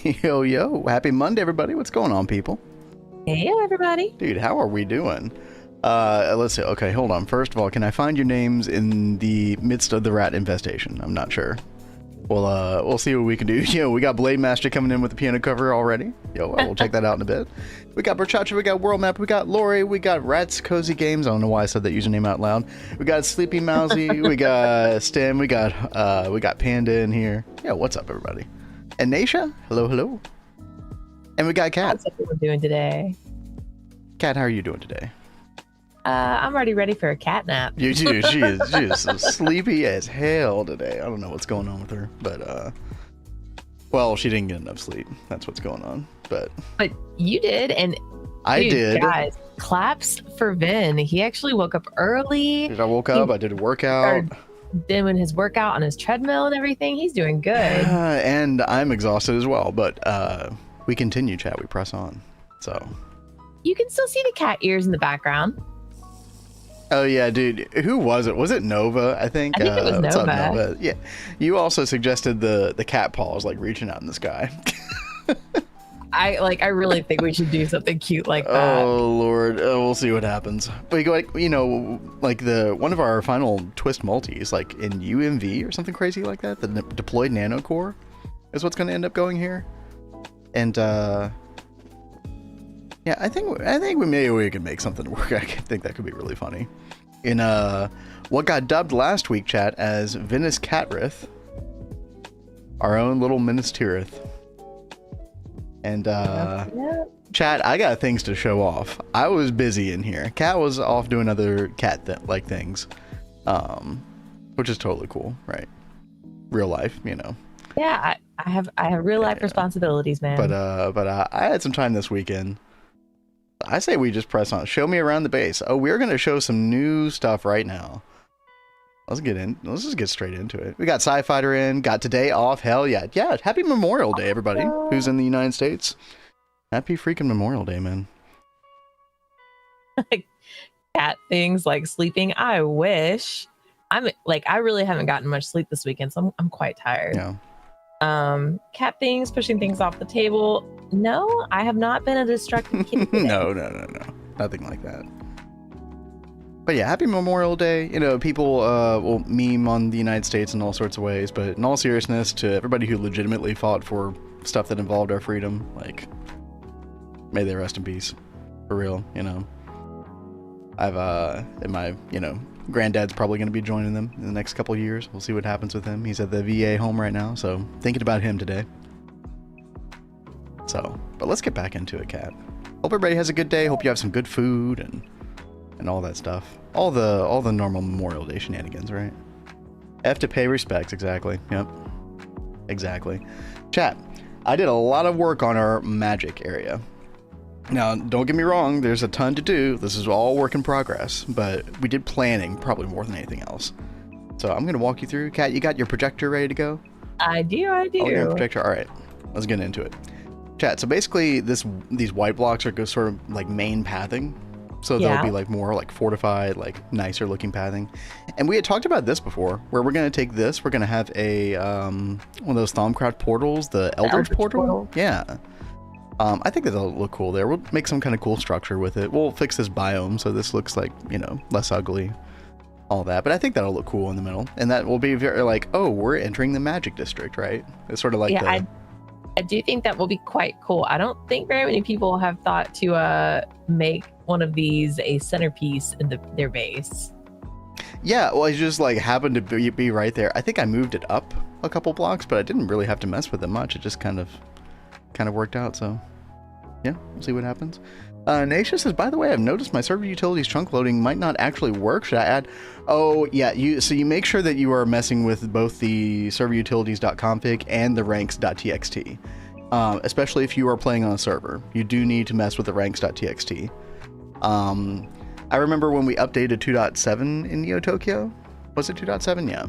Yo, yo, happy Monday, everybody. What's going on, people? Hey, everybody. Dude, how are we doing? Let's see. Okay, hold on. First of all, can I find your names in the midst of the rat infestation? I'm not sure. We'll see what we can do. Yo, we got Blade Master coming in with the piano cover already. Yo, we'll check that out in a bit. We got Berchacha, we got World Map, we got Lori, we got Rats Cozy Games. I don't know why I said that username out loud. We got Sleepy Mousy, we got Stim, we got Panda in here. Yo, what's up, everybody? And Naisha, hello, hello. And we got Kat. That's what we're doing today. Kat, how are you doing today? I'm already ready for a cat nap. She is so sleepy as hell today. I don't know what's going on with her, but well, she didn't get enough sleep. That's what's going on. But you did, and I dude, did. Guys, claps for Vin. He actually woke up early. I woke up. I did a workout. Doing his workout on his treadmill and everything. He's doing good. And I'm exhausted as well. But we continue, chat. We press on. So you can still see the cat ears in the background. Oh yeah, dude. Who was it? Was it Nova? I think it was Nova. What's up, Nova? Yeah. You also suggested the cat paws like reaching out in the sky. I really think we should do something cute like that. Oh Lord, we'll see what happens. But like, like one of our final twist multis, like in UMV or something crazy like that, the deployed nano core is what's going to end up going here. And yeah, I think we could make something work. I think that could be really funny. In what got dubbed last week, chat, as Vinas Catrith, our own little Minas Tirith. And chat, I got things to show off. I was busy in here. Cat was off doing other cat like things, which is totally cool, right? Real life, Yeah, I have real life responsibilities, man. But I had some time this weekend. I say we just press on. Show me around the base. Oh, we're gonna show some new stuff right now. Let's just get straight into it. We got Sci-Fighter in. Got today off. Hell yeah. Yeah. Happy Memorial Day, everybody who's in the United States. Happy freaking Memorial Day, man. Cat things like sleeping. I wish. I really haven't gotten much sleep this weekend, so I'm quite tired. Yeah. Cat things, pushing things off the table. No, I have not been a destructive kid today. No. Nothing like that. But yeah, happy Memorial Day. People will meme on the United States in all sorts of ways, but in all seriousness, to everybody who legitimately fought for stuff that involved our freedom, like, may they rest in peace. For real, my granddad's probably going to be joining them in the next couple of years. We'll see what happens with him. He's at the VA home right now, so thinking about him today. So, but let's get back into it, Kat. Hope everybody has a good day. Hope you have some good food and all that stuff. All the normal Memorial Day shenanigans, right? F to pay respects, exactly. Yep. Exactly. Chat, I did a lot of work on our magic area. Now, don't get me wrong, there's a ton to do. This is all work in progress, but we did planning probably more than anything else. So I'm going to walk you through. Kat, you got your projector ready to go? I do. Oh, your projector? All right. Let's get into it. Chat, so basically these white blocks are sort of like main pathing. So they'll be like more like fortified, like nicer looking pathing. And we had talked about this before, where we're going to take this, we're going to have a one of those Thaumcraft portals, the Eldritch portal. Yeah. I think that'll look cool there. We'll make some kind of cool structure with it. We'll fix this biome so this looks like, less ugly, all that. But I think that'll look cool in the middle. And that will be very like, oh, we're entering the magic district, right? It's sort of like I do think that will be quite cool. I don't think very many people have thought to make one of these a centerpiece in their base. Yeah, well, it just like happened to be right there. I think I moved it up a couple blocks, but I didn't really have to mess with it much. It just kind of worked out. So yeah, we'll see what happens. Naisha says, by the way, I've noticed my server utilities trunk loading might not actually work. Should I add? Oh yeah, you make sure that you are messing with both the server utilities.config and the ranks.txt. Especially if you are playing on a server, you do need to mess with the ranks.txt. I remember when we updated 2.7 in Neo Tokyo. Was it 2.7? Yeah.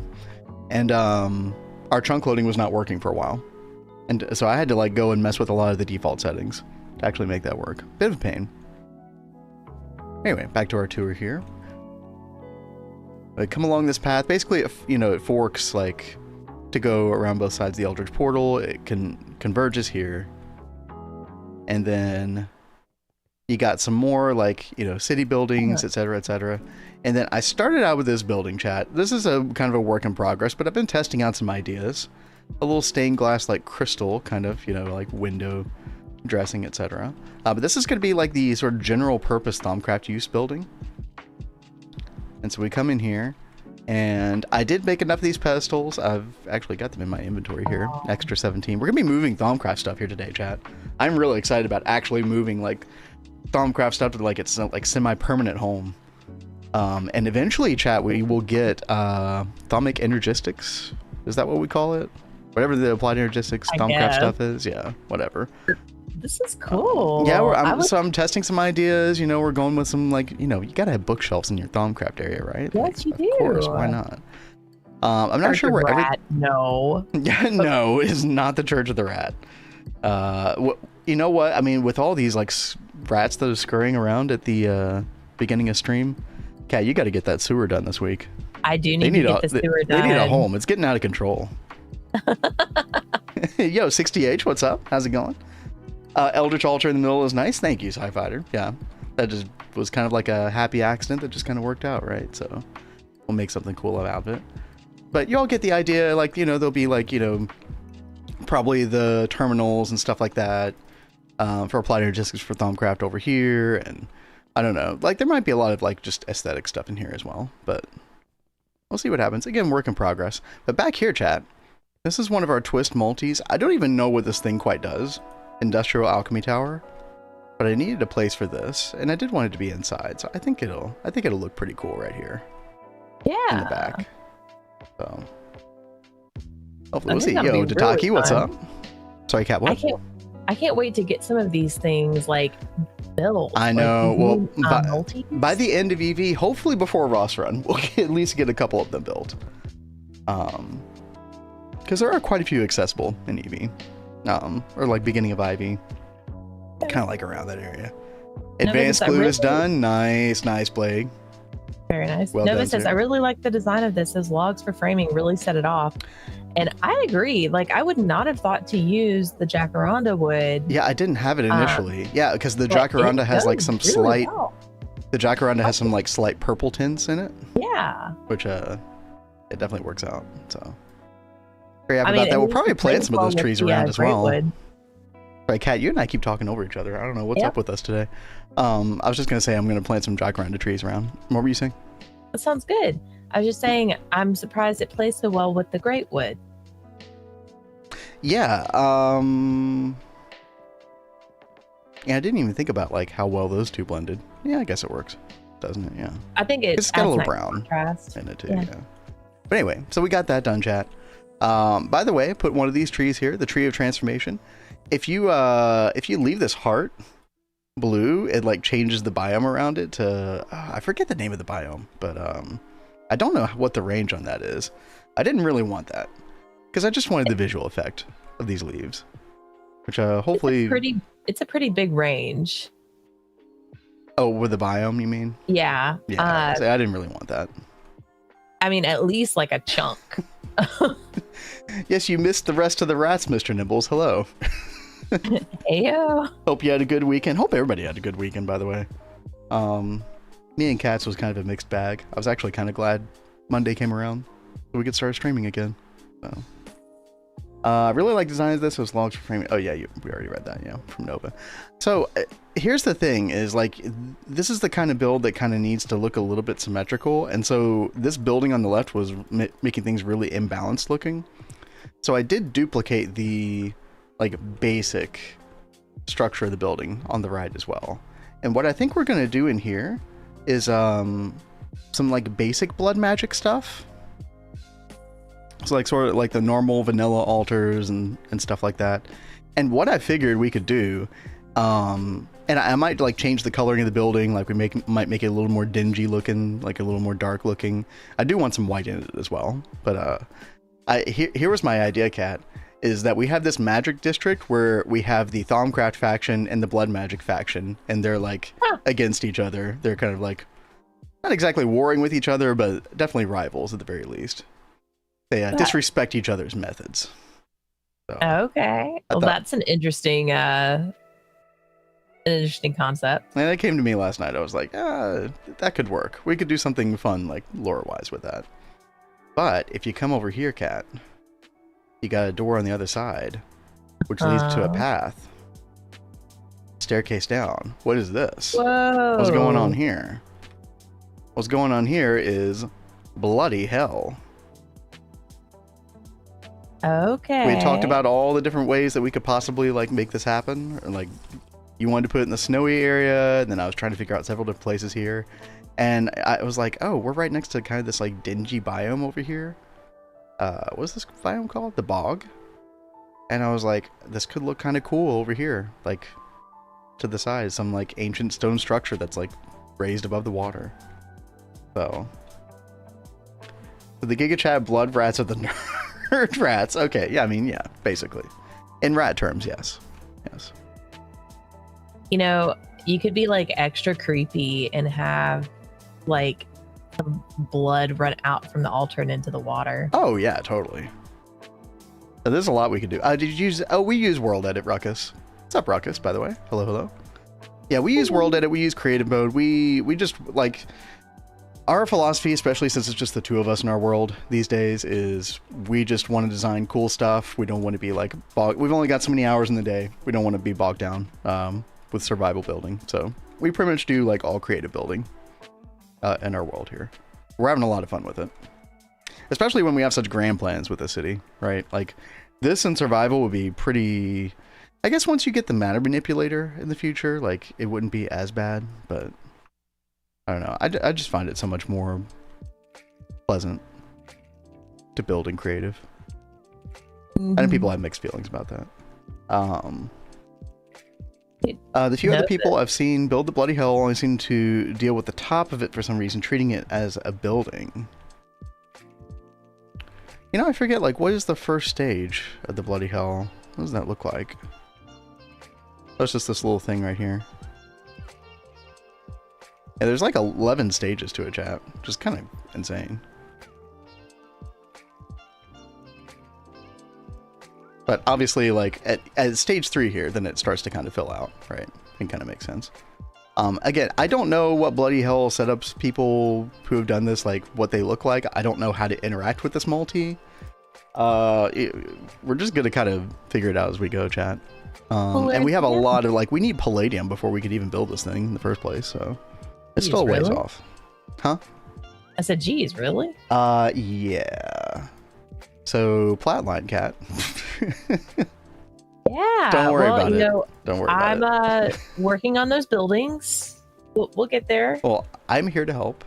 And our trunk loading was not working for a while. And so I had to like go and mess with a lot of the default settings to actually make that work. Bit of a pain. Anyway, back to our tour here. Come along this path. Basically, it forks like to go around both sides of the Eldritch Portal. It converges here. And then you got some more like, city buildings, etc., etc. And then I started out with this building, chat. This is a kind of a work in progress, but I've been testing out some ideas. A little stained glass like crystal kind of, like window dressing, etc. But this is going to be like the sort of general purpose Thaumcraft use building. And so we come in here, and I did make enough of these pedestals. I've actually got them in my inventory here, extra 17. We're going to be moving Thaumcraft stuff here today, chat. I'm really excited about actually moving like Thaumcraft stuff to like its like semi-permanent home. And eventually, chat, we will get Thaumic Energistics. Is that what we call it? Whatever the applied energistics Thaumcraft stuff is. Yeah, whatever. This is cool. Yeah, so I'm testing some ideas. We're going with some like, you gotta have bookshelves in your Thaumcraft area, right? Yes, you do. Of course, why not? I'm not sure where No. Yeah, no, is not the Church of the Rat. You know what? I mean, with all these like rats that are scurrying around at the beginning of stream, Kat, you got to get that sewer done this week. I do need to get the sewer done. They need a home. It's getting out of control. Yo, 60H, what's up? How's it going? Eldritch Altar in the middle is nice. Thank you, Sci-Fighter. Yeah, that just was kind of like a happy accident that just kind of worked out, right? So we'll make something cool out of it. But you all get the idea. Like, there'll be like, probably the terminals and stuff like that for applied energistics for Thaumcraft over here. And I don't know, like there might be a lot of like just aesthetic stuff in here as well, but we'll see what happens. Again, work in progress. But back here, chat, this is one of our twist multis. I don't even know what this thing quite does. Industrial Alchemy Tower, but I needed a place for this, and I did want it to be inside, so I think it'll look pretty cool right here. Yeah. In the back. So hopefully we'll see. Yo, Dataki, really what's up? Sorry, Kat, what? I can't wait to get some of these things like built. I know. Well, by the end of EV, hopefully before Ross Run, we'll at least get a couple of them built. Because there are quite a few accessible in EV. Or like beginning of Ivy, kind of like around that area. Advanced glue is done. Nice Blake. Very nice. Well Nova done, says, sir. I really like the design of this. Those logs for framing really set it off. And I agree. Like, I would not have thought to use the jacaranda wood. Yeah, I didn't have it initially. Yeah, because the jacaranda has like some really slight. well. The jacaranda has some like slight purple tints in it. Yeah. Which it definitely works out. So. Very happy about that. We'll probably plant some of those trees around as well. Right, Kat, you and I keep talking over each other. I don't know what's up with us today. I was just gonna say I'm gonna plant some jacaranda trees around. What were you saying? That sounds good. I was just saying I'm surprised it plays so well with the great wood. Yeah. Yeah, I didn't even think about like how well those two blended. Yeah, I guess it works, doesn't it? Yeah. I think it's got a little brown contrast in it too. Yeah. But anyway, so we got that done, chat. By the way, I put one of these trees here, the Tree of Transformation. If you leave this heart blue, it like changes the biome around it to I forget the name of the biome, but I don't know what the range on that is. I didn't really want that because I just wanted the visual effect of these leaves, which hopefully it's a pretty big range. Oh, with the biome, you mean? Yeah. Yeah. I didn't really want that. I mean, at least like a chunk. Yes, you missed the rest of the rats, Mr. Nibbles. Hello. Ayo. Hope you had a good weekend. Hope everybody had a good weekend, by the way. Me and Cats was kind of a mixed bag. I was actually kind of glad Monday came around so we could start streaming again. So, I really like designing this. Those logs for framing. Oh yeah, we already read that. Yeah, from Nova. So here's the thing: is like this is the kind of build that kind of needs to look a little bit symmetrical, and so this building on the left was making things really imbalanced looking. So I did duplicate the like basic structure of the building on the right as well. And what I think we're gonna do in here is some like basic blood magic stuff. So like sort of like the normal vanilla altars and stuff like that. And what I figured we could do, and I might like change the coloring of the building, like we might make it a little more dingy looking, like a little more dark looking. I do want some white in it as well. But here was my idea, Kat, is that we have this magic district where we have the Thaumcraft faction and the blood magic faction, and they're like against each other. They're kind of like not exactly warring with each other, but definitely rivals at the very least. They disrespect each other's methods. So, okay. Well, that's an interesting concept. And that came to me last night. I was like, that could work. We could do something fun, like lore-wise with that. But if you come over here, Cat, you got a door on the other side, which leads to a path. Staircase down. What is this? Whoa. What's going on here? What's going on here is bloody hell. Okay. We had talked about all the different ways that we could possibly like make this happen. Or, like, you wanted to put it in the snowy area, and then I was trying to figure out several different places here. And I was like, oh, we're right next to kind of this like dingy biome over here. What's this biome called? The bog? And I was like, this could look kind of cool over here. Like, to the side, some like ancient stone structure that's like raised above the water. So the Giga Chat blood rats are the nerd rats. Okay, yeah, I mean, yeah, basically. In rat terms, yes. Yes. You know, you could be like extra creepy and have like some blood run out from the altar and into the water. Oh yeah, totally. So there's a lot we could do. Did you use? Oh, we use World Edit, Ruckus. What's up, Ruckus? By the way, hello, hello. Yeah, we use World Edit. We use Creative Mode. We just like our philosophy, especially since it's just the two of us in our world these days, is we just want to design cool stuff. We don't want to be like we've only got so many hours in the day. We don't want to be bogged down with survival building. So we pretty much do like all creative building in our world here. We're having a lot of fun with it. Especially when we have such grand plans with the city, right? Like, this and survival would be pretty... I guess once you get the matter manipulator in the future, like, it wouldn't be as bad, but... I don't know. I just find it so much more pleasant to build in creative. Mm-hmm. I know people have mixed feelings about that. The few other people I've seen build the Bloody Hell only seem to deal with the top of it for some reason, treating it as a building. You know, I forget, like, what is the first stage of the Bloody Hell? What does that look like? Oh, it's just this little thing right here. Yeah, there's like 11 stages to it, chat, which is kind of insane. But obviously, like, at stage 3 here, then it starts to kind of fill out, right? It kind of makes sense. Again, I don't know what Bloody Hell setups people who have done this, like, what they look like. I don't know how to interact with this multi. We're just going to kind of figure it out as we go, chat. And we have a lot of, like, we need palladium before we could even build this thing in the first place, so it's still a ways off. Huh? I said, geez, really? Yeah. So, Flatline, Cat. Yeah. Don't worry about it. Don't worry about it. I'm working on those buildings. We'll get there. Well, I'm here to help.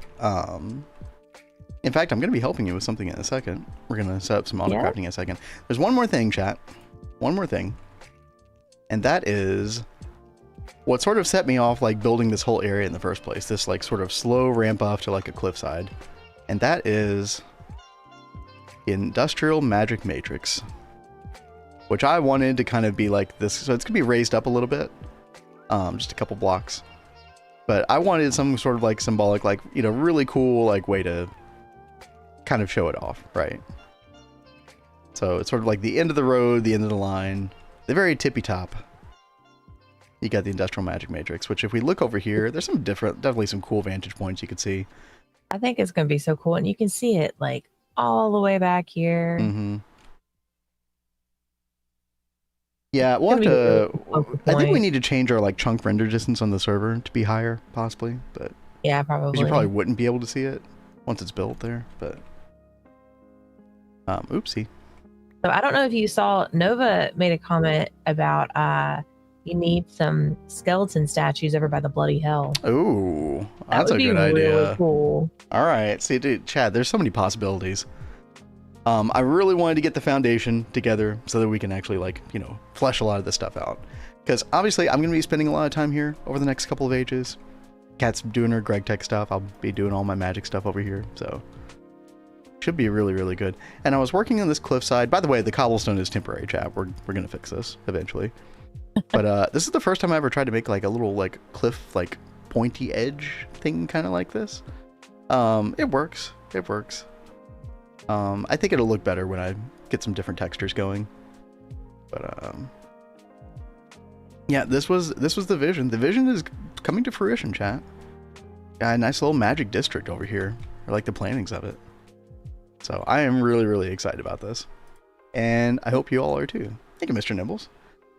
In fact, I'm going to be helping you with something in a second. We're going to set up some auto-crafting in a second. There's one more thing, chat. One more thing. And that is what sort of set me off, like, building this whole area in the first place. This, like, sort of slow ramp up to, like, a cliffside. And that is Industrial Magic Matrix, which I wanted to kind of be like this. So it's gonna be raised up a little bit, just a couple blocks, but I wanted some sort of like symbolic, like, you know, really cool, like, way to kind of show it off, right? So it's sort of like the end of the road, the end of the line, the very tippy top. You got the Industrial Magic Matrix, which if we look over here, there's some definitely some cool vantage points you could see. I think it's gonna be so cool, and you can see it like all the way back here. Mm-hmm. Yeah, we'll have to... I think we need to change our, like, chunk render distance on the server to be higher, possibly, but... Yeah, probably. Because you probably wouldn't be able to see it once it's built there, but... oopsie. So I don't know if you saw, Nova made a comment about, you need some skeleton statues over by the Bloody Hell. Ooh, that's a good idea. Really cool. All right, see, dude, Chad, there's so many possibilities. I really wanted to get the foundation together so that we can actually, like, you know, flesh a lot of this stuff out. Because obviously I'm going to be spending a lot of time here over the next couple of ages. Kat's doing her Gregtech stuff. I'll be doing all my magic stuff over here. So should be really, really good. And I was working on this cliffside. By the way, the cobblestone is temporary, chat. We're going to fix this eventually. But this is the first time I ever tried to make, like, a little, like, cliff, like, pointy edge thing kind of like this. It works. It works. I think it'll look better when I get some different textures going. But yeah, this was the vision. The vision is coming to fruition, chat. Got a nice little magic district over here. I like the plannings of it. So I am really, really excited about this. And I hope you all are too. Thank you, Mr. Nibbles.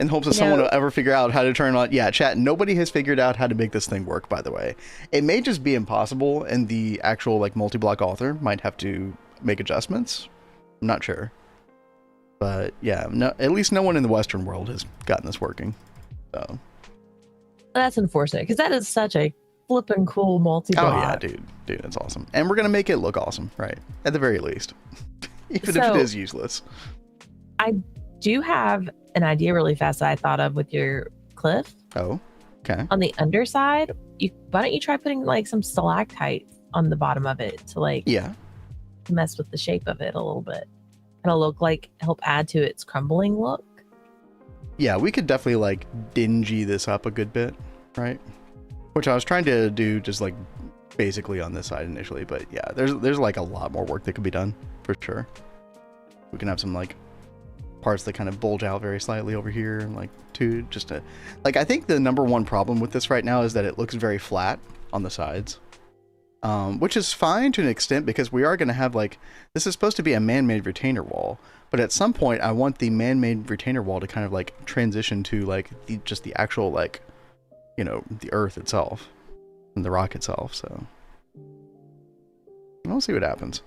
In hopes that someone will ever figure out how to turn on... Yeah, chat, nobody has figured out how to make this thing work, by the way. It may just be impossible, and the actual like multi-block author might have to make adjustments. I'm not sure. But yeah, no, at least no one in the Western world has gotten this working. So that's unfortunate, because that is such a flippin' cool multi-block. Oh yeah, dude, it's awesome. And we're going to make it look awesome, right? At the very least. Even if it is useless. I do have an idea really fast that I thought of with your cliff. Oh, okay. On the underside, why don't you try putting like some stalactites on the bottom of it to like mess with the shape of it a little bit. It'll look like help add to its crumbling look. Yeah, we could definitely like dingy this up a good bit, right? Which I was trying to do just like basically on this side initially, but yeah, there's like a lot more work that could be done for sure. We can have some like parts that kind of bulge out very slightly over here, and like just to like, I think the number one problem with this right now is that it looks very flat on the sides, which is fine to an extent, because we are going to have like, this is supposed to be a man-made retainer wall, but at some point I want the man-made retainer wall to kind of like transition to like just the actual like, you know, the earth itself and the rock itself. So we'll see what happens.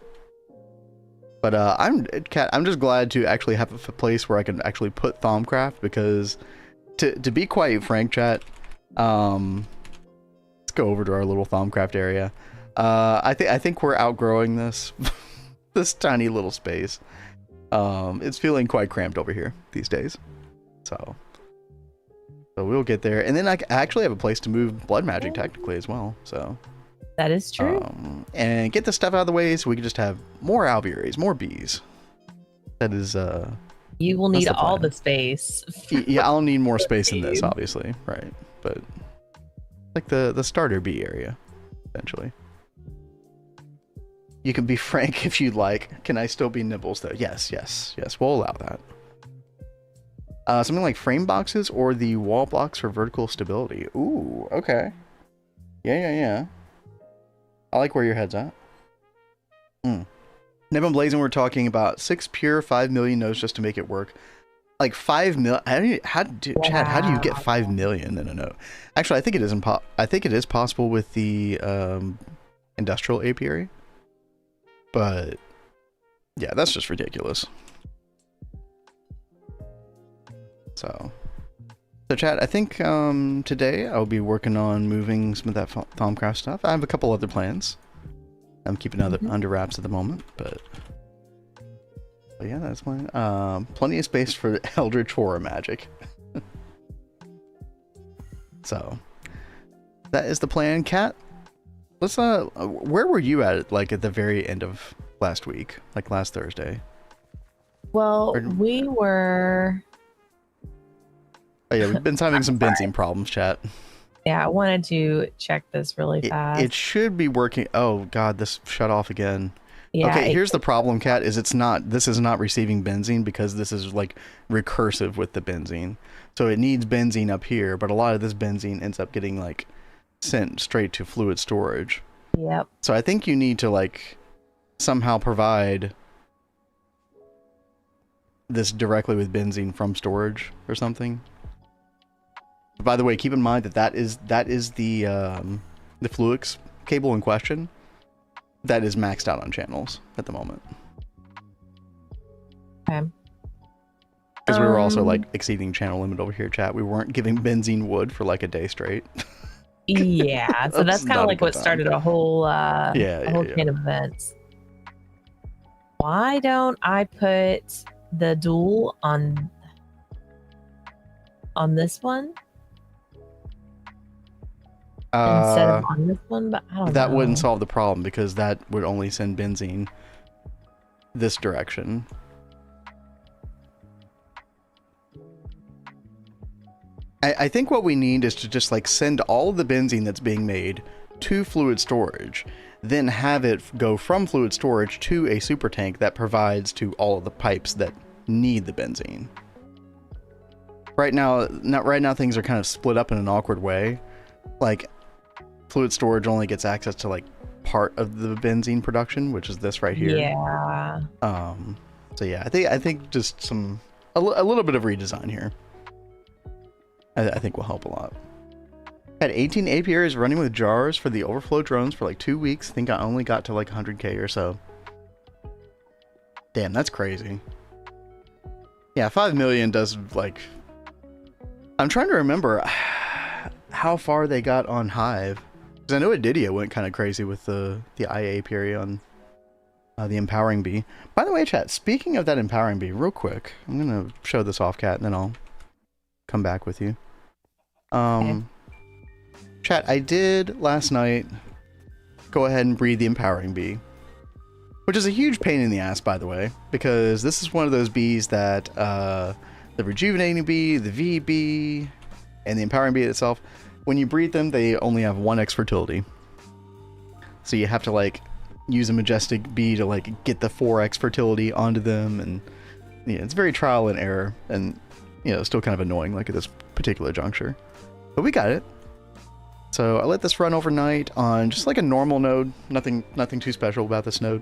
But I'm just glad to actually have a place where I can actually put Thaumcraft, because to be quite frank, chat, let's go over to our little Thaumcraft area. I think we're outgrowing this this tiny little space. It's feeling quite cramped over here these days. So we'll get there, and then I actually have a place to move blood magic technically as well. So that is true. And get the stuff out of the way so we can just have more alvearies, more bees. That is you will need all the space. Yeah, I'll need more space in this, obviously, right? But like the starter bee area, essentially. You can be frank if you'd like. Can I still be Nibbles though? Yes, we'll allow that. Something like frame boxes or the wall blocks for vertical stability. Ooh, okay. Yeah. I like where your head's at. Nebun Blazing, we're talking about 6 pure 5 million nodes just to make it work. Like 5 mil. Chad, how do you get 5 million in a node? Actually, I think it is possible with the industrial apiary. But yeah, that's just ridiculous. So chat, I think today I'll be working on moving some of that Thaumcraft stuff. I have a couple other plans. I'm keeping under wraps at the moment, but yeah, that's mine. Plenty of space for Eldritch Horror magic. So that is the plan, Cat. Let's where were you at like at the very end of last week, like last Thursday? Well, we were... Oh yeah, we've been having some benzene problems, chat. Yeah, I wanted to check this really fast. It should be working. Oh god, this shut off again. Yeah, okay, here's the problem, Cat, is this is not receiving benzene because this is like recursive with the benzene. So it needs benzene up here, but a lot of this benzene ends up getting like sent straight to fluid storage. Yep. So I think you need to like somehow provide this directly with benzene from storage or something. By the way, keep in mind that is the Fluix cable in question that is maxed out on channels at the moment. Okay. Because we were also like exceeding channel limit over here, chat. We weren't giving benzene wood for like a day straight. Yeah, so that's kind of like what started a whole chain of events. Why don't I put the dual on this one? Instead of on this one, but I don't know. That wouldn't solve the problem because that would only send benzene this direction. I think what we need is to just like send all of the benzene that's being made to fluid storage, then have it go from fluid storage to a super tank that provides to all of the pipes that need the benzene. Right now things are kind of split up in an awkward way. Like, fluid storage only gets access to like part of the benzene production, which is this right here. Yeah. So yeah, I think just a little bit of redesign here, I think will help a lot. Had 18 apiaries running with jars for the overflow drones for like 2 weeks. I think I only got to like 100k or so. Damn, that's crazy. Yeah, 5 million does like... I'm trying to remember how far they got on Hive. Because I know Adidia went kind of crazy with the IA apiary on the Empowering Bee. By the way, chat, speaking of that Empowering Bee, real quick, I'm going to show this off, Cat, and then I'll come back with you. Okay. Chat, I did last night go ahead and breed the Empowering Bee, which is a huge pain in the ass, by the way, because this is one of those bees that the Rejuvenating Bee, the VB, and the Empowering Bee itself, when you breed them, they only have 1x fertility. So you have to like use a Majestic Bee to like get the 4x fertility onto them, and yeah, it's very trial and error, and you know, still kind of annoying like at this particular juncture. But we got it. So I let this run overnight on just like a normal node, nothing too special about this node.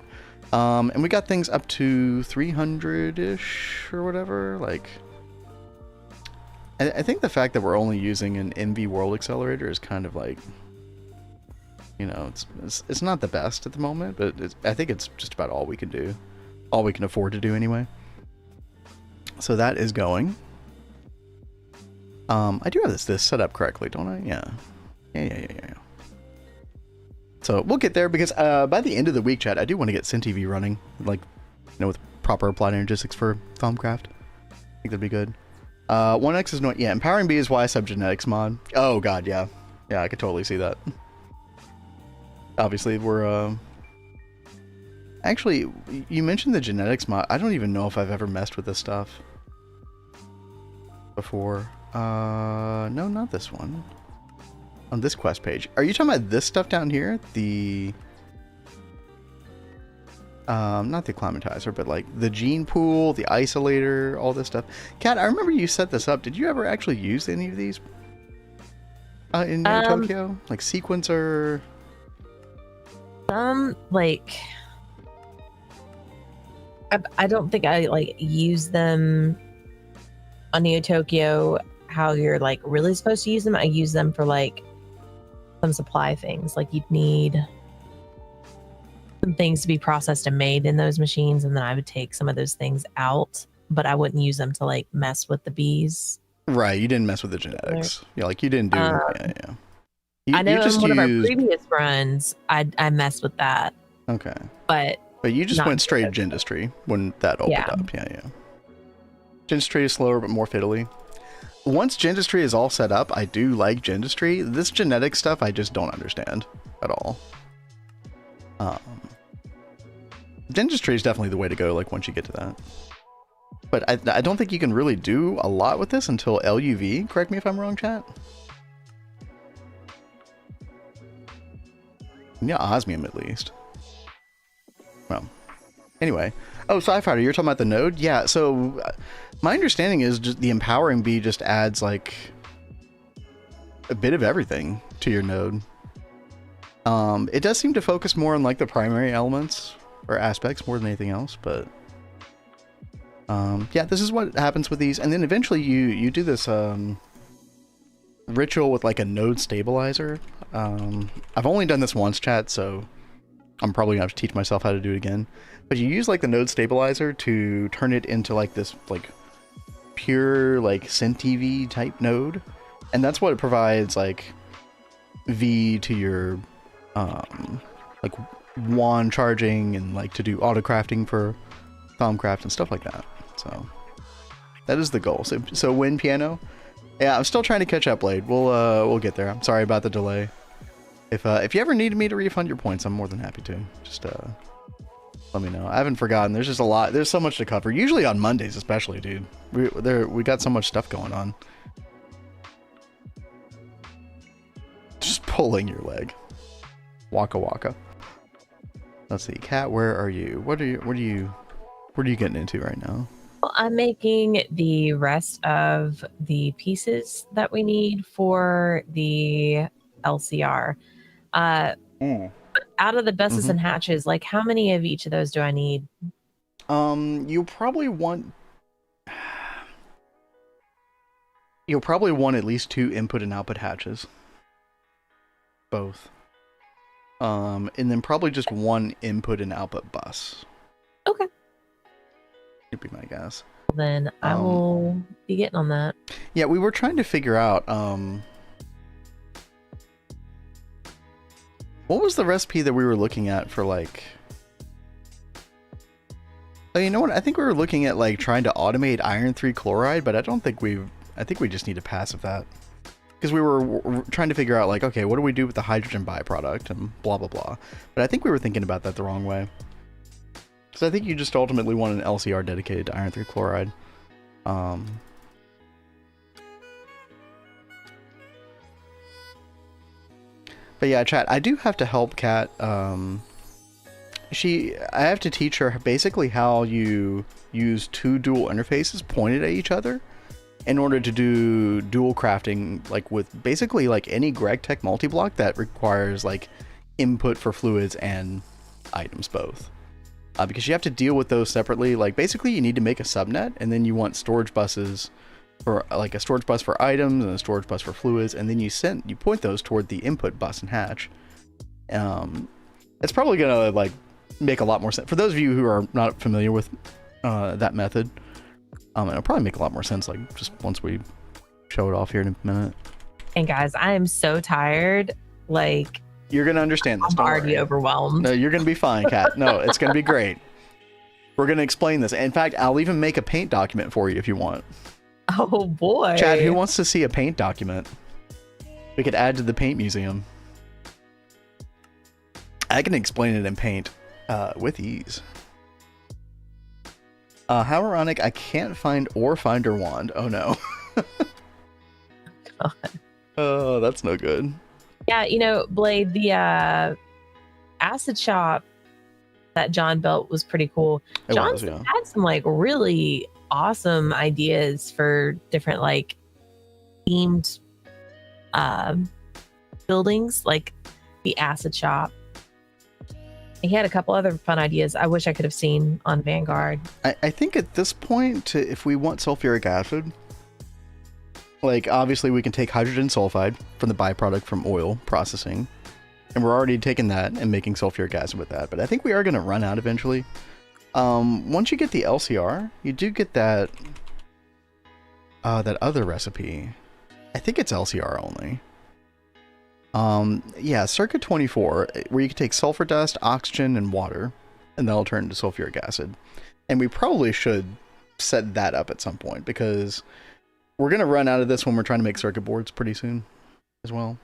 And we got things up to 300-ish or whatever. Like, I think the fact that we're only using an MV World Accelerator is kind of like, you know, it's not the best at the moment, but I think it's just about all we can do, all we can afford to do anyway. So that is going. I do have this set up correctly, don't I? Yeah. Yeah. So we'll get there, because by the end of the week, chat, I do want to get SynTV running, like, you know, with proper applied energistics for Thaumcraft. I think that'd be good. 1x is not, yeah, Empowering Bee is why subgenetics mod. Oh god, yeah. Yeah, I could totally see that. Obviously, we're, actually, you mentioned the genetics mod. I don't even know if I've ever messed with this stuff before. No, not this one. On this quest page. Are you talking about this stuff down here? The not the acclimatizer, but like the gene pool, the isolator, all this stuff. Kat, I remember you set this up. Did you ever actually use any of these in Tokyo? Like sequencer? Like I don't think I like use them on Neo Tokyo how you're like really supposed to use them. I use them for like some supply things, like you'd need some things to be processed and made in those machines, and then I would take some of those things out, but I wouldn't use them to like mess with the bees. Right, you didn't mess with the genetics. Yeah, like you didn't do yeah. I know in one of our previous runs I messed with that. Okay. But you just went straight Gendustry when that opened up. Yeah. Gendustry is slower but more fiddly. Once Gendustry is all set up, I do like Gendustry. This genetic stuff I just don't understand at all. Gendustry is definitely the way to go, like once you get to that. But I don't think you can really do a lot with this until LUV. Correct me if I'm wrong, chat. Yeah, osmium at least. Well, anyway. Oh, Sci-Fighter, you're talking about the node? Yeah, so my understanding is just the Empowering Bee just adds like a bit of everything to your node. It does seem to focus more on like the primary elements or aspects more than anything else, but yeah, this is what happens with these. And then eventually you do this ritual with like a node stabilizer. I've only done this once, chat, so I'm probably gonna have to teach myself how to do it again. But you use like the node stabilizer to turn it into like this like pure like SynTV type node, and that's what it provides like V to your like wand charging and like to do auto crafting for Thaumcraft and stuff like that. So that is the goal. So win piano. Yeah, I'm still trying to catch up, Blade. We'll get there. I'm sorry about the delay. If you ever needed me to refund your points, I'm more than happy to. Just let me know. I haven't forgotten. There's just a lot. There's so much to cover. Usually on Mondays, especially, dude. We got so much stuff going on. Just pulling your leg. Waka waka. Let's see, Cat, where are you? What are you getting into right now? Well, I'm making the rest of the pieces that we need for the LCR. Out of the buses and hatches, like how many of each of those do I need? You'll probably want at least 2 input and output hatches. Both. And then probably just 1 input and output bus. Okay. Would be my guess. Then I will be getting on that. Yeah, we were trying to figure out what was the recipe that we were looking at for like... Oh, you know what? I think we were looking at like trying to automate iron 3 chloride, but I think we just need to pass of that. Because we were trying to figure out like, okay, what do we do with the hydrogen byproduct and blah, blah, blah. But I think we were thinking about that the wrong way. So I think you just ultimately want an LCR dedicated to iron 3 chloride. But yeah, chat, I do have to help Kat. I have to teach her basically how you use 2 dual interfaces pointed at each other in order to do dual crafting, like with basically like any Gregtech multi-block that requires like input for fluids and items both. Because you have to deal with those separately. Like basically you need to make a subnet, and then you want storage buses for like a storage bus for items and a storage bus for fluids, and then you point those toward the input bus and hatch. It's probably gonna like make a lot more sense for those of you who are not familiar with that method. It'll probably make a lot more sense like just once we show it off here in a minute. And guys, I am so tired. Like, you're gonna understand this. I'm already overwhelmed. No, you're gonna be fine, Kat. No, it's gonna be great. We're gonna explain this. In fact, I'll even make a paint document for you if you want. Oh boy. Chad, who wants to see a paint document? We could add to the paint museum. I can explain it in paint with ease. How ironic, I can't find ore finder wand. Oh no. God. Oh, that's no good. Yeah, you know, Blade, the acid shop that John built was pretty cool. John's had some like really awesome ideas for different like themed buildings, like the acid shop. He had a couple other fun ideas I wish I could have seen on Vanguard. I think at this point, if we want sulfuric acid, like obviously we can take hydrogen sulfide from the byproduct from oil processing, and we're already taking that and making sulfuric acid with that. But I think we are going to run out eventually. Once you get the LCR, you do get that that other recipe. I think it's LCR only. Yeah, circa 24, where you can take sulfur dust, oxygen, and water, and that'll turn into sulfuric acid. And we probably should set that up at some point, because we're going to run out of this when we're trying to make circuit boards pretty soon as well.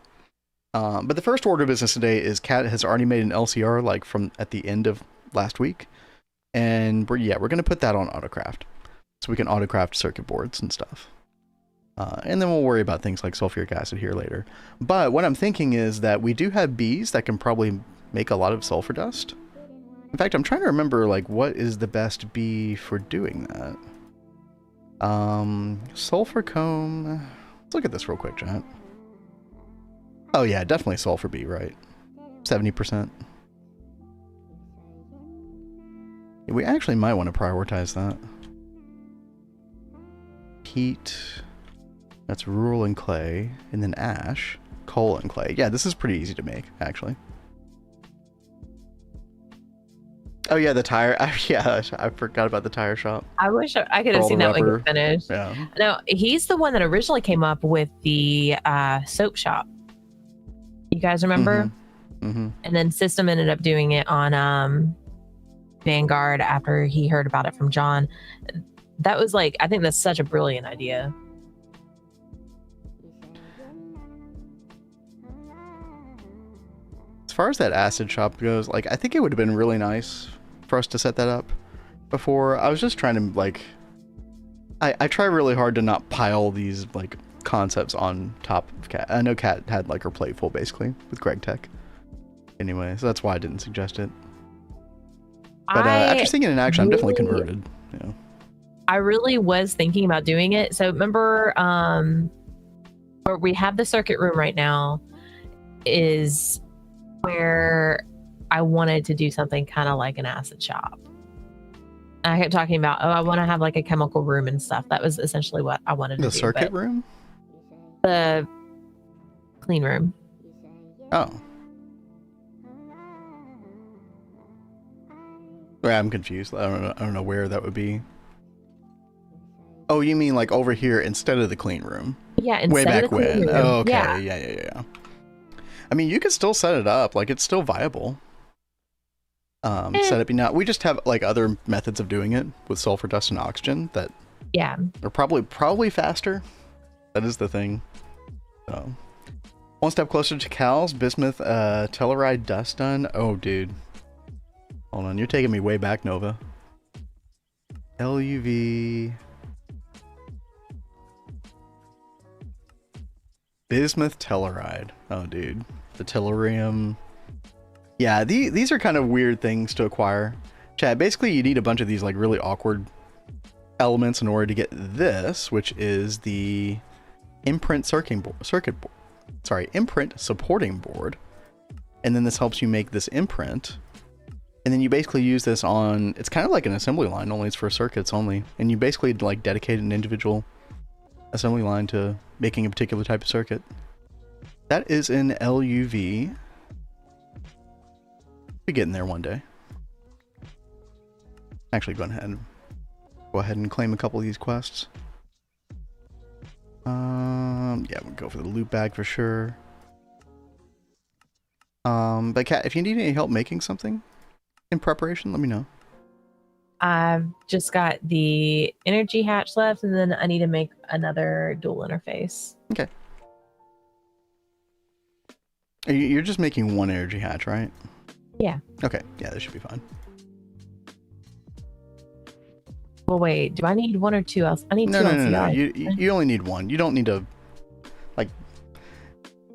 But the first order of business today is Kat has already made an LCR like from at the end of last week. And we're going to put that on Autocraft, so we can Autocraft circuit boards and stuff. And then we'll worry about things like sulfuric acid here later. But what I'm thinking is that we do have bees that can probably make a lot of sulfur dust. In fact, I'm trying to remember like what is the best bee for doing that. Sulfur comb. Let's look at this real quick, chat. Oh yeah, definitely sulfur bee, right? 70%. Yeah, we actually might want to prioritize that. Peat. That's rural and clay, and then ash, coal and clay. Yeah, this is pretty easy to make, actually. Oh yeah, the tire. Yeah, I forgot about the tire shop. I wish I could have seen that when you finished. Yeah. No, he's the one that originally came up with the soap shop. You guys remember? Mm-hmm. And then System ended up doing it on Vanguard after he heard about it from John. That was like, I think that's such a brilliant idea. As far as that acid shop goes, like I think it would have been really nice for us to set that up before. I was just trying to like, I try really hard to not pile these like concepts on top of Kat. I know Kat had like her plate full basically with Gregtech. anyway, so that's why I didn't suggest it. But after seeing it in action, I'm definitely converted. Yeah. I really was thinking about doing it. So remember, where we have the circuit room right now is where I wanted to do something kind of like an acid shop. I kept talking about, oh, I want to have like a chemical room and stuff. That was essentially what I wanted to do. The circuit room? The clean room. Oh. Wait, I'm confused. I don't know where that would be. Oh, you mean like over here instead of the clean room? Yeah, instead way back of the clean when. room. Oh, okay. Yeah. Yeah. I mean, you could still set it up. Like, it's still viable. Set it be not. We just have like other methods of doing it with sulfur dust and oxygen that are probably faster. That is the thing. So, one step closer to Cal's bismuth telluride dust done. Oh, dude. Hold on, you're taking me way back, Nova. LUV. Bismuth telluride. Oh, dude. The tellurium. Yeah, these are kind of weird things to acquire. Chat, basically you need a bunch of these like really awkward elements in order to get this, which is the imprint imprint supporting board. And then this helps you make this imprint. And then you basically use this on, it's kind of like an assembly line, only it's for circuits only. And you basically like dedicate an individual assembly line to making a particular type of circuit. That is in LUV. Be getting there one day. Actually, go ahead and claim a couple of these quests. Yeah, we'll go for the loot bag for sure. But Kat, if you need any help making something in preparation, let me know. I've just got the energy hatch left, and then I need to make another dual interface. Okay. You're just making one energy hatch, right? Yeah. Okay. Yeah, this should be fine. Well, wait. Do I need one or two else? I need two LCI. No. You only need one. You don't need to, like,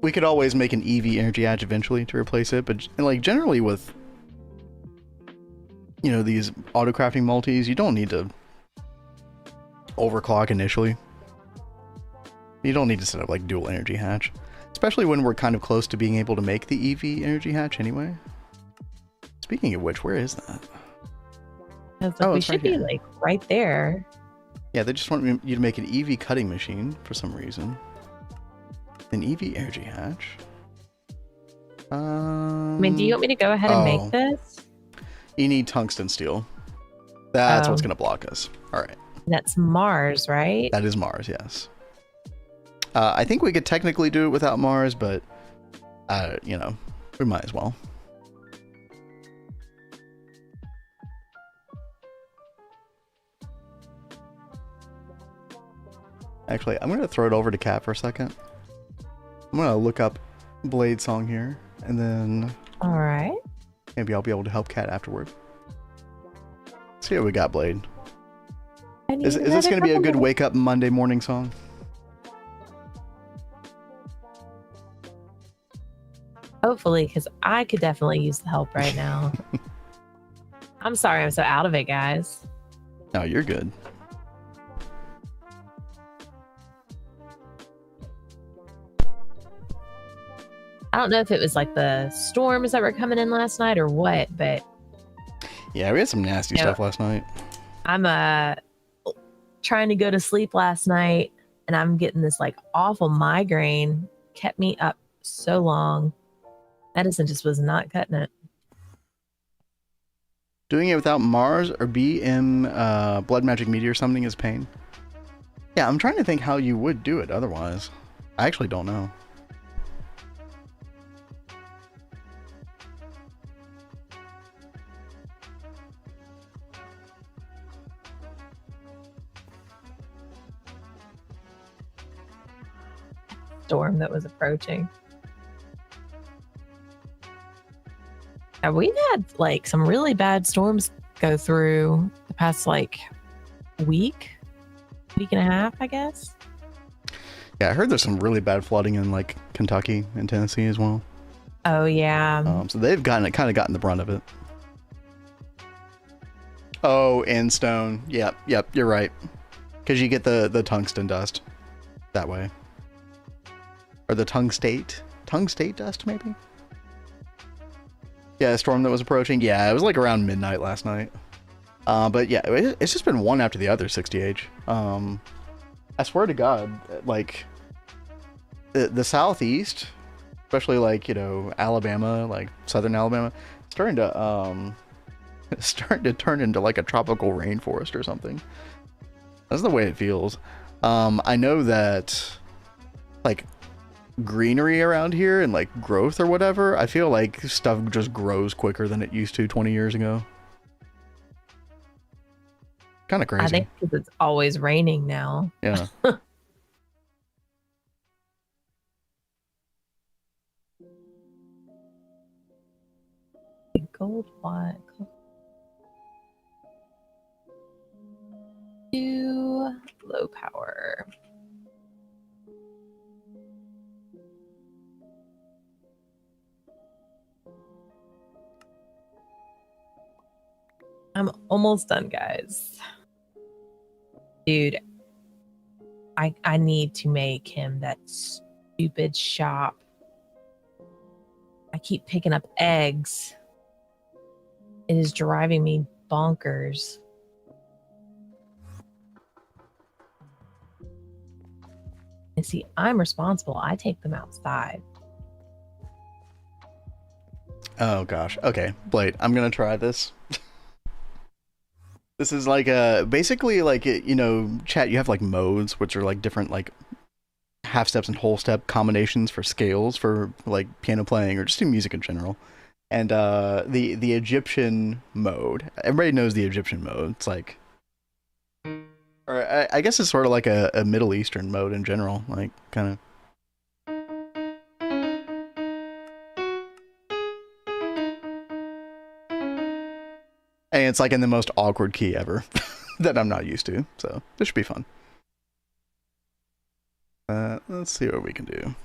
we could always make an EV energy hatch eventually to replace it, but like generally with, you know, these auto crafting multis, you don't need to overclock initially. You don't need to set up like dual energy hatch, especially when we're kind of close to being able to make the EV energy hatch anyway. Speaking of which, where is that? We should be like right there. Yeah, they just want you to make an EV cutting machine for some reason. An EV energy hatch. I mean, do you want me to go ahead and make this? You need tungsten steel. That's what's going to block us. All right. That's Mars, right? That is Mars, yes. I think we could technically do it without Mars, but, you know, we might as well. Actually, I'm going to throw it over to Kat for a second. I'm going to look up Blade Song here, and then... All right. Maybe I'll be able to help Kat afterward. Let's see what we got, Blade. Is this going to be a good wake-up Monday morning song? Hopefully, because I could definitely use the help right now. I'm sorry I'm so out of it, guys. No, you're good. I don't know if it was like the storms that were coming in last night or what, but yeah, we had some nasty stuff last night. I'm trying to go to sleep last night, and I'm getting this like awful migraine. Kept me up so long. Medicine just was not cutting it. Doing it without Mars or BM Blood Magic Meteor summoning is pain. Yeah, I'm trying to think how you would do it otherwise. I actually don't know. Storm that was approaching. Yeah, we've had like some really bad storms go through the past like week and a half, I guess. Yeah, I heard there's some really bad flooding in like Kentucky and Tennessee as well. Oh yeah. So they've kind of gotten the brunt of it. Oh, and stone. Yep, you're right. Because you get the tungsten dust that way. Or the tungstate dust, maybe? Yeah, a storm that was approaching. Yeah, it was like around midnight last night. But yeah, it's just been one after the other, 60H. I swear to God, like, the southeast, especially like, you know, Alabama, like southern Alabama, it's starting to turn into like a tropical rainforest or something. That's the way it feels. I know that like greenery around here and like growth or whatever, I feel like stuff just grows quicker than it used to 20 years ago. Kind of crazy. I think because it's always raining now. Yeah. Gold what? Too low power. I'm almost done, guys. Dude, I need to make him that stupid shop. I keep picking up eggs. It is driving me bonkers. And see, I'm responsible. I take them outside. Oh gosh. Okay, Blade, I'm gonna try this. This is like basically like, you know, chat, you have like modes, which are like different like half steps and whole step combinations for scales for like piano playing or just in music in general. And the Egyptian mode, everybody knows the Egyptian mode. It's like, or I guess it's sort of like a Middle Eastern mode in general, like kind of. And it's like in the most awkward key ever that I'm not used to. So this should be fun. Let's see what we can do.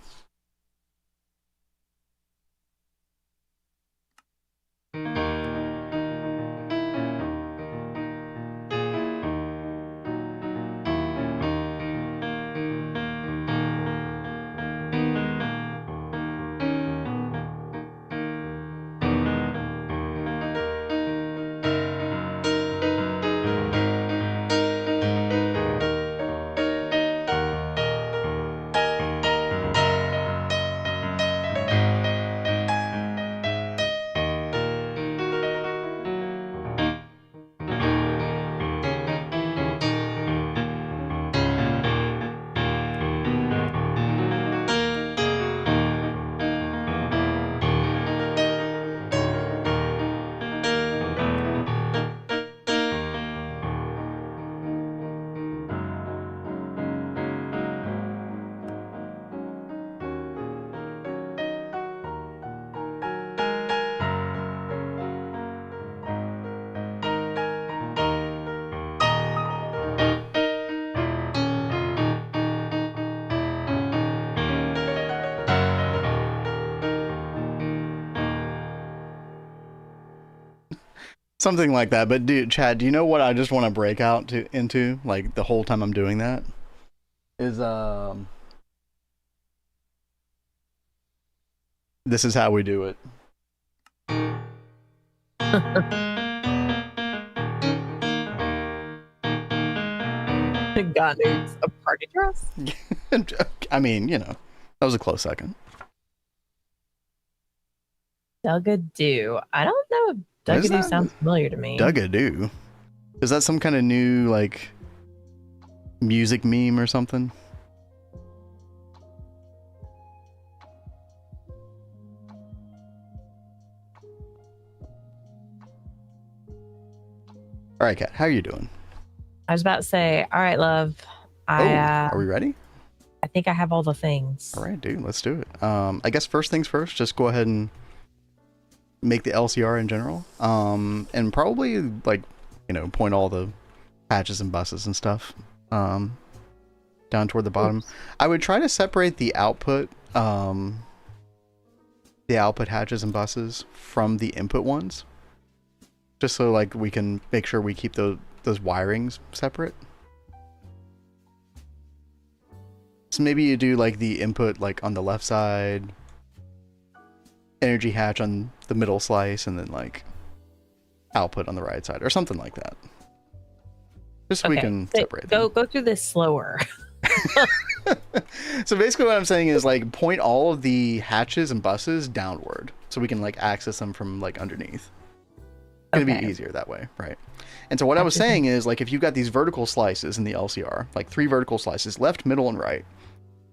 Something like that. But dude, Chad, do you know what I just want to break out into like the whole time I'm doing that? Is this is how we do it. God, it's a party dress? I mean, you know, that was a close second. Dugadoo. I don't know if Dugadoo sounds familiar to me. Dugadoo? Is that some kind of new, like, music meme or something? All right, Kat, how are you doing? I was about to say, all right, love. Are we ready? I think I have all the things. All right, dude, let's do it. I guess first things first, just go ahead and make the LCR in general. And probably, like, you know, point all the patches and buses and stuff down toward the bottom. Oops. I would try to separate the output the output hatches and buses from the input ones, just so like we can make sure we keep those wirings separate. So maybe you do like the input like on the left side, energy hatch on the middle slice, and then like output on the right side or something like that. Just so we can separate them. Go through this slower. So basically what I'm saying is like point all of the hatches and buses downward so we can like access them from like underneath. It's gonna be easier that way, right? And so what I was saying is like if you've got these vertical slices in the LCR, like 3 vertical slices, left, middle, and right,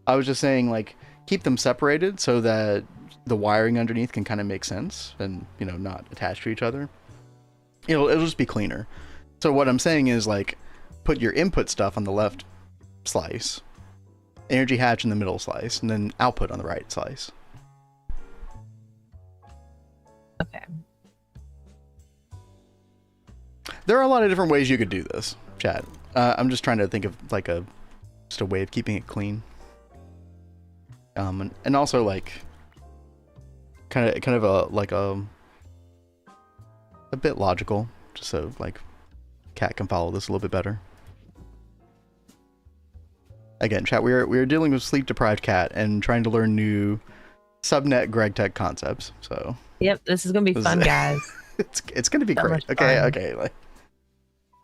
I was just saying like keep them separated so that the wiring underneath can kind of make sense and, you know, not attach to each other. It'll just be cleaner. So what I'm saying is like put your input stuff on the left slice, energy hatch in the middle slice, and then output on the right slice. Okay. There are a lot of different ways you could do this, chat. I'm just trying to think of like just a way of keeping it clean. And also like kind of a bit logical, just so like Cat can follow this a little bit better. Again, chat, we are dealing with sleep deprived Cat and trying to learn new subnet Gregtech concepts. So yep, this is gonna be fun, guys. it's gonna be great. Okay, okay. Like,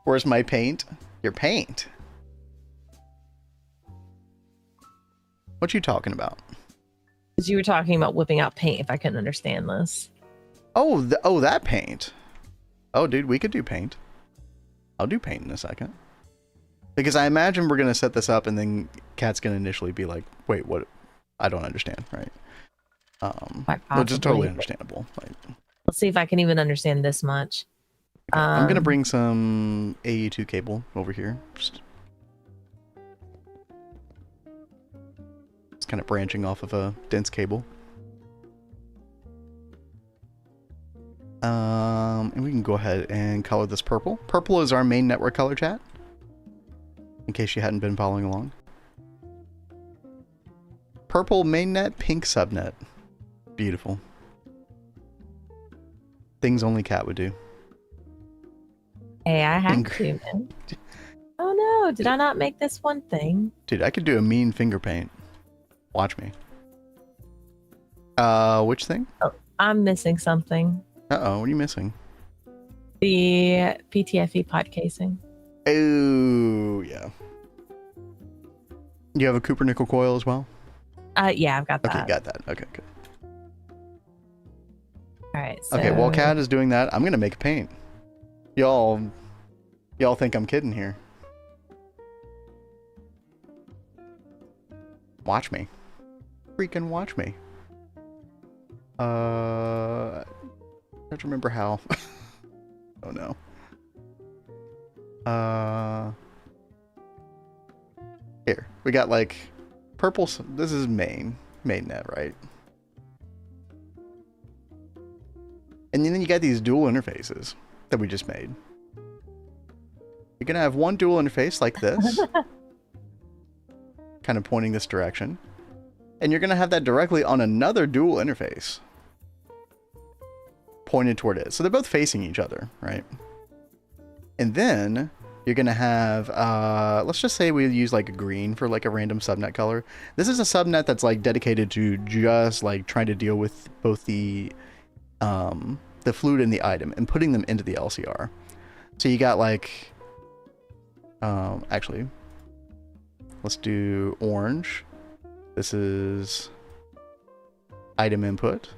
where's my paint? Your paint. What you talking about? Because you were talking about whipping out paint. If I couldn't understand this. Oh, that paint. Oh, dude, we could do paint. I'll do paint in a second. Because I imagine we're gonna set this up, and then Cat's gonna initially be like, "Wait, what? I don't understand." Right? Which is totally understandable. Like, let's see if I can even understand this much. Okay, I'm gonna bring some AE2 cable over here. Just it's kind of branching off of a dense cable. And we can go ahead and color this purple. Purple is our main network color, chat. In case you hadn't been following along. Purple mainnet, pink subnet. Beautiful. Things only Cat would do. Hey, I have to, man. Oh no, did I not make this one thing? Dude, I could do a mean finger paint. Watch me. Which thing? Oh, I'm missing something. Uh-oh, what are you missing? The PTFE pod casing. Oh, yeah. You have a Cooper nickel coil as well? Yeah, I've got that. Okay, got that. Okay, good. All right. So... Okay, while Cat is doing that, I'm gonna make a paint. Y'all think I'm kidding here. Watch me. Freaking watch me. I don't remember how. Oh no. Here, we got like purple. This is mainnet, right? And then you got these dual interfaces that we just made. You're gonna have one dual interface like this, kind of pointing this direction, and you're gonna have that directly on another dual interface pointed toward it. So they're both facing each other, right? And then you're gonna have, let's just say we use like a green for like a random subnet color. This is a subnet that's like dedicated to just like trying to deal with both the fluid and the item and putting them into the LCR. So you got like, actually, let's do orange. This is item input.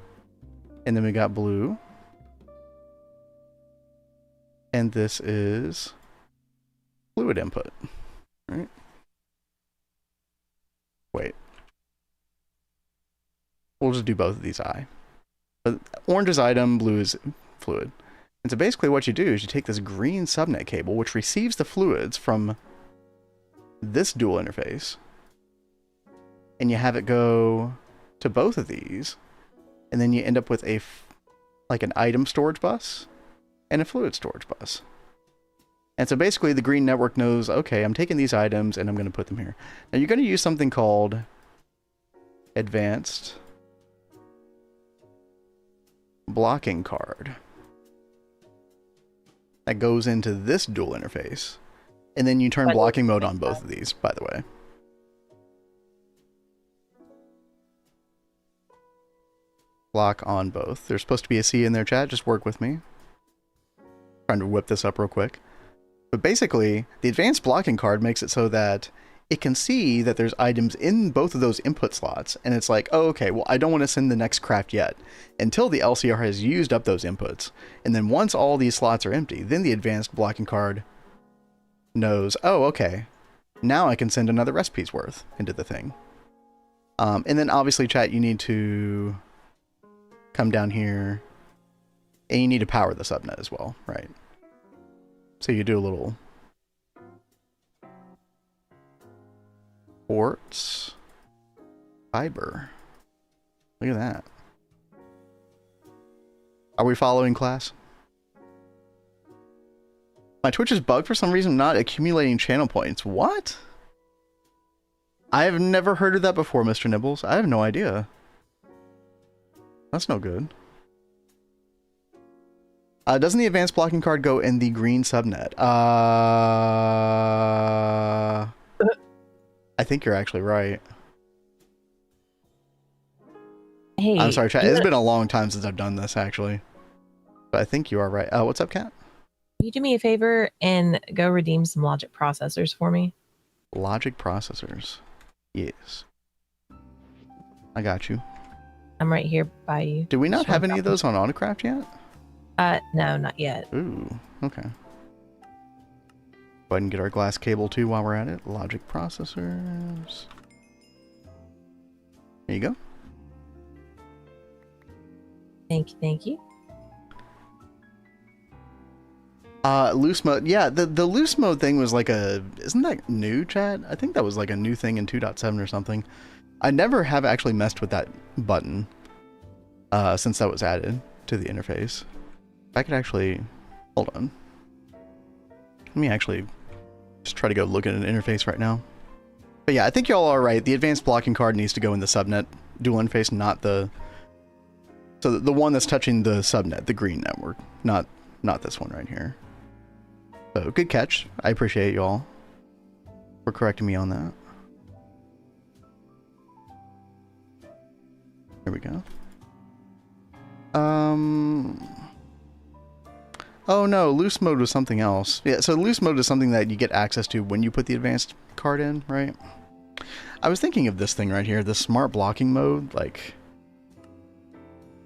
And then we got blue. And this is fluid input, right? Wait. We'll just do both of these I. But orange is item, blue is fluid. And so basically what you do is you take this green subnet cable, which receives the fluids from this dual interface, and you have it go to both of these, and then you end up with like an item storage bus and a fluid storage bus. And so basically the green network knows, okay, I'm taking these items and I'm going to put them here. Now you're going to use something called advanced blocking card that goes into this dual interface. And then you turn blocking mode on both of these, by the way. Block on both. There's supposed to be a C in there, chat. Just work with me. Trying to whip this up real quick. But basically, the advanced blocking card makes it so that it can see that there's items in both of those input slots. And it's like, oh, okay, well, I don't want to send the next craft yet until the LCR has used up those inputs. And then once all these slots are empty, then the advanced blocking card knows, oh, okay, now I can send another recipe's worth into the thing. And then obviously, chat, you need to come down here and you need to power the subnet as well, right? So you do a little ports fiber. Look at that. Are we following, class? My Twitch is bugged for some reason, not accumulating channel points. What? I have never heard of that before, Mr. Nibbles. I have no idea. That's no good. Doesn't the advanced blocking card go in the green subnet? I think you're actually right. Hey, I'm sorry, chat. It's been a long time since I've done this, actually. But I think you are right. What's up, Kat? Can you do me a favor and go redeem some logic processors for me? Logic processors. Yes. I got you. I'm right here by you. Do we not have any of those on Autocraft yet? No, not yet. Ooh, okay. Go ahead and get our glass cable too while we're at it. Logic processors. There you go. Thank you, thank you. Loose mode. Yeah, the loose mode thing was like a... Isn't that new, chat? I think that was like a new thing in 2.7 or something. I never have actually messed with that button since that was added to the interface. If I could actually... Hold on. Let me actually just try to go look at an interface right now. But yeah, I think y'all are right. The advanced blocking card needs to go in the subnet dual interface, not the... So the one that's touching the subnet, the green network, not this one right here. So good catch. I appreciate y'all for correcting me on that. Here we go. Oh no, loose mode was something else. Yeah, so loose mode is something that you get access to when you put the advanced card in, right? I was thinking of this thing right here, the smart blocking mode, like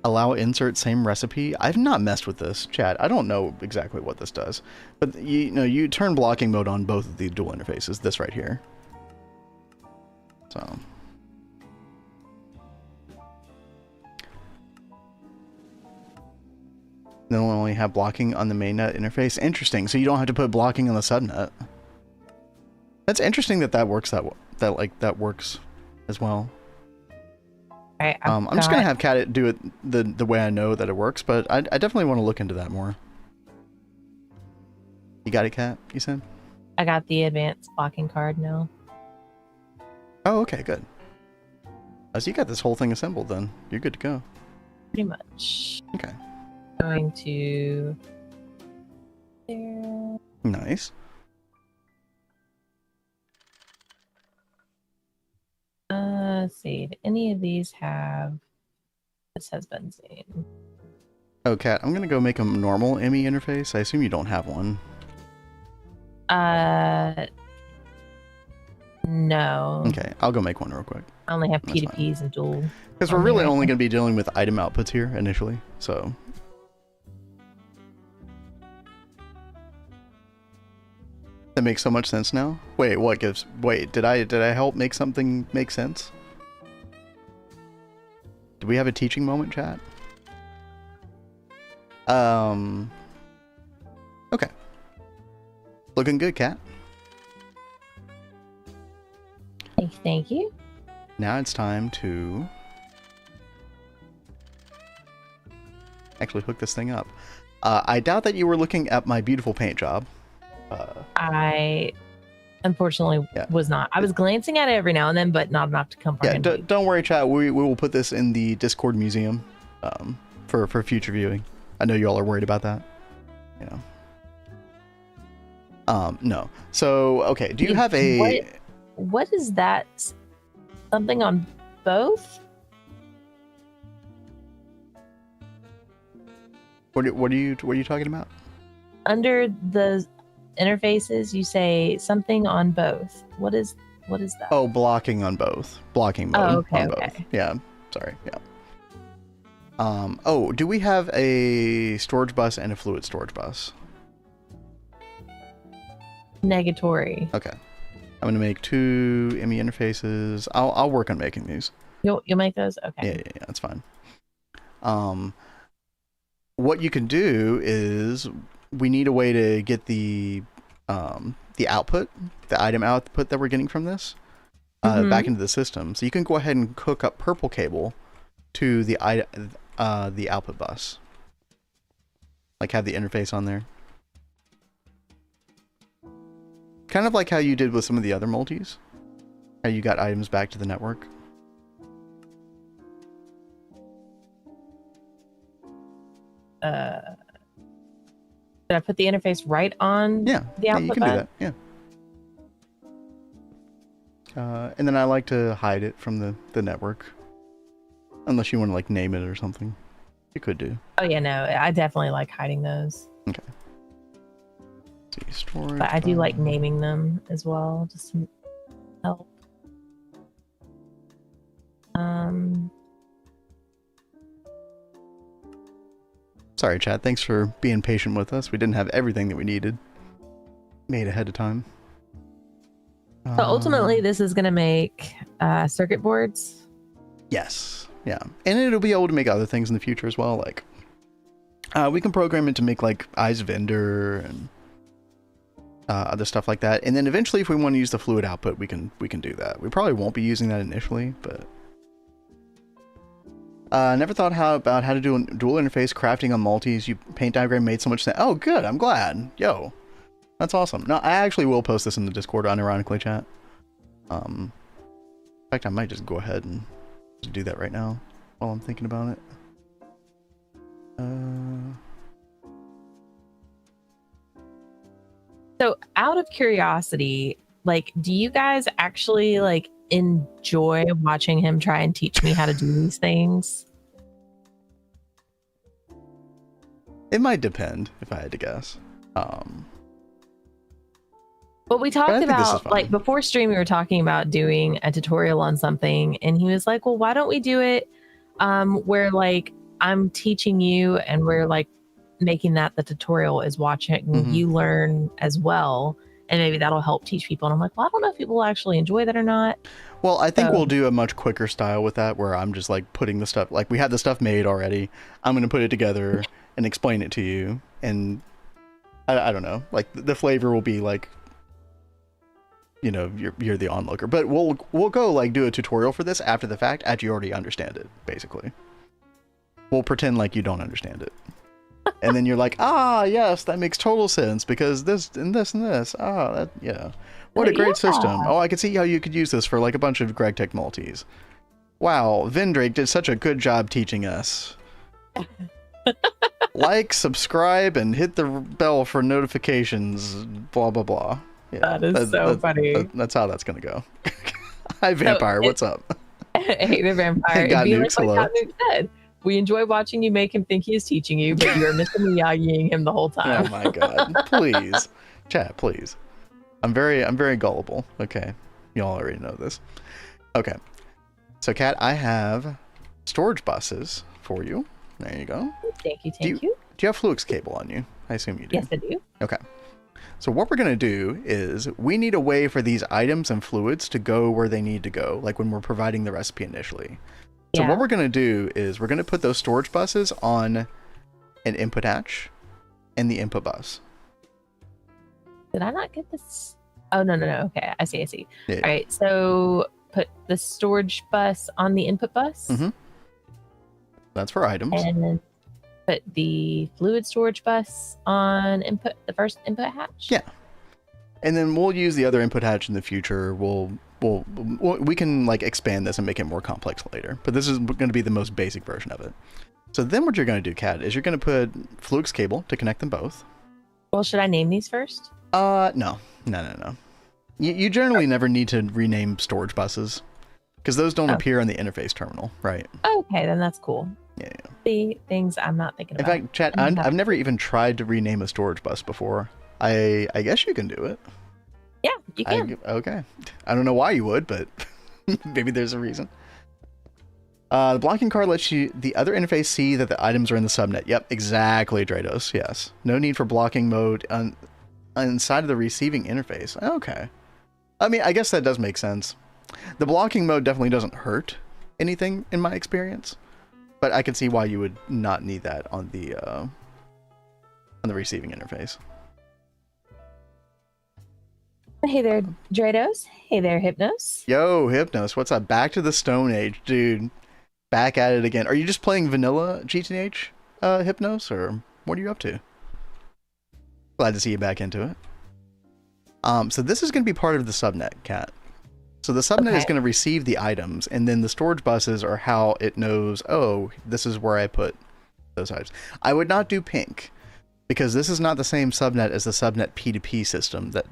allow insert same recipe. I've not messed with this, chat. I don't know exactly what this does, but you turn blocking mode on both of the dual interfaces, this right here. So then we'll only have blocking on the mainnet interface. Interesting. So you don't have to put blocking on the subnet. That's interesting that works that works as well. Right, I'm just gonna have Kat do it the way I know that it works, but I definitely want to look into that more. You got it, Kat? You said? I got the advanced blocking card now. Oh, okay, good. So you got this whole thing assembled then. You're good to go. Pretty much. Okay. Going to there. Nice. Let's see. Do any of these have... This has benzene. Oh, Kat, I'm gonna go make a normal ME interface. I assume you don't have one. No. Okay, I'll go make one real quick. I only have That's P2Ps and dual. Because we're really only going to be dealing with item outputs here initially, so. That makes so much sense now. Wait, what gives? Wait, did I help make something make sense? Do we have a teaching moment, chat? Okay. Looking good, Kat. Thank you. Now it's time to actually hook this thing up. I doubt that you were looking at my beautiful paint job. I unfortunately was not. I was glancing at it every now and then, but not enough to comprehend. Yeah, don't worry, chat. We will put this in the Discord museum for future viewing. I know you all are worried about that. You know. No. So okay, do you have a? What is that? Something on both? What are you talking about? Under the interfaces, you say something on both. What is that? Oh, blocking on both. Blocking mode okay, on both. Yeah. Sorry. Yeah. Oh, do we have a storage bus and a fluid storage bus? Negatory. Okay. I'm gonna make 2 ME interfaces. I'll work on making these. You'll make those? Okay. Yeah, that's fine. What you can do is we need a way to get the output, the item output that we're getting from this, back into the system. So you can go ahead and hook up purple cable to the output bus. Like have the interface on there. Kind of like how you did with some of the other multis. How you got items back to the network. Did I put the interface right on the output you can do that. Yeah. And then I like to hide it from the network. Unless you want to like name it or something. You could do. Oh yeah, no, I definitely like hiding those. Okay. Let's see, storage. But I do like naming them as well, just to help. Sorry, chat. Thanks for being patient with us. We didn't have everything that we needed made ahead of time. So ultimately, this is going to make circuit boards. Yes. Yeah. And it'll be able to make other things in the future as well. Like, we can program it to make like eyes vendor and other stuff like that. And then eventually, if we want to use the fluid output, we can do that. We probably won't be using that initially, but never thought about how to do a dual interface crafting on multis. You paint diagram made so much sense. Oh, good. I'm glad. Yo, that's awesome. No, I actually will post this in the Discord, unironically, chat. In fact, I might just go ahead and just do that right now while I'm thinking about it. So out of curiosity, like, do you guys actually like enjoy watching him try and teach me how to do these things? It might depend, if I had to guess. But we talked about, like, before stream, we were talking about doing a tutorial on something, and he was like, well, why don't we do it where, like, I'm teaching you, and we're, like, making that the tutorial is watching you learn as well, and maybe that'll help teach people. And I'm like, well, I don't know if people will actually enjoy that or not. Well, I think we'll do a much quicker style with that, where I'm just, like, putting the stuff, like, we had the stuff made already. I'm going to put it together and explain it to you, and I don't know, like, the flavor will be, like, you know, you're the onlooker, but we'll go like do a tutorial for this after the fact, after you already understand it. Basically, we'll pretend like you don't understand it, and then you're like, ah, yes, that makes total sense because this and this and this. Ah, that, yeah, what a great system. Oh, I could see how you could use this for like a bunch of Gregtech multis. Wow, Vendrake did such a good job teaching us. Like, subscribe, and hit the bell for notifications. Blah blah blah. Yeah, that is so funny. That's how that's gonna go. Hi, Vampire. What's up? Hey, the Vampire. God Nukes, hello. Like God Nuke said, we enjoy watching you make him think he is teaching you, but you are Mr. Miyagiing him the whole time. Oh my God! Please, chat, please. I'm very gullible. Okay, y'all already know this. Okay, so Kat, I have storage buses for you. There you go. Thank you. Do you have Fluix cable on you? I assume you do. Yes, I do. Okay. So what we're going to do is we need a way for these items and fluids to go where they need to go, like when we're providing the recipe initially. So what we're going to do is we're going to put those storage buses on an input hatch and the input bus. Did I not get this? Oh, no. Okay, I see. Yeah. All right, so put the storage bus on the input bus. Mm-hmm. That's for items. And then put the fluid storage bus on the first input hatch. Yeah, and then we'll use the other input hatch in the future. We can like expand this and make it more complex later, but this is going to be the most basic version of it. So then what you're going to do, Kat, is you're going to put Fluke's cable to connect them both. Well, should I name these first? No. You generally never need to rename storage buses because those don't appear on the interface terminal, right? Okay, then that's cool. Yeah. The things I'm not thinking In about. fact, chat, I've never even tried to rename a storage bus before. I guess you can do it. Yeah, you can. Okay. I don't know why you would, but maybe there's a reason. The blocking card lets the other interface see that the items are in the subnet. Yep, exactly, Drados. Yes. No need for blocking mode inside of the receiving interface. Okay. I mean, I guess that does make sense. The blocking mode definitely doesn't hurt anything in my experience, but I can see why you would not need that on the receiving interface. Hey there, Drados. Hey there, Hypnos. Yo, Hypnos, what's up? Back to the Stone Age, dude. Back at it again. Are you just playing vanilla GTNH, Hypnos, or what are you up to? Glad to see you back into it. So this is going to be part of the subnet, Kat. So the subnet is going to receive the items, and then the storage buses are how it knows, oh, this is where I put those items. I would not do pink, because this is not the same subnet as the subnet P2P system that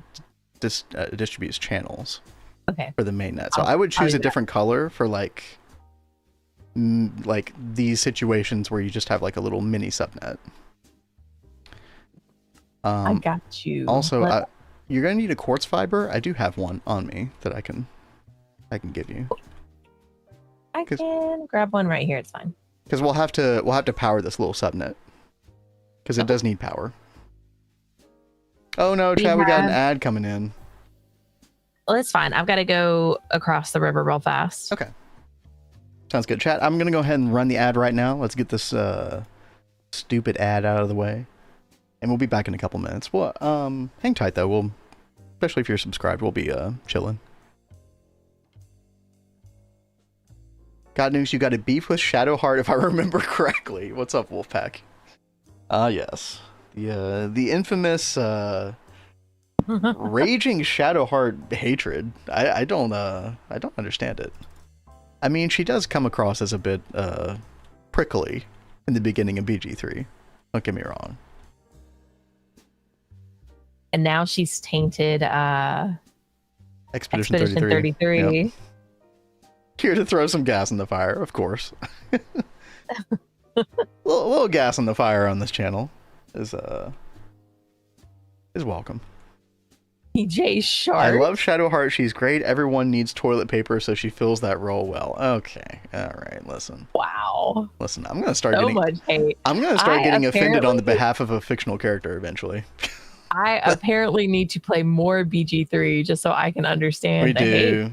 distributes channels for the mainnet. So I would choose a different color for like these situations where you just have like a little mini subnet. I got you. Also, you're gonna need a quartz fiber. I do have one on me that I can give you. I can grab one right here. It's fine. Because we'll have to power this little subnet because it does need power. Oh no, Chad, we got an ad coming in. Well, it's fine. I've got to go across the river real fast. Okay. Sounds good. Chat, I'm going to go ahead and run the ad right now. Let's get this stupid ad out of the way. And we'll be back in a couple minutes. Well, hang tight though. Especially if you're subscribed, we'll be chilling. Got news, you got a beef with Shadowheart if I remember correctly. What's up, Wolfpack? Yes. The infamous raging Shadowheart hatred. I don't understand it. I mean, she does come across as a bit prickly in the beginning of BG3. Don't get me wrong. And now she's tainted Expedition 33. Yep. Here to throw some gas in the fire, of course. little gas in the fire on this channel is welcome. PJ Sharp. I love Shadowheart. She's great. Everyone needs toilet paper, so she fills that role well. Okay. All right. Listen. Wow. Listen, I'm gonna start much hate. I'm gonna start getting offended on the behalf of a fictional character eventually. I apparently need to play more BG3 just so I can understand the hate.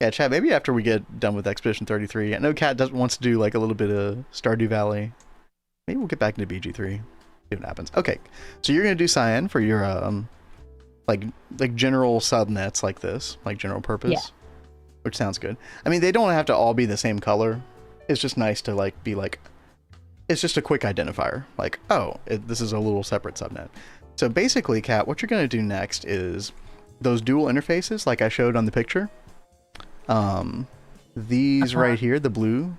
Yeah, chat, maybe after we get done with Expedition 33. I know Kat wants to do like a little bit of Stardew Valley. Maybe we'll get back into BG3. See what happens. Okay, so you're gonna do cyan for your like general subnets like this, like general purpose, which sounds good. I mean, they don't have to all be the same color. It's just nice to like be like, it's just a quick identifier. Like, oh, this is a little separate subnet. So basically, Kat, what you're gonna do next is those dual interfaces, like I showed on the picture. These right here, the blue.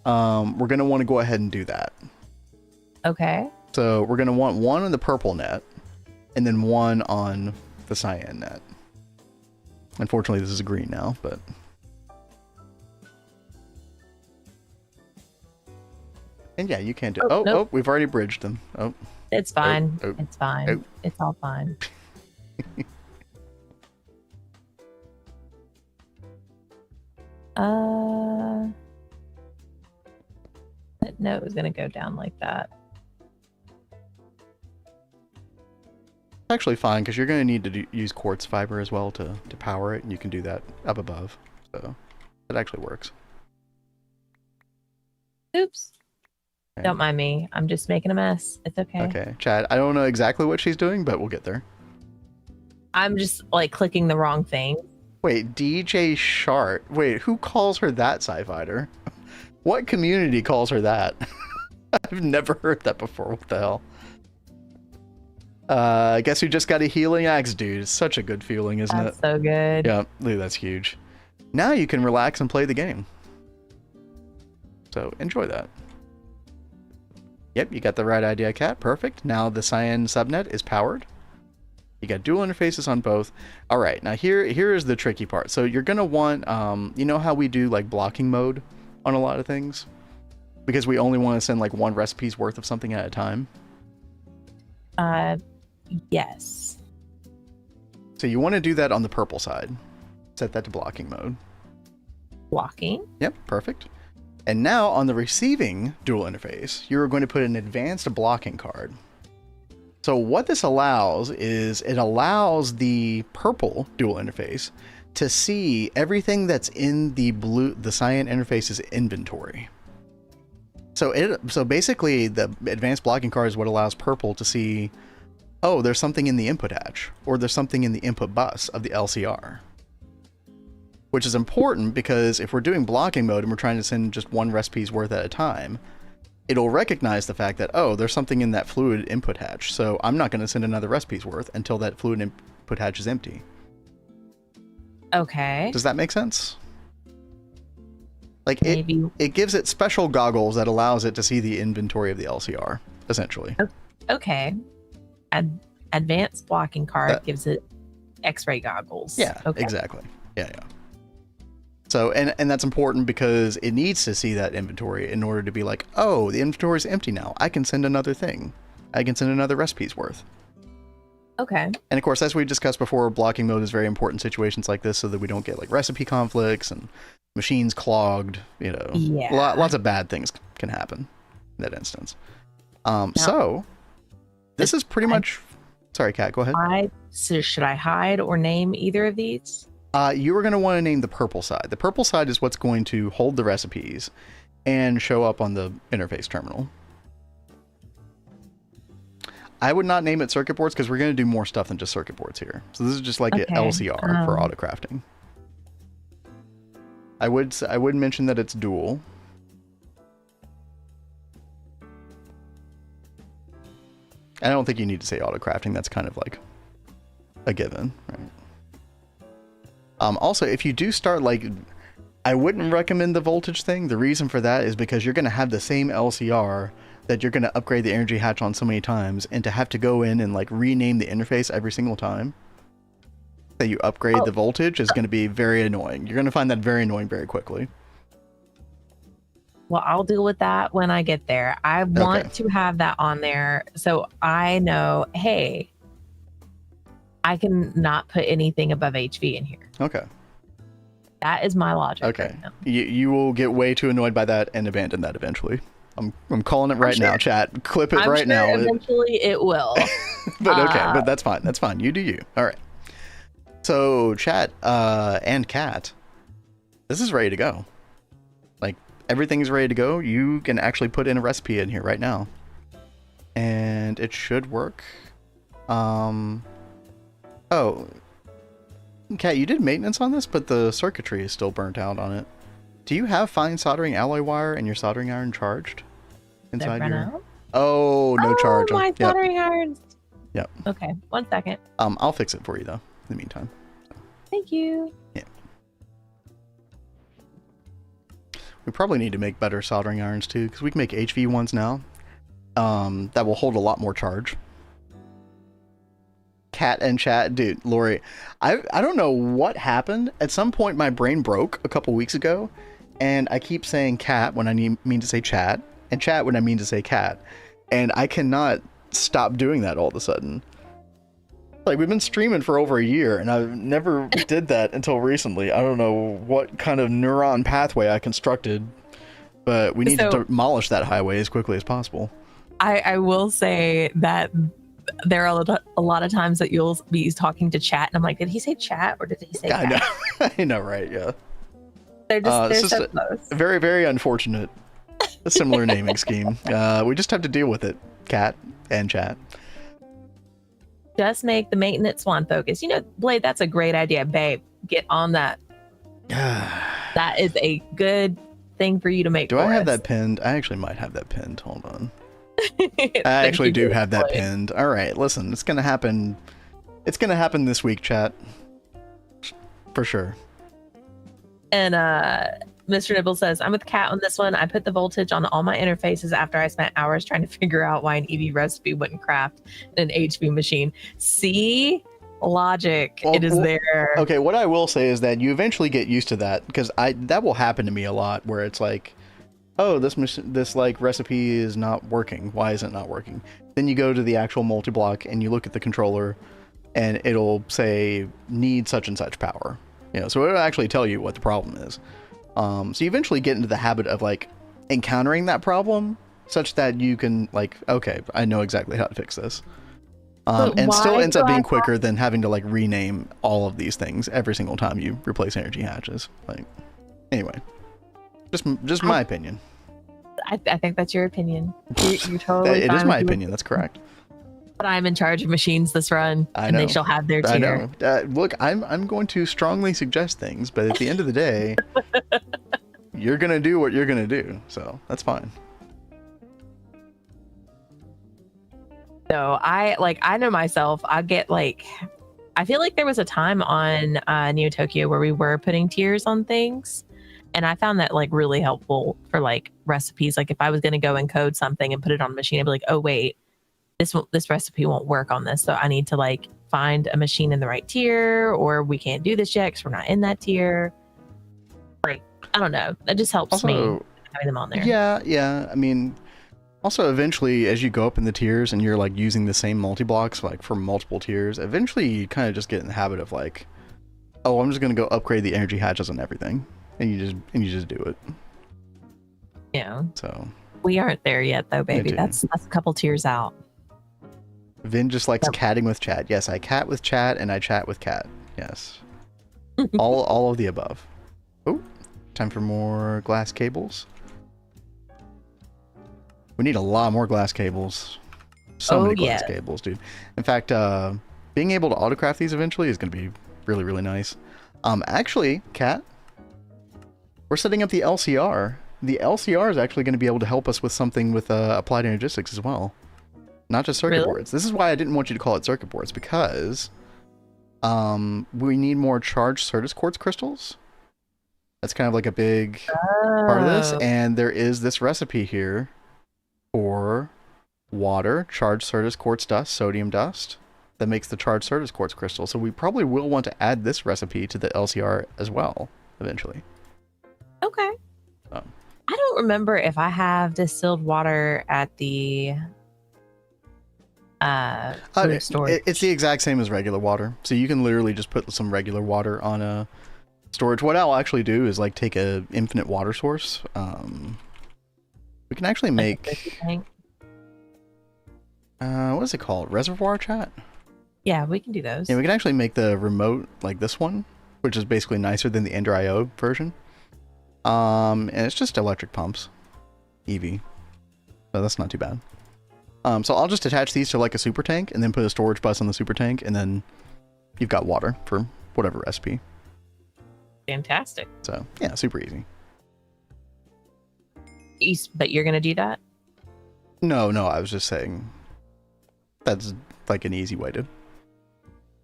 We're gonna want to go ahead and do that. Okay. So we're gonna want one on the purple net, and then one on the cyan net. Unfortunately, this is green now, but and yeah, you can't do. Oh, we've already bridged them. Oh, it's fine. It's fine. It's all fine. No, it was gonna go down like that. Actually fine, because you're going to need to use quartz fiber as well to power it, and you can do that up above, so it actually works. Oops. Okay. Don't mind me. I'm just making a mess. It's okay. Okay, Chad, I don't know exactly what she's doing, but we'll get there. I'm just like clicking the wrong thing. Wait, DJ Shart. Wait, who calls her that, Sci-Fighter? What community calls her that? I've never heard that before. What the hell? I guess we just got a healing axe, dude. It's such a good feeling, isn't it? That's so good. Yeah, dude, that's huge. Now you can relax and play the game. So enjoy that. Yep, you got the right idea, Cat. Perfect. Now the cyan subnet is powered. You got dual interfaces on both. All right, now here is the tricky part. So you're gonna want, you know how we do like blocking mode on a lot of things, because we only want to send like one recipe's worth of something at a time. Yes. So you want to do that on the purple side. Set that to blocking mode. Blocking. Yep, perfect. And now on the receiving dual interface, you're going to put an advanced blocking card. So what this allows is it allows the purple dual interface to see everything that's in the cyan interface's inventory. So basically the advanced blocking card is what allows purple to see, oh, there's something in the input hatch, or there's something in the input bus of the LCR. Which is important because if we're doing blocking mode and we're trying to send just one recipe's worth at a time, it'll recognize the fact that, oh, there's something in that fluid input hatch, so I'm not going to send another recipe's worth until that fluid input hatch is empty. Okay. Does that make sense? Like, it gives it special goggles that allows it to see the inventory of the LCR, essentially. Okay. Advanced blocking card gives it X-ray goggles. Yeah, okay. Exactly. Yeah. So, and that's important because it needs to see that inventory in order to be like, oh, the inventory is empty now. I can send another thing. I can send another recipe's worth. Okay. And of course, as we discussed before, blocking mode is very important in situations like this so that we don't get like recipe conflicts and machines clogged, you know. Yeah. Lots of bad things can happen in that instance. So this is pretty much... Sorry, Kat, go ahead. So should I hide or name either of these? You are going to want to name the purple side. The purple side is what's going to hold the recipes and show up on the interface terminal. I would not name it circuit boards because we're going to do more stuff than just circuit boards here. So this is just like an LCR for auto crafting. I would mention that it's dual. I don't think you need to say auto crafting. That's kind of like a given, right? Also, if you do start, like, I wouldn't recommend the voltage thing. The reason for that is because you're going to have the same LCR that you're going to upgrade the energy hatch on so many times, and to have to go in and, like, rename the interface every single time that you upgrade the voltage is going to be very annoying. You're going to find that very annoying very quickly. Well, I'll deal with that when I get there. I want to have that on there so I know, hey, I can not put anything above HV in here. Okay. That is my logic. Okay. Right now. You will get way too annoyed by that and abandon that eventually. I'm calling it right now, chat. Clip it right now. Eventually it will. But that's fine. That's fine. You do you. All right. So chat and Cat, this is ready to go. Like, everything's ready to go. You can actually put in a recipe in here right now. And it should work. Oh, Kat, you did maintenance on this, but the circuitry is still burnt out on it. Do you have fine soldering alloy wire and your soldering iron charged inside your? Out? Oh, no charge. My soldering irons. Yep. Okay, 1 second. I'll fix it for you though. In the meantime. Thank you. Yeah. We probably need to make better soldering irons too, because we can make HV ones now. That will hold a lot more charge. Cat and chat, dude, Lori, I don't know what happened. At some point my brain broke a couple weeks ago, and I keep saying cat when I mean to say chat, and chat when I mean to say cat, and I cannot stop doing that all of a sudden. Like, we've been streaming for over a year, and I never did that until recently. I don't know what kind of neuron pathway I constructed, but we need to demolish that highway as quickly as possible. I will say that there are a lot of times that you'll be talking to chat, and I'm like, did he say chat or did he say cat? I know. I know, right? Yeah. They're so close. Very, very unfortunate. A similar naming scheme. We just have to deal with it, cat and chat. Just make the maintenance one focus. You know, Blade, that's a great idea, babe. Get on that. That is a good thing for you to make. Do I have that pinned? I actually might have that pinned. Hold on. I actually do have that pinned. All right, listen, it's gonna happen. It's gonna happen this week, chat. For sure. And Mr. Nibble says, I'm with Kat on this one. I put the voltage on all my interfaces after I spent hours trying to figure out why an EV recipe wouldn't craft an HV machine. See? Logic. Well, it is there. Okay, what I will say is that you eventually get used to that, because that will happen to me a lot, where it's like, oh, this like recipe is not working. Why is it not working? Then you go to the actual multi-block and you look at the controller, and it'll say need such and such power. You know, so it'll actually tell you what the problem is. So you eventually get into the habit of like encountering that problem, such that you can like, okay, I know exactly how to fix this. And still ends up being quicker than having to like rename all of these things every single time you replace energy hatches. Like, anyway, just my opinion. I think that's your opinion. You're totally. It is my opinion. That's correct. But I'm in charge of machines this run, I know. and they shall have their tier. I know. Look, I'm going to strongly suggest things, but at the end of the day, you're gonna do what you're gonna do. So that's fine. So I know myself. I get like, I feel like there was a time on Neo Tokyo where we were putting tiers on things, and I found that like really helpful for like recipes. Like if I was going to go and code something and put it on a machine, I'd be like, oh wait, this recipe won't work on this, so I need to like find a machine in the right tier, or we can't do this yet because we're not in that tier. Like I don't know, that just helps me having them on there. Yeah. I mean. Also, eventually, as you go up in the tiers and you're like using the same multi-blocks like for multiple tiers, eventually you kind of just get in the habit of like, oh, I'm just gonna go upgrade the energy hatches on everything, and you just do it. Yeah. So we aren't there yet, though, baby. That's a couple tiers out. Vin just likes catting with chat. Yes, I cat with chat and I chat with cat. Yes, all of the above. Oh, time for more glass cables. We need a lot more glass cables. So many glass cables, dude. In fact, being able to autocraft these eventually is going to be really, really nice. Actually, Kat, we're setting up the LCR. The LCR is actually going to be able to help us with something with applied energistics as well. Not just circuit boards. This is why I didn't want you to call it circuit boards, because we need more charged Certus quartz crystals. That's kind of like a big part of this. And there is this recipe here for water, charged Certus quartz dust, sodium dust, that makes the charged Certus quartz crystal. So we probably will want to add this recipe to the LCR as well, eventually. Okay. I don't remember if I have distilled water at the storage. It's the exact same as regular water. So you can literally just put some regular water on a storage. What I'll actually do is like take a infinite water source. We can actually make what is it called? Reservoir chat? Yeah, we can do those. Yeah, we can actually make the remote like this one, which is basically nicer than the Ender IO version. And it's just electric pumps. EV. So that's not too bad. So I'll just attach these to like a super tank and then put a storage bus on the super tank, and then you've got water for whatever recipe. Fantastic. So yeah, super easy. But you're gonna do that? No, I was just saying that's like an easy way to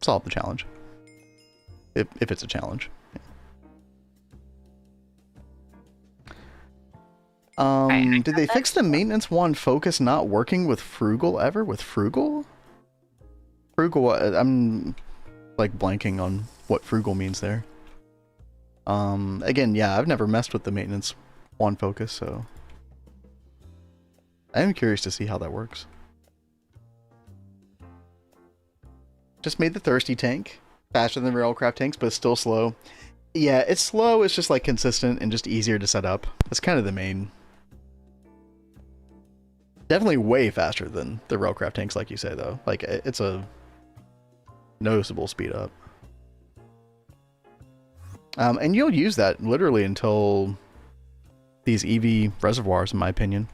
solve the challenge. If it's a challenge. Yeah. Did they fix the maintenance wand focus not working with Frugal ever? With Frugal? Frugal, I'm like blanking on what Frugal means there. Again, yeah, I've never messed with the maintenance wand focus, so I am curious to see how that works. Just made the thirsty tank faster than railcraft tanks, but it's still slow. Yeah, it's slow. It's just like consistent and just easier to set up. That's kind of the main. Definitely way faster than the railcraft tanks, like you say, though. Like it's a noticeable speed up. And you'll use that literally until these EV reservoirs, in my opinion.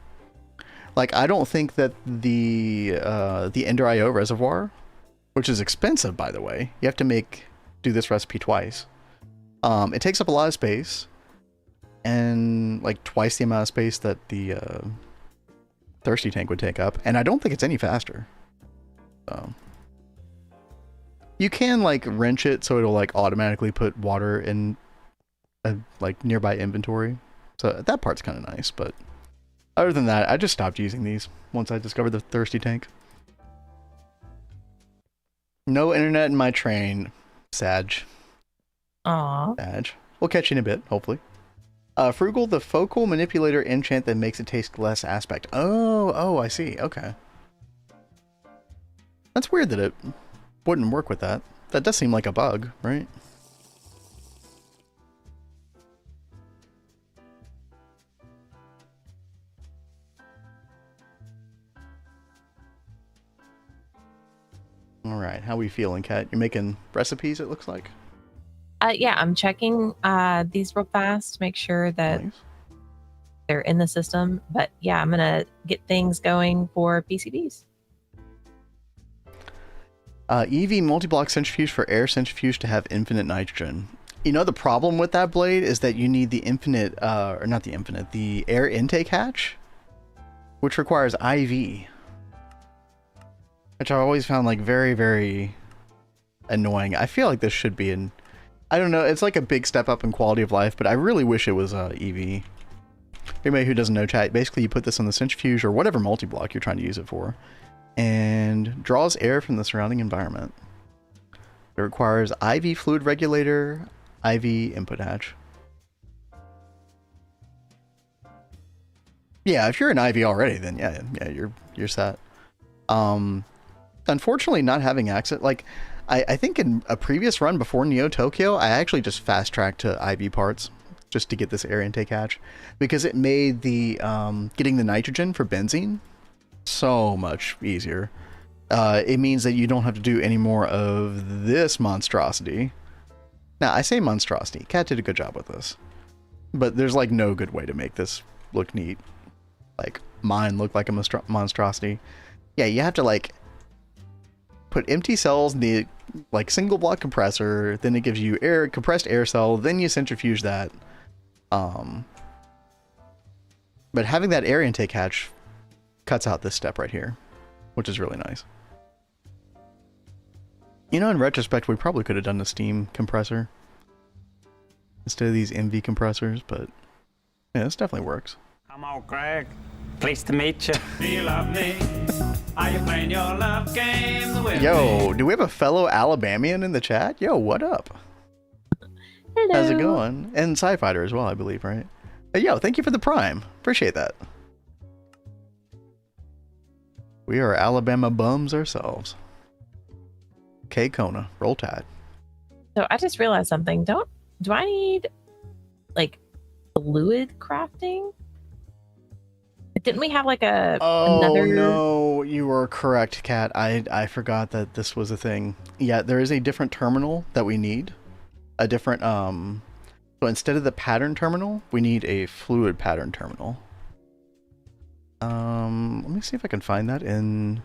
Like, I don't think that the Ender IO reservoir, which is expensive, by the way, you have to do this recipe twice. It takes up a lot of space, and like twice the amount of space that the thirsty tank would take up, and I don't think it's any faster. So you can like wrench it so it'll like automatically put water in like nearby inventory. So that part's kind of nice, but other than that, I just stopped using these once I discovered the thirsty tank. No internet in my train. Sag. Aw. Sag. We'll catch you in a bit, hopefully. Frugal, the focal manipulator enchant that makes it taste less aspect. Oh, I see. Okay. That's weird that it wouldn't work with that. That does seem like a bug, right? All right, how we feeling, Kat? You're making recipes, it looks like. Yeah, I'm checking these real fast to make sure that Nice. they're in the system. But yeah, I'm gonna get things going for PCBs. EV multi-block centrifuge for air centrifuge to have infinite nitrogen. You know, the problem with that blade is that you need the infinite, or not the infinite, the air intake hatch, which requires IV. Which I always found like very, very annoying. I feel like this should be in, I don't know, it's like a big step up in quality of life, but I really wish it was EV. Anybody who doesn't know, chat, basically you put this on the centrifuge or whatever multi-block you're trying to use it for, and draws air from the surrounding environment. It requires IV fluid regulator, IV input hatch. Yeah, if you're an IV already, then yeah, you're set. Unfortunately, not having access, like, I think in a previous run before Neo Tokyo, I actually just fast-tracked to IV parts just to get this air intake hatch, because it made the getting the nitrogen for benzene so much easier. It means that you don't have to do any more of this monstrosity. Now, I say monstrosity. Kat did a good job with this, but there's like no good way to make this look neat. Like, mine looked like a monstrosity. Yeah, you have to like put empty cells in the like single block compressor, then it gives you air, compressed air cell, then you centrifuge that. But having that air intake hatch cuts out this step right here, which is really nice. You know, in retrospect, we probably could have done the steam compressor instead of these MV compressors, but yeah, this definitely works. I'm all Greg. Pleased to meet you. Do you love me? Are you playing your love game with Yo, me? do we have a fellow Alabamian in the chat? Yo, what up? Hello. How's it going? And Sci-Fighter as well, I believe, right? Yo, thank you for the prime. Appreciate that. We are Alabama bums ourselves. K Kona, roll tide. So I just realized something. Do I need like fluid crafting? Didn't we have like another? No, you were correct, Kat. I forgot that this was a thing. Yeah, there is a different terminal that we need. A different so instead of the pattern terminal, we need a fluid pattern terminal. Let me see if I can find that in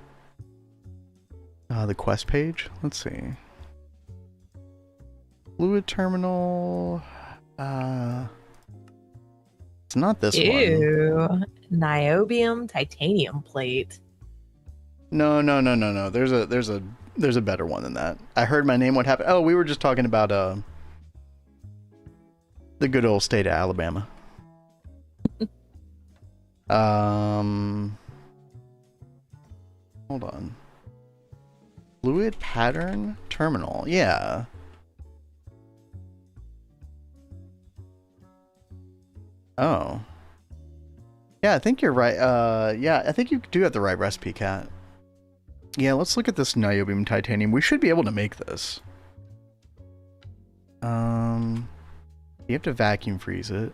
the quest page. Let's see. Fluid terminal. It's not this one. Ew. Niobium titanium plate. No. There's a better one than that. I heard my name. What happened? Oh, we were just talking about the good old state of Alabama. Hold on. Fluid pattern terminal. Yeah. Oh. Yeah, I think you're right. Yeah, I think you do have the right recipe, Kat. Yeah, let's look at this niobium titanium. We should be able to make this. You have to vacuum freeze it.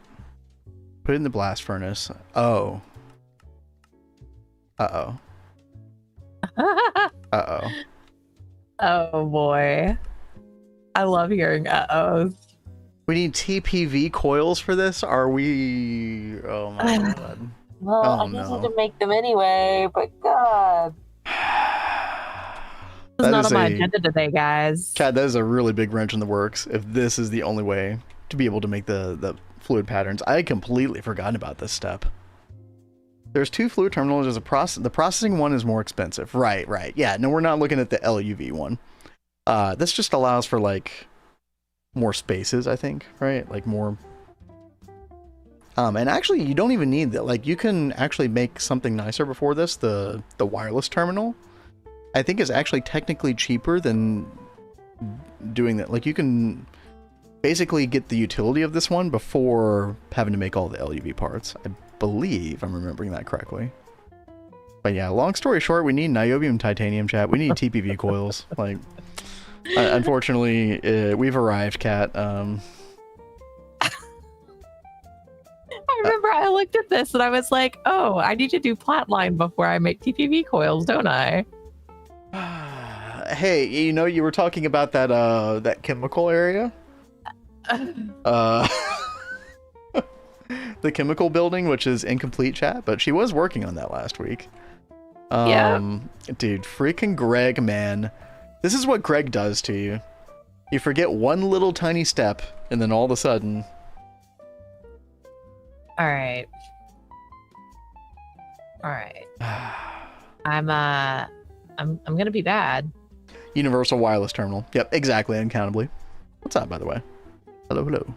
Put it in the blast furnace. Oh. Uh-oh. Uh-oh. Oh boy. I love hearing uh-ohs. We need TPV coils for this? Are we... Oh my god. Well, Oh, I guess no. I can make them anyway, but God. This is That not is on my a- agenda today, guys. Chad, that is a really big wrench in the works if this is the only way to be able to make the fluid patterns. I had completely forgotten about this step. There's two fluid terminals. There's the processing one is more expensive. Right. Yeah, no, we're not looking at the LUV one. This just allows for like more spaces, I think, right? Like more And actually, you don't even need that. Like, you can actually make something nicer before this. The wireless terminal, I think, is actually technically cheaper than doing that. Like, you can basically get the utility of this one before having to make all the LUV parts. I believe I'm remembering that correctly. But yeah, long story short, we need niobium titanium, chat. We need TPV coils. Like, unfortunately, we've arrived, Cat. I remember I looked at this and I was like, oh, I need to do plat-line before I make TPV coils, don't I? Hey, you know, you were talking about that that chemical area? The chemical building, which is incomplete, chat, but she was working on that last week. Yeah. Dude, freaking Greg, man. This is what Greg does to you. You forget one little tiny step, and then all of a sudden... All right. I'm gonna be bad. Universal wireless terminal. Yep, exactly, uncountably. What's up, by the way? Hello.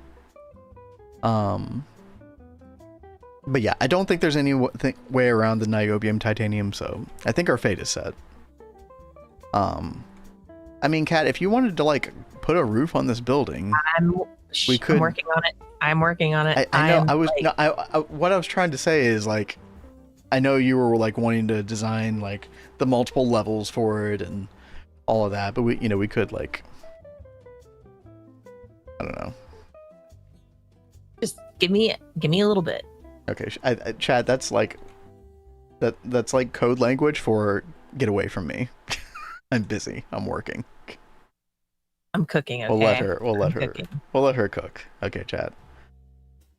But yeah, I don't think there's any way around the niobium titanium, so I think our fate is set. I mean, Kat, if you wanted to, like, put a roof on this building, we could. I'm working on it. I know. What I was trying to say is, like, I know you were, like, wanting to design, like, the multiple levels for it and all of that, but we could, like, I don't know. Just give me a little bit. Okay, Chad, that's like that's like code language for get away from me. I'm busy. I'm working. I'm cooking. Okay. We'll let her cook. Okay, Chad.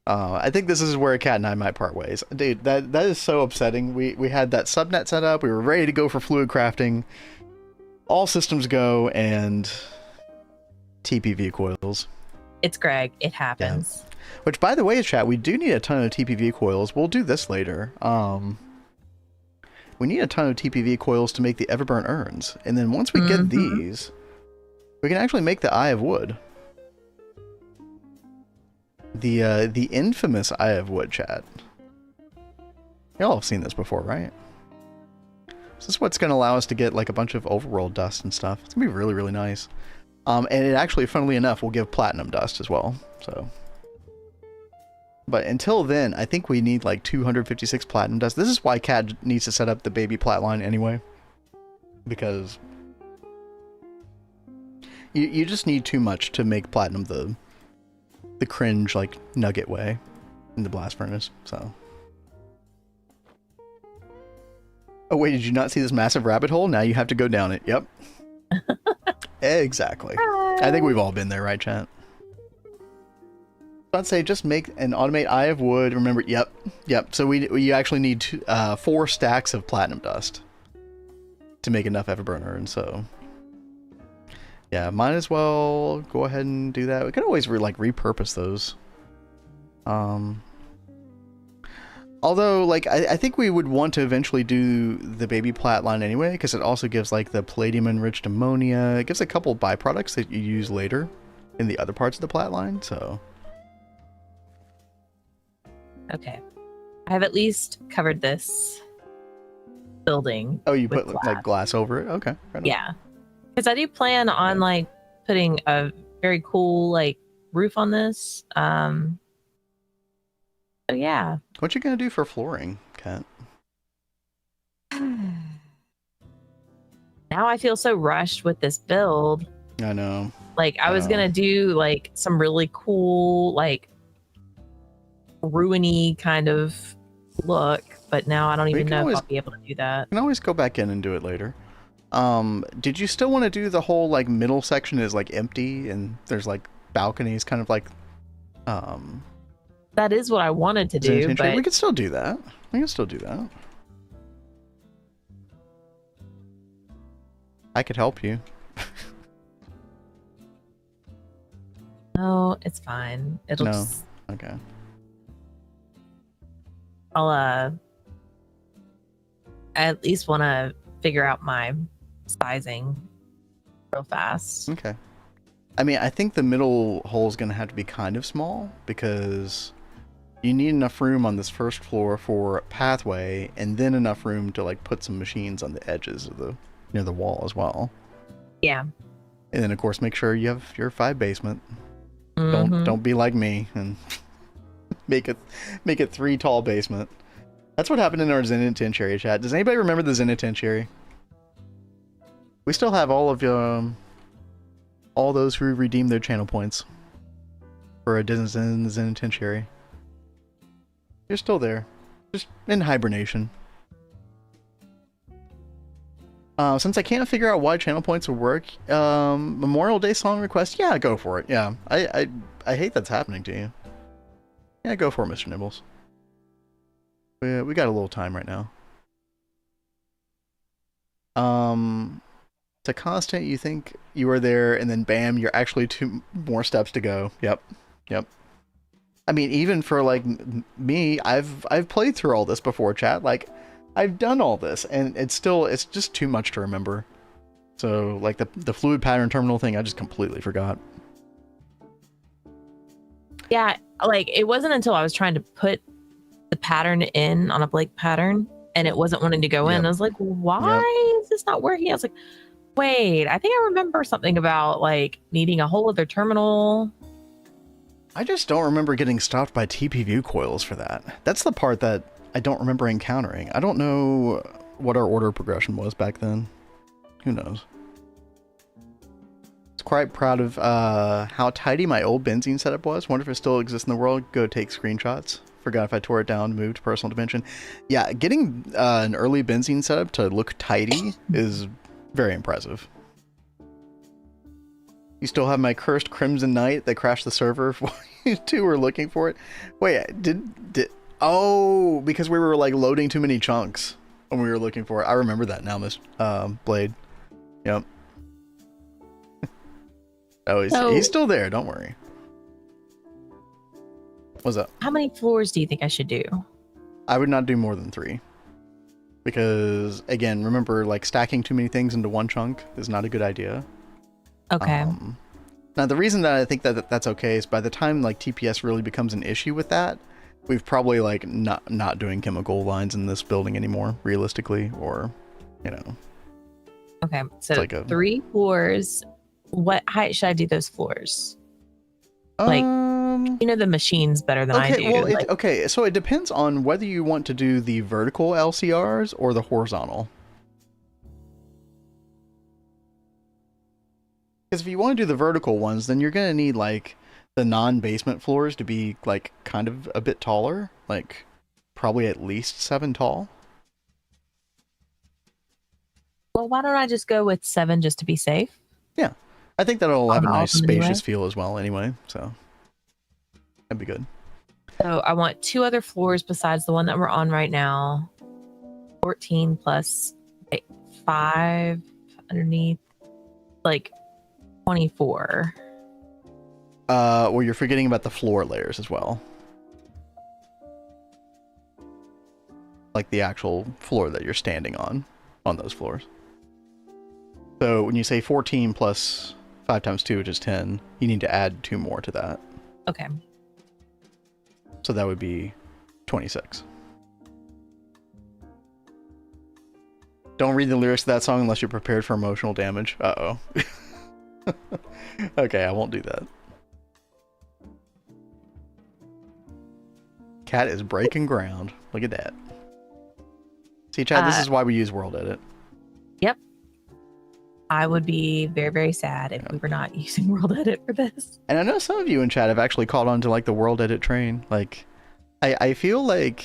I think this is where Kat and I might part ways, dude. That is so upsetting. We had that subnet set up. We were ready to go for fluid crafting. All systems go, and TPV coils. It's Greg. It happens. Yeah. Which, by the way, chat, we do need a ton of TPV coils. We'll do this later. We need a ton of TPV coils to make the Everburn urns. And then once we get these, we can actually make the Eye of Wood. The infamous Eye of Wood, chat. Y'all have seen this before, right? This is what's going to allow us to get, like, a bunch of overworld dust and stuff. It's going to be really, really nice. And it actually, funnily enough, will give platinum dust as well. So... But until then, I think we need like 256 platinum dust. This is why Cat needs to set up the baby plat line anyway. Because you just need too much to make platinum the cringe, like, nugget way in the blast furnace, so. Oh wait, did you not see this massive rabbit hole? Now you have to go down it. Yep. Exactly. I think we've all been there, right, chat? I'd say just make an automate Eye of Wood. Remember, yep. So we actually need 4 stacks of platinum dust to make enough Everburner, and so yeah, might as well go ahead and do that. We could always repurpose those. Although, like, I think we would want to eventually do the baby plat line anyway, because it also gives, like, the palladium enriched ammonia. It gives a couple byproducts that you use later in the other parts of the plat line, so. Okay. I have at least covered this building. Oh, you put like glass over it? Okay. Right, yeah. Because I do plan on like putting a very cool like roof on this. So yeah. What you gonna do for flooring, Kat? Now I feel so rushed with this build. I know. Like I was gonna do like some really cool like ruiny kind of look, but now I don't even know if I'll be able to do that. You can always go back in and do it later. Did you still want to do the whole like middle section is like empty and there's like balconies kind of like that is what I wanted to do, but we could still do that. I could help you. No, it's fine. It'll just... Okay. I'll I at least want to figure out my sizing real fast. Okay. I mean, I think the middle hole is going to have to be kind of small because you need enough room on this first floor for pathway, and then enough room to like put some machines on the edges of the near the wall as well. Yeah. And then of course make sure you have your 5 basement. Mhm. Don't be like me and make it 3 tall basement. That's what happened in our Zenitentiary chat. Does anybody remember the Zenitentiary? We still have all of all those who redeemed their channel points for a Zenitentiary. You're still there, just in hibernation. Since I can't figure out why channel points will work, Memorial Day song request, yeah, go for it. Yeah, I hate that's happening to you. Yeah, go for it, Mr. Nibbles. We got a little time right now. To constant, you think you are there, and then bam, you're actually 2 more steps to go. Yep. I mean, even for like me, I've played through all this before, chat. Like, I've done all this, and it's just too much to remember. So, like the fluid pattern terminal thing, I just completely forgot. Yeah, like it wasn't until I was trying to put the pattern in on a Blake pattern, and it wasn't wanting to go in. I was like, why is this not working? I was like, wait, I think I remember something about like needing a whole other terminal. I just don't remember getting stopped by TP view coils for that. That's the part that I don't remember encountering. I don't know what our order progression was back then. Who knows? I was quite proud of how tidy my old benzene setup was. Wonder if it still exists in the world. Go take screenshots. Forgot if I tore it down, moved to personal dimension. Yeah, getting an early benzene setup to look tidy is very impressive. You still have my cursed Crimson Knight that crashed the server while you 2 were looking for it? Wait, oh, because we were like loading too many chunks when we were looking for it. I remember that now, Miss Blade. Yep. Oh, he's still there, don't worry. What's up? How many floors do you think I should do? I would not do more than 3. Because, again, remember, like, stacking too many things into one chunk is not a good idea. Okay. Now, the reason that I think that that's okay is by the time, like, TPS really becomes an issue with that, we've probably, like, not doing chemical lines in this building anymore, realistically, or, you know. Okay, so like 3 floors. What height should I do those floors? Like, you know the machines better than I do. Well, like, okay, so it depends on whether you want to do the vertical LCRs or the horizontal. Because if you want to do the vertical ones, then you're going to need, like, the non-basement floors to be, like, kind of a bit taller. Like, probably at least 7 tall. well, why don't I just go with 7 just to be safe? Yeah. I think that'll have a nice spacious anyway. feel as well anyway, so that'd be good. So I want 2 other floors besides the one that we're on right now. 14 plus 5 underneath, like 24. Well, you're forgetting about the floor layers as well. Like the actual floor that you're standing on those floors. So when you say 14 plus 5 times 2, which is 10, you need to add 2 more to that. Okay. So that would be 26. Don't read the lyrics to that song unless you're prepared for emotional damage. Uh-oh. Okay, I won't do that. Cat is breaking ground. Look at that. See, Chad, this is why we use World Edit. Yep. I would be very, very sad if we were not using World Edit for this. And I know some of you in chat have actually caught on to like the World Edit train. Like, I feel like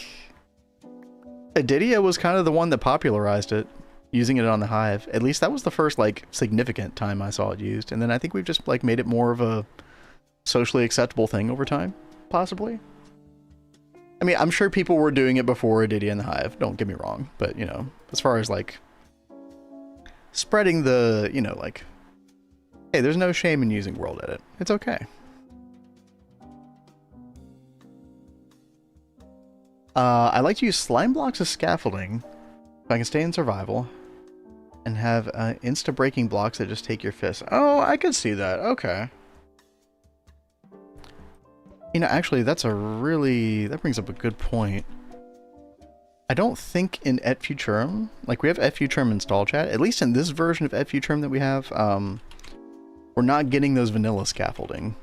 Adidia was kind of the one that popularized it, using it on the Hive. At least that was the first like significant time I saw it used. And then I think we've just like made it more of a socially acceptable thing over time, possibly. I mean, I'm sure people were doing it before Adidia and the Hive, don't get me wrong. But, you know, as far as like spreading the, you know, like, hey, there's no shame in using World Edit. It's okay. I like to use slime blocks as scaffolding if I can stay in survival and have insta-breaking blocks that just take your fist. Oh, I could see that. Okay. You know, actually, that brings up a good point. I don't think in Et Futurum, like we have Et Futurum install chat, at least in this version of Et Futurum that we have, we're not getting those vanilla scaffolding,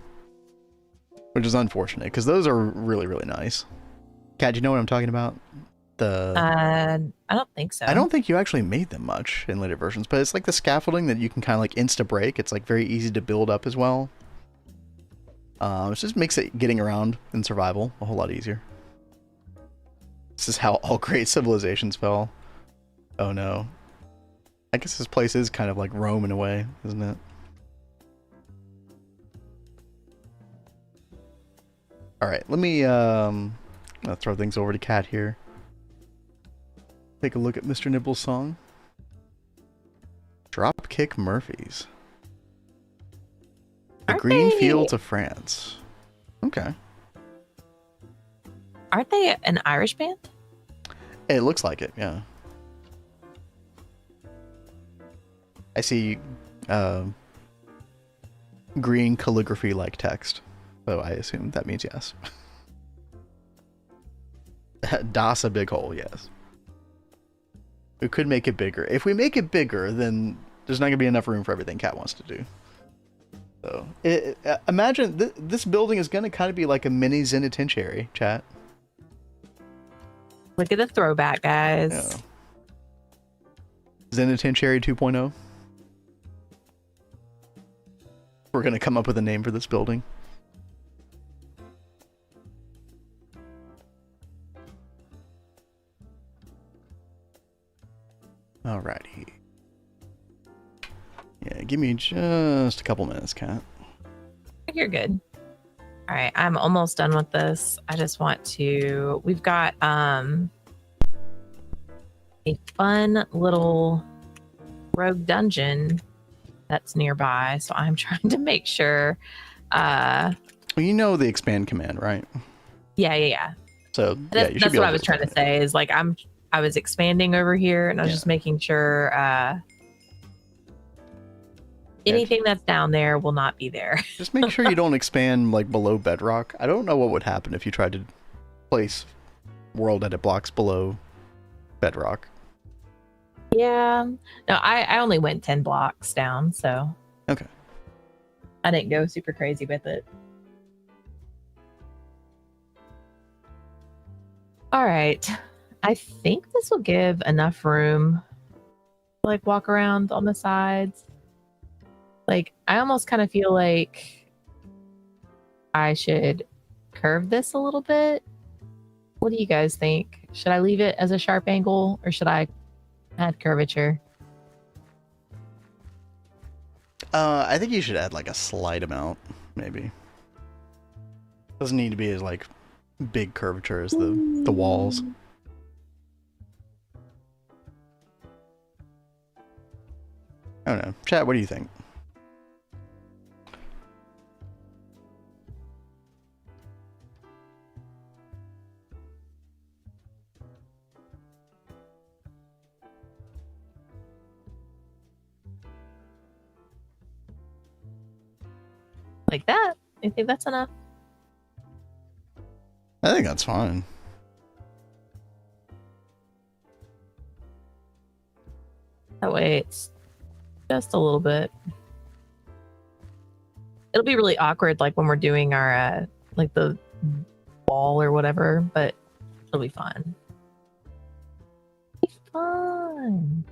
which is unfortunate because those are really, really nice. Kat, do you know what I'm talking about? I don't think so. I don't think you actually made them much in later versions, but it's like the scaffolding that you can kind of like insta break. It's like very easy to build up as well. It just makes it getting around in survival a whole lot easier. This is how all great civilizations fell. Oh no. I guess this place is kind of like Rome in a way, isn't it? Alright, let me I'll throw things over to Kat here. Take a look at Mr. Nibble's song. Dropkick Murphys. The Green Fields of France. Okay. Aren't they an Irish band? It looks like it, yeah. I see green calligraphy-like text, so I assume that means yes. Das a big hole, yes. We could make it bigger. If we make it bigger, then there's not going to be enough room for everything Kat wants to do. So, imagine this building is going to kind of be like a mini Zenitentiary, chat. Look at the throwback, guys. Yeah. Zenitentiary 2.0. We're going to come up with a name for this building. Alrighty. Yeah, give me just a couple minutes, Kat. You're good. All right, I'm almost done with this. I just want to... We've got a fun little rogue dungeon that's nearby, so I'm trying to make sure... Well, you know the expand command, right? Yeah. So, yeah, you should that's be able what I was trying to say, is like I was expanding over here, and I was just making sure anything that's down there will not be there. Just make sure you don't expand like below bedrock. I don't know what would happen if you tried to place world edit blocks below bedrock. Yeah. No, I only went 10 blocks down, so. Okay. I didn't go super crazy with it. All right. I think this will give enough room to like walk around on the sides. Like, I almost kind of feel like I should curve this a little bit. What do you guys think? Should I leave it as a sharp angle, or should I add curvature? I think you should add like a slight amount, maybe. Doesn't need to be as like big curvature as the walls. I don't know. Chat, what do you think? Like that? You think that's enough? I think that's fine. That way it's just a little bit. It'll be really awkward, like when we're doing our like the wall or whatever, but it'll be fun. It'll be fun.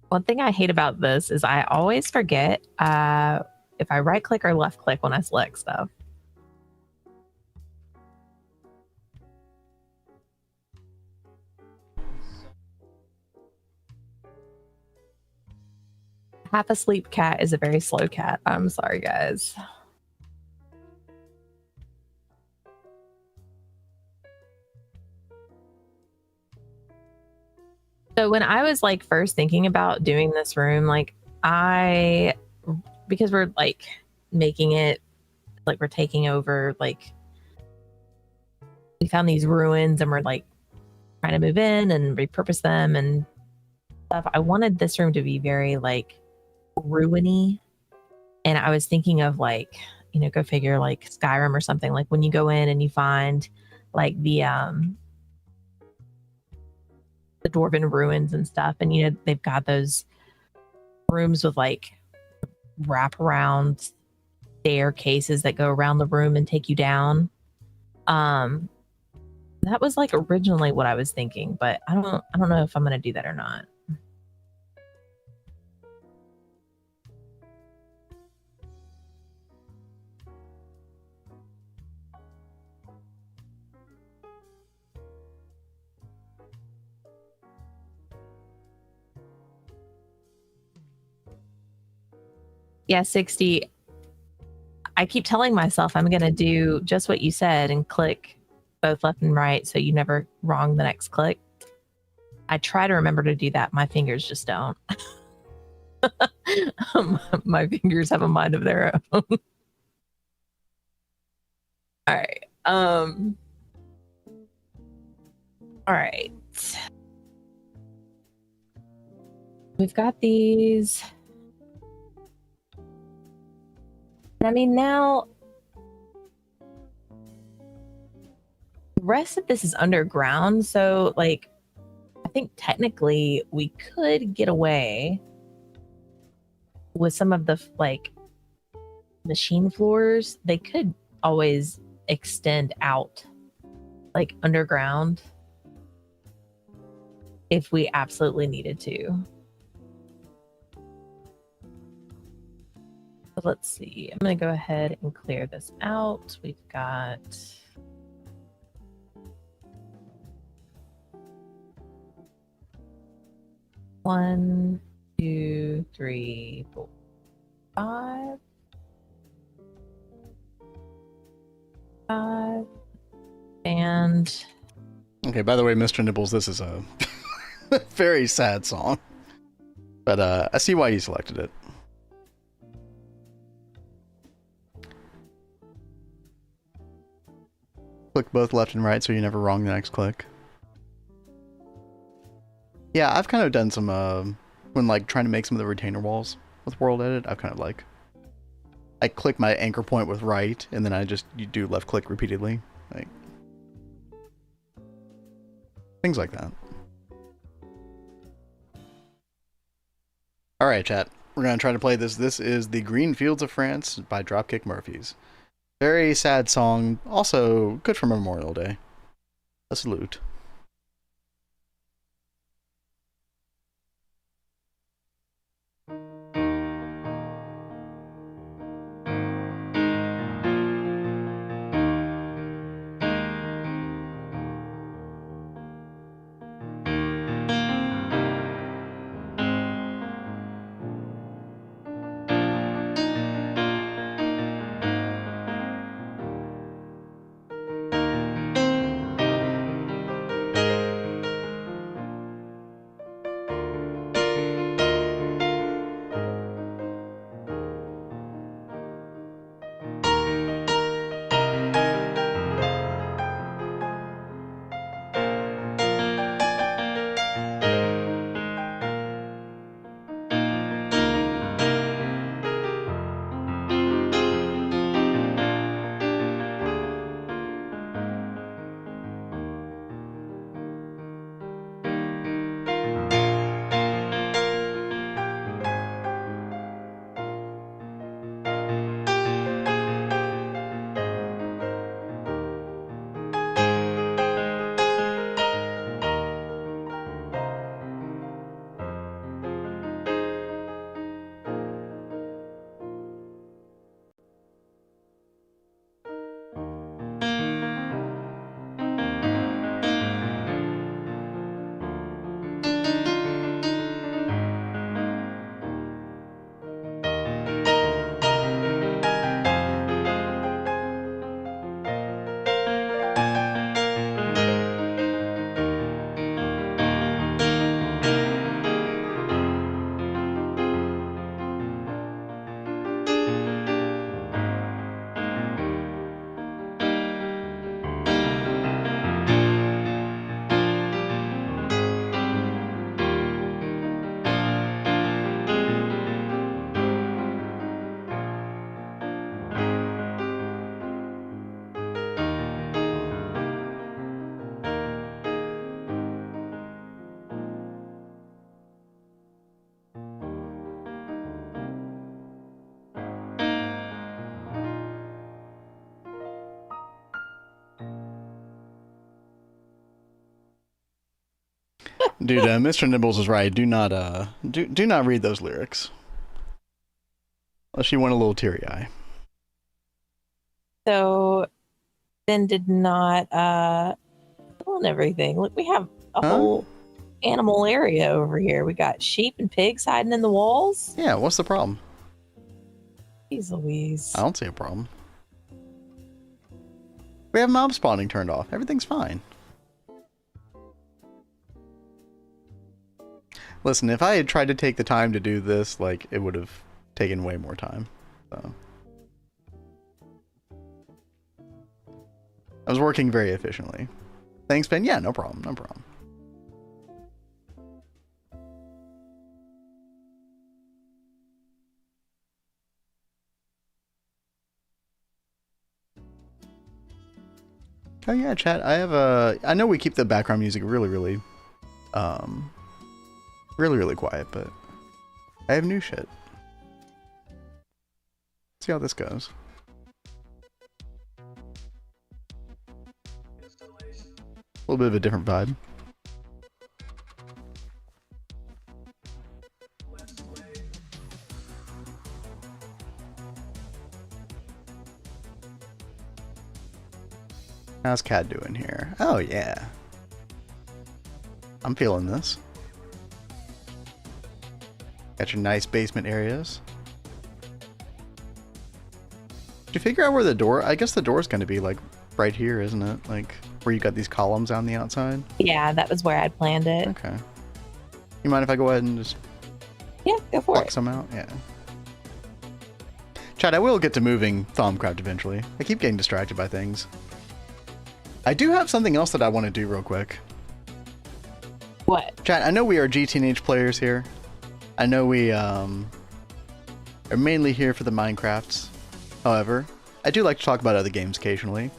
One thing I hate about this is I always forget if I right click or left click when I select stuff. Half asleep cat is a very slow cat. I'm sorry, guys. So when I was like first thinking about doing this room, like because we're like making it like we're taking over, like we found these ruins and we're like trying to move in and repurpose them and stuff. I wanted this room to be very like ruiny. And I was thinking of like, you know, go figure, like Skyrim or something, like when you go in and you find like the dwarven ruins and stuff, and you know they've got those rooms with like wraparound staircases that go around the room and take you down. That was like originally what I was thinking, but I don't know if I'm gonna do that or not. Yeah, 60. I keep telling myself I'm going to do just what you said and click both left and right so you never wrong the next click. I try to remember to do that. My fingers just don't. My fingers have a mind of their own. All right. All right. We've got these. I mean, now the rest of this is underground, so like I think technically we could get away with some of the like machine floors. They could always extend out like underground if we absolutely needed to. So let's see. I'm going to go ahead and clear this out. We've got one, two, three, four, five. And Okay, by the way, Mr. Nibbles, this is a very sad song. But I see why you selected it. Click both left and right so you're never wrong the next click. Yeah, I've kind of done some, when like trying to make some of the retainer walls with World Edit, I've kind of like, I click my anchor point with right, and then you do left click repeatedly. Like, things like that. Alright, chat. We're going to try to play this. This is The Green Fields of France by Dropkick Murphys. Very sad song. Also, good for Memorial Day. A salute. Dude, Mr. Nibbles is right. Do not do not read those lyrics. Unless you want a little teary eye. So Ben did not film everything. Look, we have a whole animal area over here. We got sheep and pigs hiding in the walls. Yeah, what's the problem? Jeez Louise. I don't see a problem. We have mob spawning turned off. Everything's fine. Listen, if I had tried to take the time to do this, like, it would have taken way more time. So. I was working very efficiently. Thanks, Ben. Yeah, no problem. No problem. Oh yeah, chat. I have I know we keep the background music really quiet, but I have new shit. See how this goes. A little bit of a different vibe. How's Cat doing here? Oh yeah. I'm feeling this. Got your nice basement areas. Did you figure out where the door? I guess the door's gonna be like right here, isn't it? Like where you got these columns on the outside? Yeah, that was where I'd planned it. Okay. You mind if I go ahead and just Yeah, go for block it. some out? Yeah. Chad, I will get to moving Thaumcraft eventually. I keep getting distracted by things. I do have something else that I want to do real quick. What? Chad, I know we are GTNH players here. I know we are mainly here for the Minecrafts. However, I do like to talk about other games occasionally.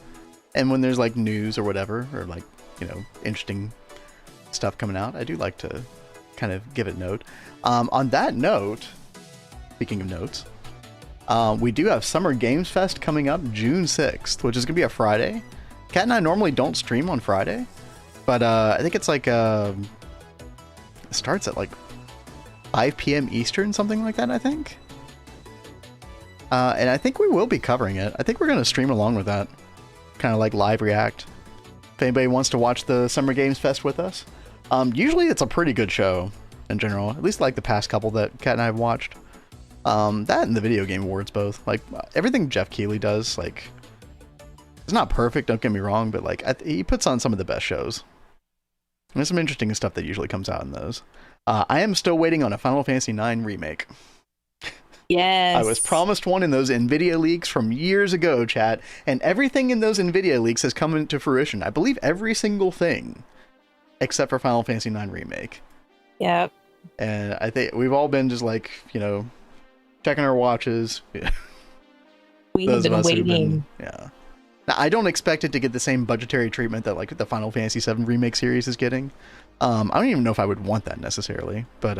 And when there's like news or whatever, or like, you know, interesting stuff coming out, I do like to kind of give it note. On that note, speaking of notes, we do have Summer Games Fest coming up June 6th, which is going to be a Friday. Kat and I normally don't stream on Friday, but I think it's like, it starts at like 5 p.m. Eastern, something like that, I think. And I think we will be covering it. I think we're going to stream along with that. Kind of like live react. If anybody wants to watch the Summer Games Fest with us. Usually it's a pretty good show in general, at least like the past couple that Kat and I have watched. That and the Video Game Awards both. Like everything Jeff Keighley does, like, it's not perfect, don't get me wrong, but like he puts on some of the best shows. And there's some interesting stuff that usually comes out in those. I am still waiting on a Final Fantasy IX remake. Yes. I was promised one in those NVIDIA leaks from years ago, chat, and everything in those NVIDIA leaks has come into fruition. I believe every single thing, except for Final Fantasy IX remake. Yep. And I think we've all been just like, you know, checking our watches. We have been waiting. Yeah. Now, I don't expect it to get the same budgetary treatment that like the Final Fantasy VII remake series is getting. I don't even know if I would want that necessarily, but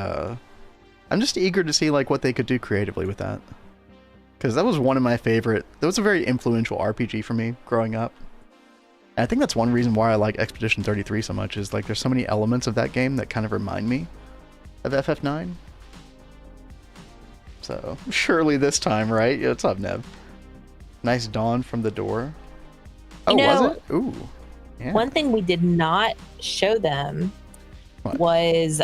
I'm just eager to see like what they could do creatively with that. Because that was one of my favorite, that was a very influential RPG for me growing up. And I think that's one reason why I like Expedition 33 so much, is like there's so many elements of that game that kind of remind me of FF9. So, surely this time, right? Yeah, what's up, Nev? Nice dawn from the door. Oh, was it? Ooh. Yeah. One thing we did not show them was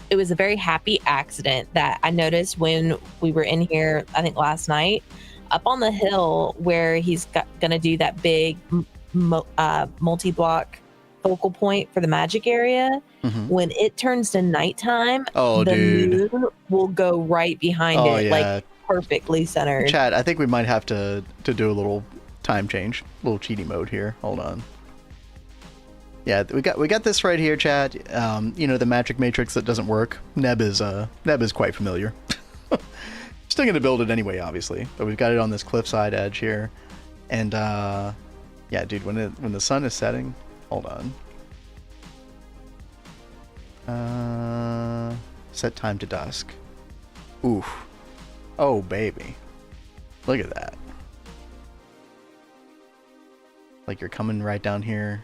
it was a very happy accident that I noticed when we were in here, I think last night, up on the hill where he's gonna do that big multi-block focal point for the magic area. Mm-hmm. When it turns to nighttime, the moon will go right behind it, like perfectly centered. Chat, I think we might have to do a little time change, a little cheaty mode here. Hold on. Yeah, we got this right here, chat. You know, the magic matrix that doesn't work. Neb is quite familiar. Still gonna build it anyway, obviously, but we've got it on this cliffside edge here, and yeah, dude, when the sun is setting, hold on. Set time to dusk. Oof. Oh baby, look at that. Like you're coming right down here.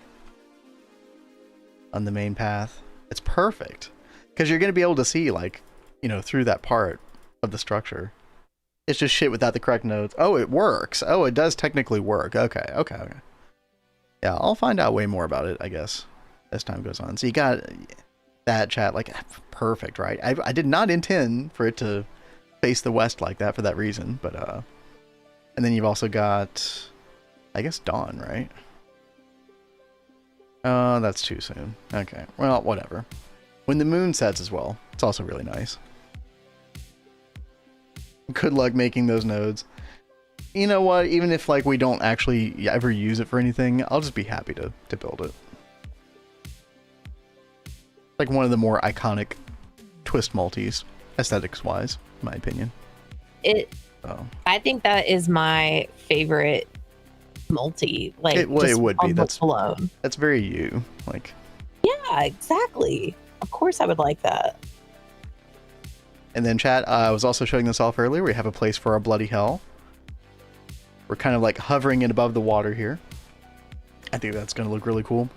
on the main path. It's perfect because you're going to be able to see, like, you know, through that part of the structure. It's just shit without the correct nodes. Oh, it works. Oh, it does technically work. Okay. Yeah, I'll find out way more about it, I guess, as time goes on. So you got that, chat, like, perfect, right? I did not intend for it to face the west like that for that reason, but and then you've also got, I guess, dawn, right? Oh, that's too soon. Okay, well, whatever. When the moon sets as well, it's also really nice. Good luck making those nodes. You know what? Even if, like, we don't actually ever use it for anything, I'll just be happy to build it. Like one of the more iconic twist multis, aesthetics-wise, in my opinion. I think that is my favorite multi. Like, it would be. That's alone. That's very you. Like. Yeah, exactly. Of course, I would like that. And then, chat, I was also showing this off earlier. We have a place for our bloody hell. We're kind of like hovering it above the water here. I think that's going to look really cool.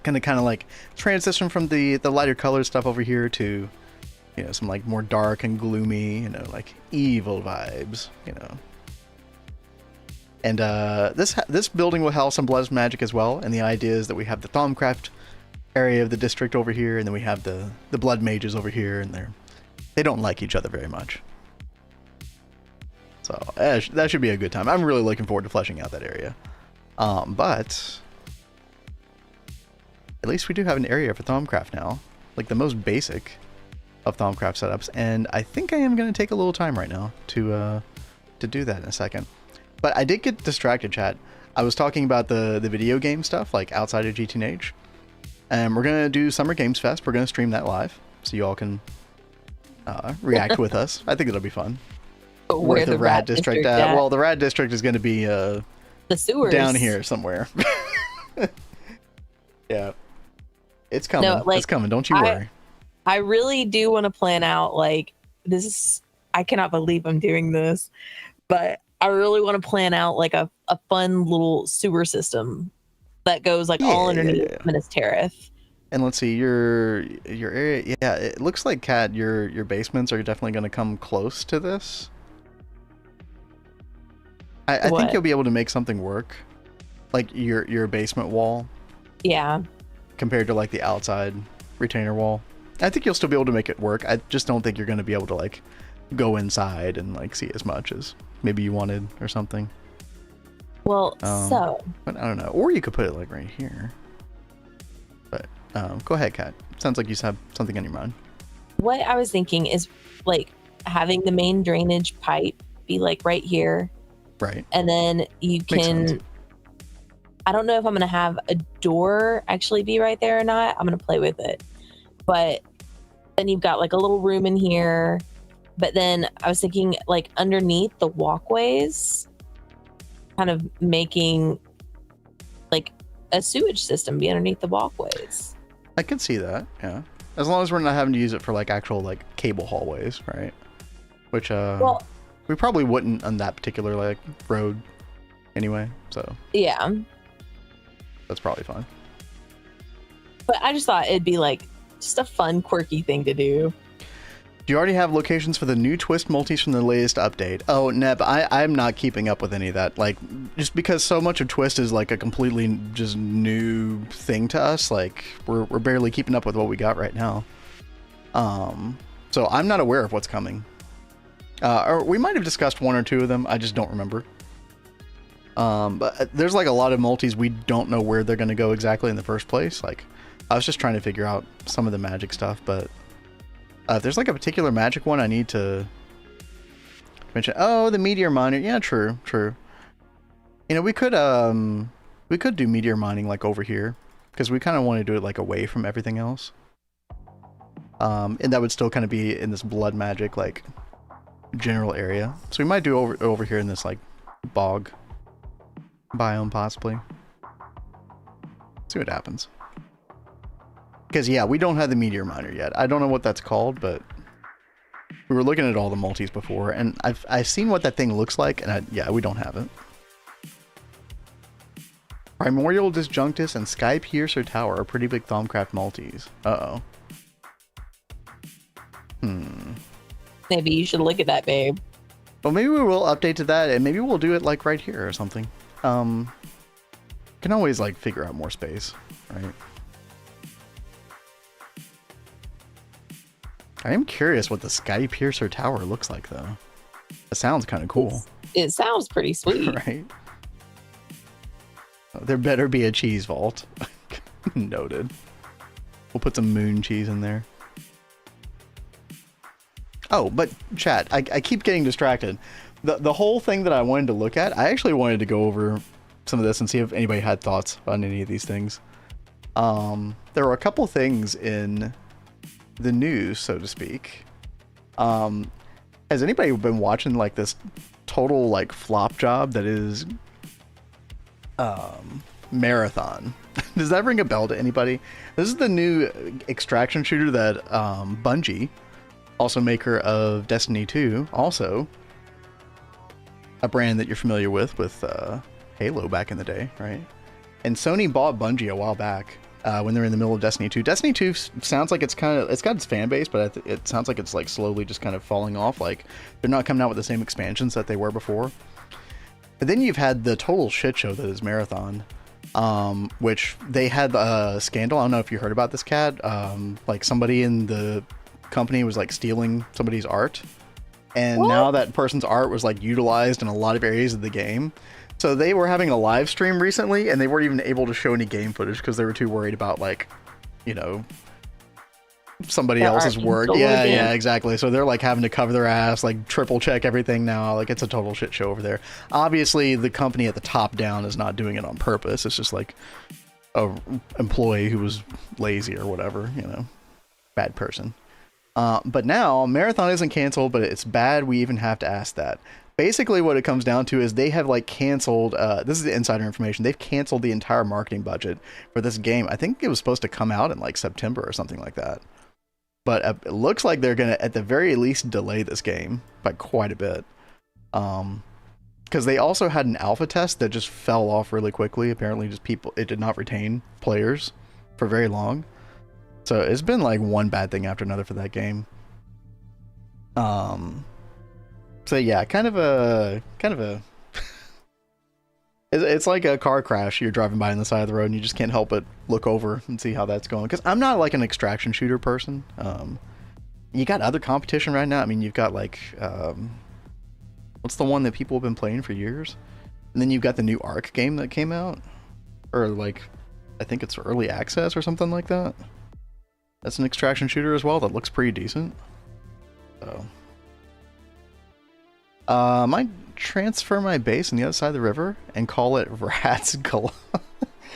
Kind of like transition from the lighter color stuff over here to, you know, some like more dark and gloomy, you know, like evil vibes, you know. And this building will house some blood magic as well. And the idea is that we have the Thaumcraft area of the district over here, and then we have the blood mages over here, and they don't like each other very much. So that should be a good time. I'm really looking forward to fleshing out that area. But at least we do have an area for Thaumcraft now, like the most basic of Thaumcraft setups. And I think I am going to take a little time right now to do that in a second. But I did get distracted, chat. I was talking about the video game stuff, like outside of GTNH. And we're going to do Summer Games Fest. We're going to stream that live, so you all can react with us. I think it'll be fun. Where the Rad District at? Well, the Rad District is going to be the sewers down here somewhere. Yeah, it's coming. No, like, it's coming. Don't you worry. I really do want to plan out, like, this is, I cannot believe I'm doing this, but I really want to plan out like a fun little sewer system that goes like all underneath Minas Tirith. And let's see, your area. Yeah, it looks like, Kat, your basements are definitely going to come close to this. I think you'll be able to make something work, like your basement wall. Yeah. Compared to like the outside retainer wall, I think you'll still be able to make it work. I just don't think you're going to be able to like go inside and like see as much as maybe you wanted or something. Well, but I don't know. Or you could put it like right here. But go ahead, Kat. Sounds like you have something on your mind. What I was thinking is like having the main drainage pipe be like right here. Right. And then you can, I don't know if I'm going to have a door actually be right there or not. I'm going to play with it. But then you've got like a little room in here. But then I was thinking like underneath the walkways, kind of making like a sewage system be underneath the walkways. I could see that, yeah. As long as we're not having to use it for like actual like cable hallways, right? Which well, we probably wouldn't on that particular like road anyway, so yeah, that's probably fine. But I just thought it'd be like just a fun, quirky thing to do. Do you already have locations for the new twist multis from the latest update? Oh, Neb, I'm not keeping up with any of that. Like, just because so much of twist is like a completely just new thing to us. Like, we're barely keeping up with what we got right now. So I'm not aware of what's coming. Or we might have discussed one or two of them. I just don't remember. But there's like a lot of multis we don't know where they're going to go exactly in the first place. Like, I was just trying to figure out some of the magic stuff, but if there's like a particular magic one I need to mention. Oh, the meteor miner. Yeah, true. You know, we could do meteor mining like over here because we kind of want to do it like away from everything else. And that would still kind of be in this blood magic like general area. So we might do over here in this like bog biome possibly. See what happens. Because, yeah, we don't have the meteor miner yet. I don't know what that's called, but we were looking at all the multis before, and I've seen what that thing looks like, and yeah, we don't have it. Primordial Disjunctus and Sky Piercer Tower are pretty big Thaumcraft multis. Uh-oh. Maybe you should look at that, babe. Well, maybe we will update to that, and maybe we'll do it like right here or something. Can always like figure out more space, right? I am curious what the Sky Piercer Tower looks like, though. It sounds kind of cool. It sounds pretty sweet. Right? There better be a cheese vault. Noted. We'll put some moon cheese in there. Oh, but chat, I keep getting distracted. The whole thing that I wanted to look at, I actually wanted to go over some of this and see if anybody had thoughts on any of these things. There were a couple things in the news, so to speak. Has anybody been watching like this total like flop job that is Marathon? Does that ring a bell to anybody? This is the new extraction shooter that Bungie, also maker of Destiny 2, also a brand that you're familiar with Halo back in the day, right? And Sony bought Bungie a while back when they're in the middle of Destiny 2. Destiny 2 sounds like it's got its fan base, but it sounds like it's like slowly just kind of falling off. Like they're not coming out with the same expansions that they were before. But then you've had the total shit show that is Marathon, which they had a scandal. I don't know if you heard about this, Cat. Like somebody in the company was like stealing somebody's art, and now that person's art was like utilized in a lot of areas of the game. So they were having a live stream recently, and they weren't even able to show any game footage because they were too worried about, like, you know, somebody else's work. Yeah, exactly. So they're like having to cover their ass, like triple check everything now. Like it's a total shit show over there. Obviously, the company at the top down is not doing it on purpose. It's just like a employee who was lazy or whatever, you know, bad person. But now Marathon isn't canceled, but it's bad we even have to ask that. Basically what it comes down to is they have like canceled, this is the insider information, they've canceled the entire marketing budget for this game. I think it was supposed to come out in like September or something like that. But it looks like they're going to at the very least delay this game by quite a bit. Because they also had an alpha test that just fell off really quickly. Apparently just it did not retain players for very long. So it's been like one bad thing after another for that game. So yeah, kind of a it's like a car crash. You're driving by on the side of the road and you just can't help but look over and see how that's going. Because I'm not like an extraction shooter person. You got other competition right now. I mean, you've got like what's the one that people have been playing for years? And then you've got the new Ark game that came out, or like I think it's early access or something like that. That's an extraction shooter as well that looks pretty decent. So I might transfer my base on the other side of the river and call it Rat's Gully.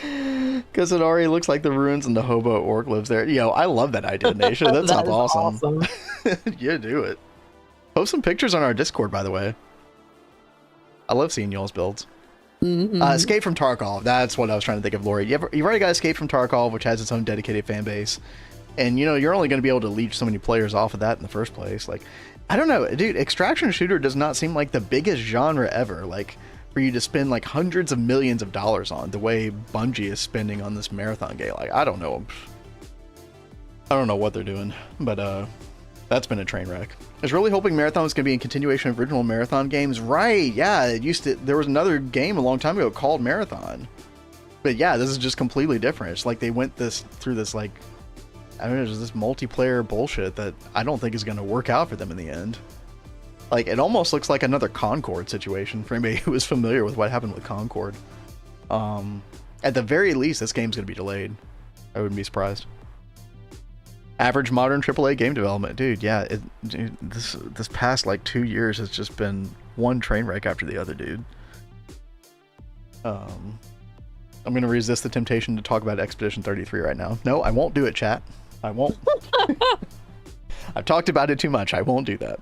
Because it already looks like the ruins and the hobo orc lives there. Yo, I love that idea, Nation. That sounds awesome. Yeah, do it. Post some pictures on our Discord, by the way. I love seeing y'all's builds. Escape from Tarkov. That's what I was trying to think of, Lori. You've already got Escape from Tarkov, which has its own dedicated fan base. And, you know, you're only going to be able to leech so many players off of that in the first place. Like, I don't know, dude, extraction shooter does not seem like the biggest genre ever, like, for you to spend, like, hundreds of millions of dollars on, the way Bungie is spending on this Marathon game. Like, I don't know what they're doing, but, that's been a train wreck. I was really hoping Marathon was going to be a continuation of original Marathon games. Right, yeah, there was another game a long time ago called Marathon. But yeah, this is just completely different. It's like they went through this, like, I don't know, there's this multiplayer bullshit that I don't think is going to work out for them in the end. Like, it almost looks like another Concord situation for anybody who is familiar with what happened with Concord. At the very least, this game's going to be delayed. I wouldn't be surprised. Average modern AAA game development. Dude, yeah, this past, like, 2 years has just been one train wreck after the other, dude. I'm going to resist the temptation to talk about Expedition 33 right now. No, I won't do it, chat. I won't. I've talked about it too much. I won't do that.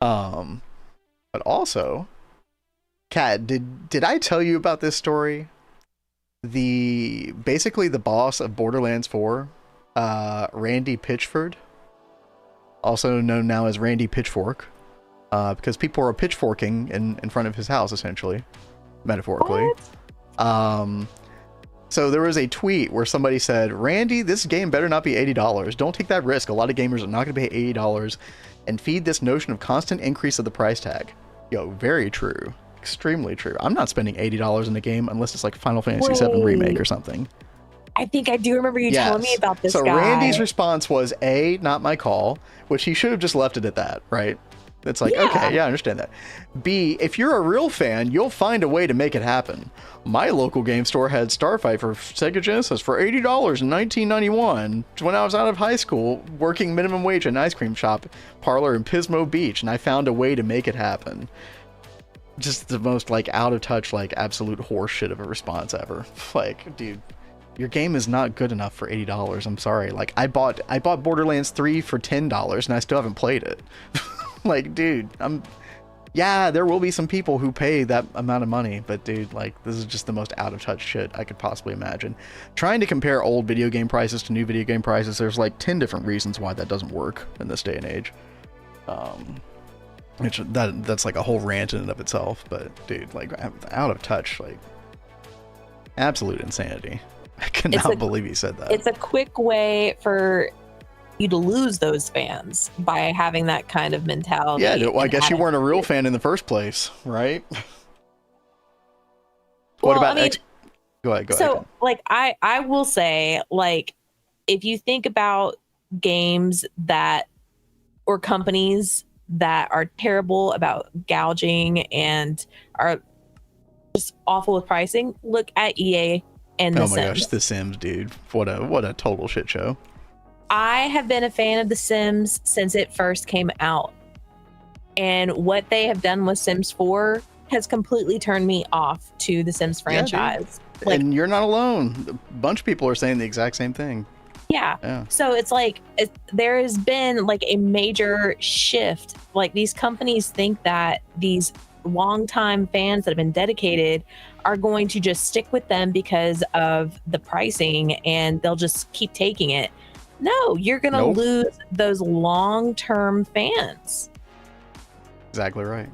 But also, Kat, did I tell you about this story? Basically the boss of Borderlands 4, Randy Pitchford, also known now as Randy Pitchfork, because people are pitchforking in front of his house, essentially, metaphorically. What? So there was a tweet where somebody said, Randy, this game better not be $80. Don't take that risk. A lot of gamers are not going to pay $80 and feed this notion of constant increase of the price tag. Yo, very true. Extremely true. I'm not spending $80 in a game unless it's like Final Fantasy VII Remake or something. I think I do remember you telling me about this guy. So Randy's response was, A, not my call, which he should have just left it at that, right? It's like, okay, yeah, I understand that. B, if you're a real fan, you'll find a way to make it happen. My local game store had Starfight for Sega Genesis for $80 in 1991 when I was out of high school working minimum wage at an ice cream shop parlor in Pismo Beach, and I found a way to make it happen. Just the most, like, out of touch, like, absolute horse shit of a response ever. Like, dude, your game is not good enough for $80. I'm sorry. Like, I bought Borderlands 3 for $10 and I still haven't played it. Like, dude, yeah, there will be some people who pay that amount of money, but dude, like, this is just the most out of touch shit I could possibly imagine. Trying to compare old video game prices to new video game prices, there's like 10 different reasons why that doesn't work in this day and age. Which that's like a whole rant in and of itself, but dude, like, out of touch, like, absolute insanity. I cannot believe he said that. It's a quick way for you to lose those fans by having that kind of mentality. Yeah, well, I guess you weren't a real fan in the first place, right? What about go ahead. So, like, I will say, like, if you think about games or companies that are terrible about gouging and are just awful with pricing, look at EA and The Sims. Oh my gosh, The Sims, dude. What a total shit show. I have been a fan of The Sims since it first came out. And what they have done with Sims 4 has completely turned me off to the Sims franchise. Yeah, and you're not alone. A bunch of people are saying the exact same thing. Yeah. So it's like there has been like a major shift. Like, these companies think that these longtime fans that have been dedicated are going to just stick with them because of the pricing, and they'll just keep taking it. No, you're going to lose those long-term fans. Exactly right.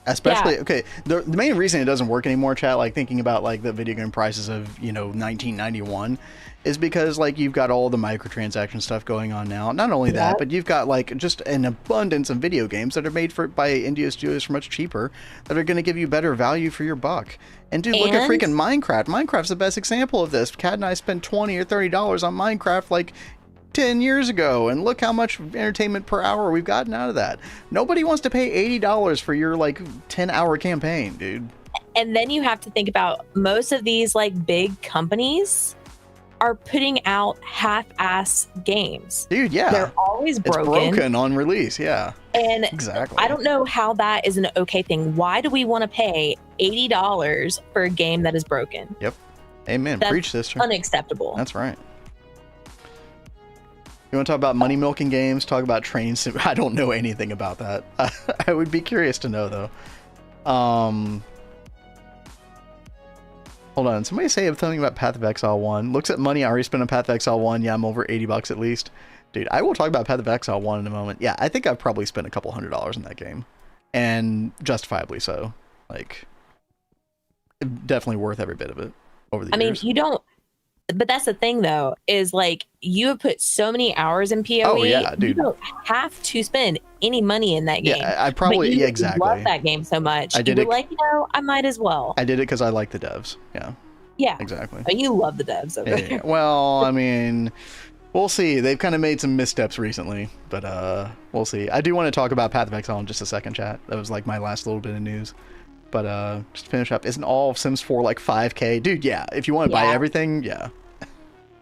Especially, okay, the main reason it doesn't work anymore, chat, like thinking about like the video game prices of, 1991, is because like you've got all the microtransaction stuff going on now. Not only that, but you've got like just an abundance of video games that are made by indie studios for much cheaper that are going to give you better value for your buck. And dude, look at freaking Minecraft. Minecraft's the best example of this. Kat and I spent $20 or $30 on Minecraft like 10 years ago, and look how much entertainment per hour we've gotten out of that. Nobody wants to pay $80 for your like 10-hour campaign, dude. And then you have to think about most of these like big companies are putting out half-ass games. Dude, yeah. They're always broken. It's broken on release, yeah. And exactly. I don't know how that is an okay thing. Why do we want to pay $80 for a game that is broken? Yep. Amen. That's preach, sister. Unacceptable. That's right. You want to talk about money milking games? Talk about train sim. I don't know anything about that. I would be curious to know though. Hold on. Somebody say something about Path of Exile 1. Looks at money I already spent on Path of Exile 1. Yeah, I'm over $80 at least. Dude, I will talk about Path of Exile 1 in a moment. Yeah, I think I've probably spent a couple $100s in that game. And justifiably so. Like, definitely worth every bit of it over the years. I mean, you don't... But that's the thing, though, is like you have put so many hours in PoE. Oh, yeah, dude. You don't have to spend any money in that game. Yeah, I probably, but you exactly. love that game so much. I did you were like, I might as well. I did it because I like the devs. Yeah. Yeah. Exactly. But you love the devs over there. Well, I mean, we'll see. They've kind of made some missteps recently, but we'll see. I do want to talk about Path of Exile in just a second, chat. That was like my last little bit of news. But just to finish up, isn't all of Sims 4 like $5K? Dude, yeah. If you want to buy everything, yeah.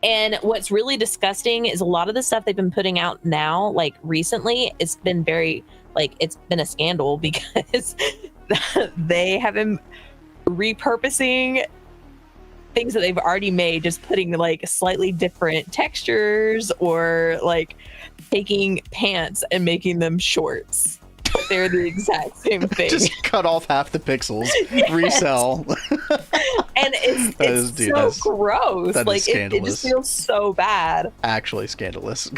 And what's really disgusting is a lot of the stuff they've been putting out now, like recently, it's been very, like, it's been a scandal because they have been repurposing things that they've already made, just putting like slightly different textures or like taking pants and making them shorts. But they're the exact same thing. Just cut off half the pixels, resell. And it's so gross. That like is scandalous. it just feels so bad. Actually scandalous.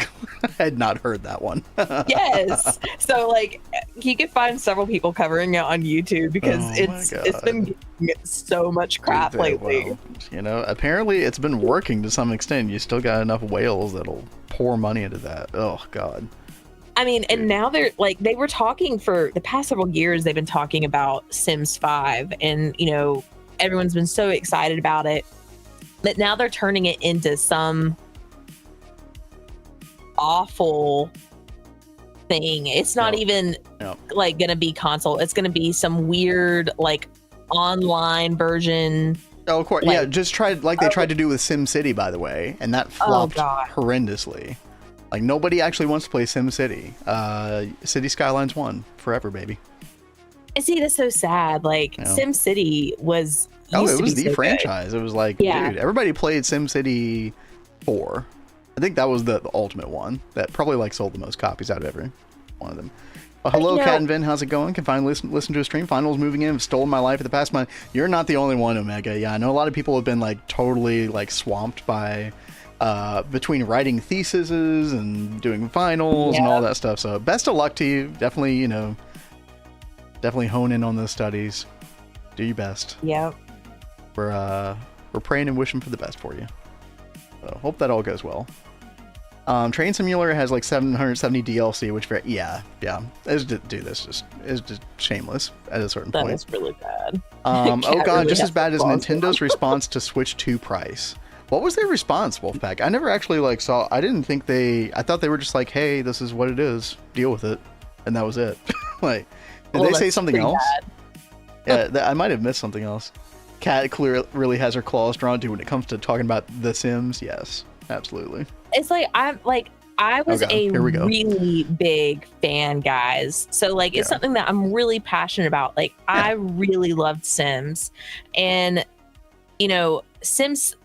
I had not heard that one. Yes. So like you can find several people covering it on YouTube because it's been getting so much crap lately. Well, you know, apparently it's been working to some extent. You still got enough whales that'll pour money into that. Oh God. I mean, and now they're like, they were talking for the past several years, they've been talking about Sims 5 and, you know, everyone's been so excited about it, but now they're turning it into some awful thing. It's not even like gonna be console. It's gonna be some weird like online version. Oh, of course. Like, yeah, just tried like they tried to do with SimCity, by the way, and that flopped horrendously. Like nobody actually wants to play SimCity. City Skylines 1 forever, baby. And see, that's so sad. Like SimCity was it was the franchise. It was like, dude, everybody played SimCity 4. I think that was the ultimate one that probably like sold the most copies out of every one of them. Hello, Cat and Vin, how's it going? Can finally listen to a stream. Finals moving in have stolen my life for the past month. You're not the only one, Omega. Yeah, I know a lot of people have been like totally like swamped by between writing theses and doing finals and all that stuff. So best of luck to you. Definitely, you know, definitely hone in on those studies. Do your best. Yep. We're praying and wishing for the best for you. So hope that all goes well. Train Simulator has like 770 DLC, which is just shameless at a certain point. That is really bad. Oh god, really just as bad as Nintendo's response to Switch 2 price. What was their response, Wolfpack? I never actually like saw. I thought they were just like, hey, this is what it is. Deal with it, and that was it. Like, did they say something else? Yeah, I might have missed something else. Kat clearly really has her claws drawn to when it comes to talking about The Sims. Yes, absolutely. It's like I was a really big fan, guys. So like it's something that I'm really passionate about. Like I really loved Sims, and you know, Sims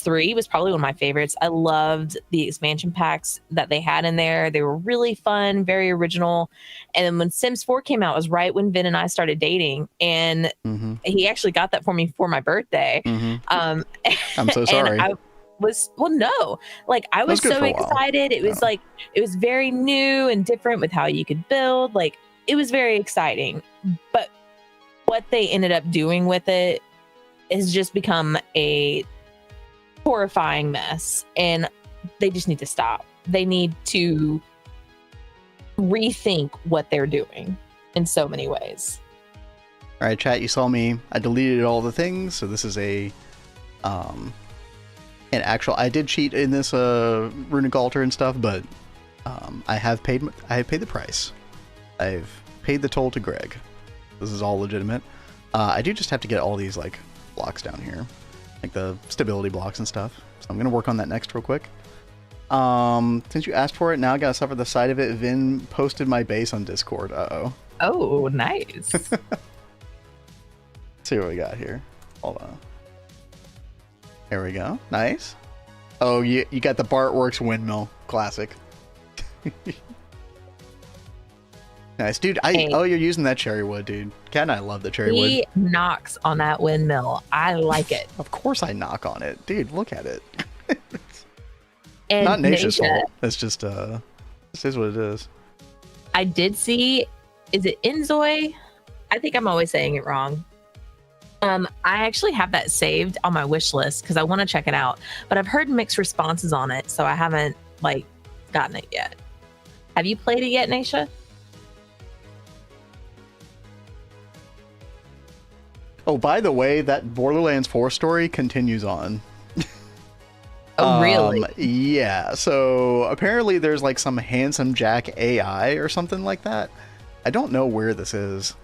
3 was probably one of my favorites. I loved the expansion packs that they had in there. They were really fun, very original. And then when Sims 4 came out, it was right when Vin and I started dating, and he actually got that for me for my birthday. I'm so sorry. I was so excited. It was like, it was very new and different with how you could build. Like it was very exciting, but what they ended up doing with it has just become a horrifying mess, and they just need to stop. They need to rethink what they're doing in so many ways. All right, chat, you saw me. I deleted all the things, so this is an actual. I did cheat in this runic altar and stuff, but I have paid the price. I've paid the toll to Greg. This is all legitimate. I do just have to get all these like blocks down here, like the stability blocks and stuff. So I'm gonna work on that next real quick. Since you asked for it, now I gotta suffer the side of it. Vin posted my base on Discord. Oh, nice. Let's see what we got here. Hold on. There we go. Nice. Oh, you got the Bartworks windmill. Classic. Nice, dude. You're using that cherry wood, dude. Cat and I love the cherry wood. He knocks on that windmill. I like it. Of course I knock on it. Dude, look at it. And not Nation's fault. It's just this is what it is. I did see, is it Enzoy? I think I'm always saying it wrong. I actually have that saved on my wish list because I want to check it out, but I've heard mixed responses on it, so I haven't like gotten it yet. Have you played it yet, Naisha? Oh, by the way, that Borderlands 4 story continues on. Oh, really? Yeah. So apparently there's like some Handsome Jack AI or something like that. I don't know where this is.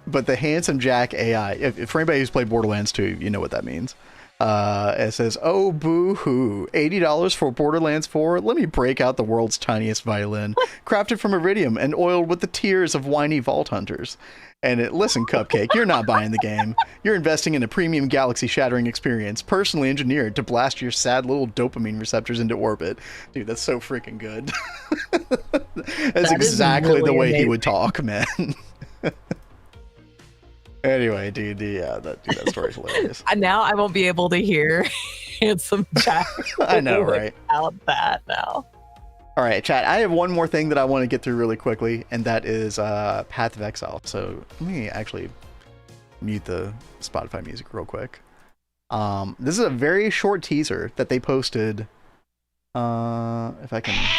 But the Handsome Jack AI, if for anybody who's played Borderlands 2, you know what that means. It says, oh, boo-hoo, $80 for Borderlands 4? Let me break out the world's tiniest violin, crafted from iridium and oiled with the tears of whiny vault hunters. And listen, Cupcake, you're not buying the game. You're investing in a premium galaxy-shattering experience, personally engineered to blast your sad little dopamine receptors into orbit. Dude, that's so freaking good. That's exactly really the way amazing. He would talk, man. Anyway, dude, that story's hilarious. And now I won't be able to hear Handsome Jack. I know, right? Out that now. All right, chat. I have one more thing that I want to get through really quickly, and that is Path of Exile. So let me actually mute the Spotify music real quick. This is a very short teaser that they posted. If I can.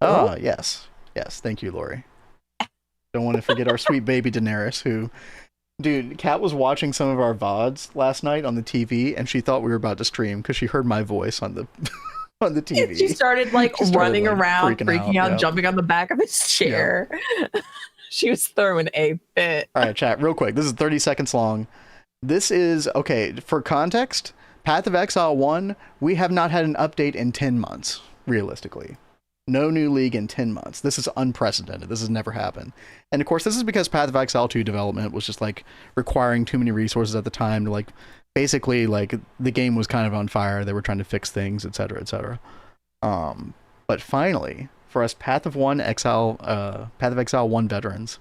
Oh, yes. Yes, thank you, Lori. Don't want to forget our sweet baby Daenerys, who... Dude, Kat was watching some of our VODs last night on the TV, and she thought we were about to stream because she heard my voice on the on the TV. She started running around, freaking out, yep. Jumping on the back of his chair. Yep. She was throwing a fit. All right, chat, real quick. This is 30 seconds long. This is, okay, for context, Path of Exile 1, we have not had an update in 10 months, realistically. No new league in 10 months. This is unprecedented. This has never happened. And of course, this is because Path of Exile 2 development was just requiring too many resources at the time to basically the game was kind of on fire. They were trying to fix things, etc., etc. But finally, for us Path of Exile 1 veterans,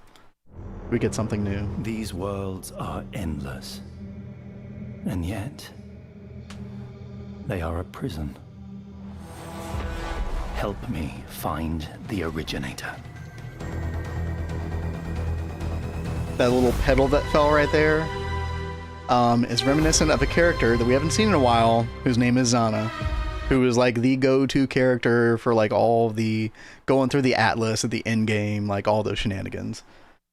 we get something new. These worlds are endless. And yet, they are a prison. Help me find the originator. That little pedal that fell right there is reminiscent of a character that we haven't seen in a while, whose name is Zana, who is the go-to character for all the going through the Atlas at the end game, all those shenanigans.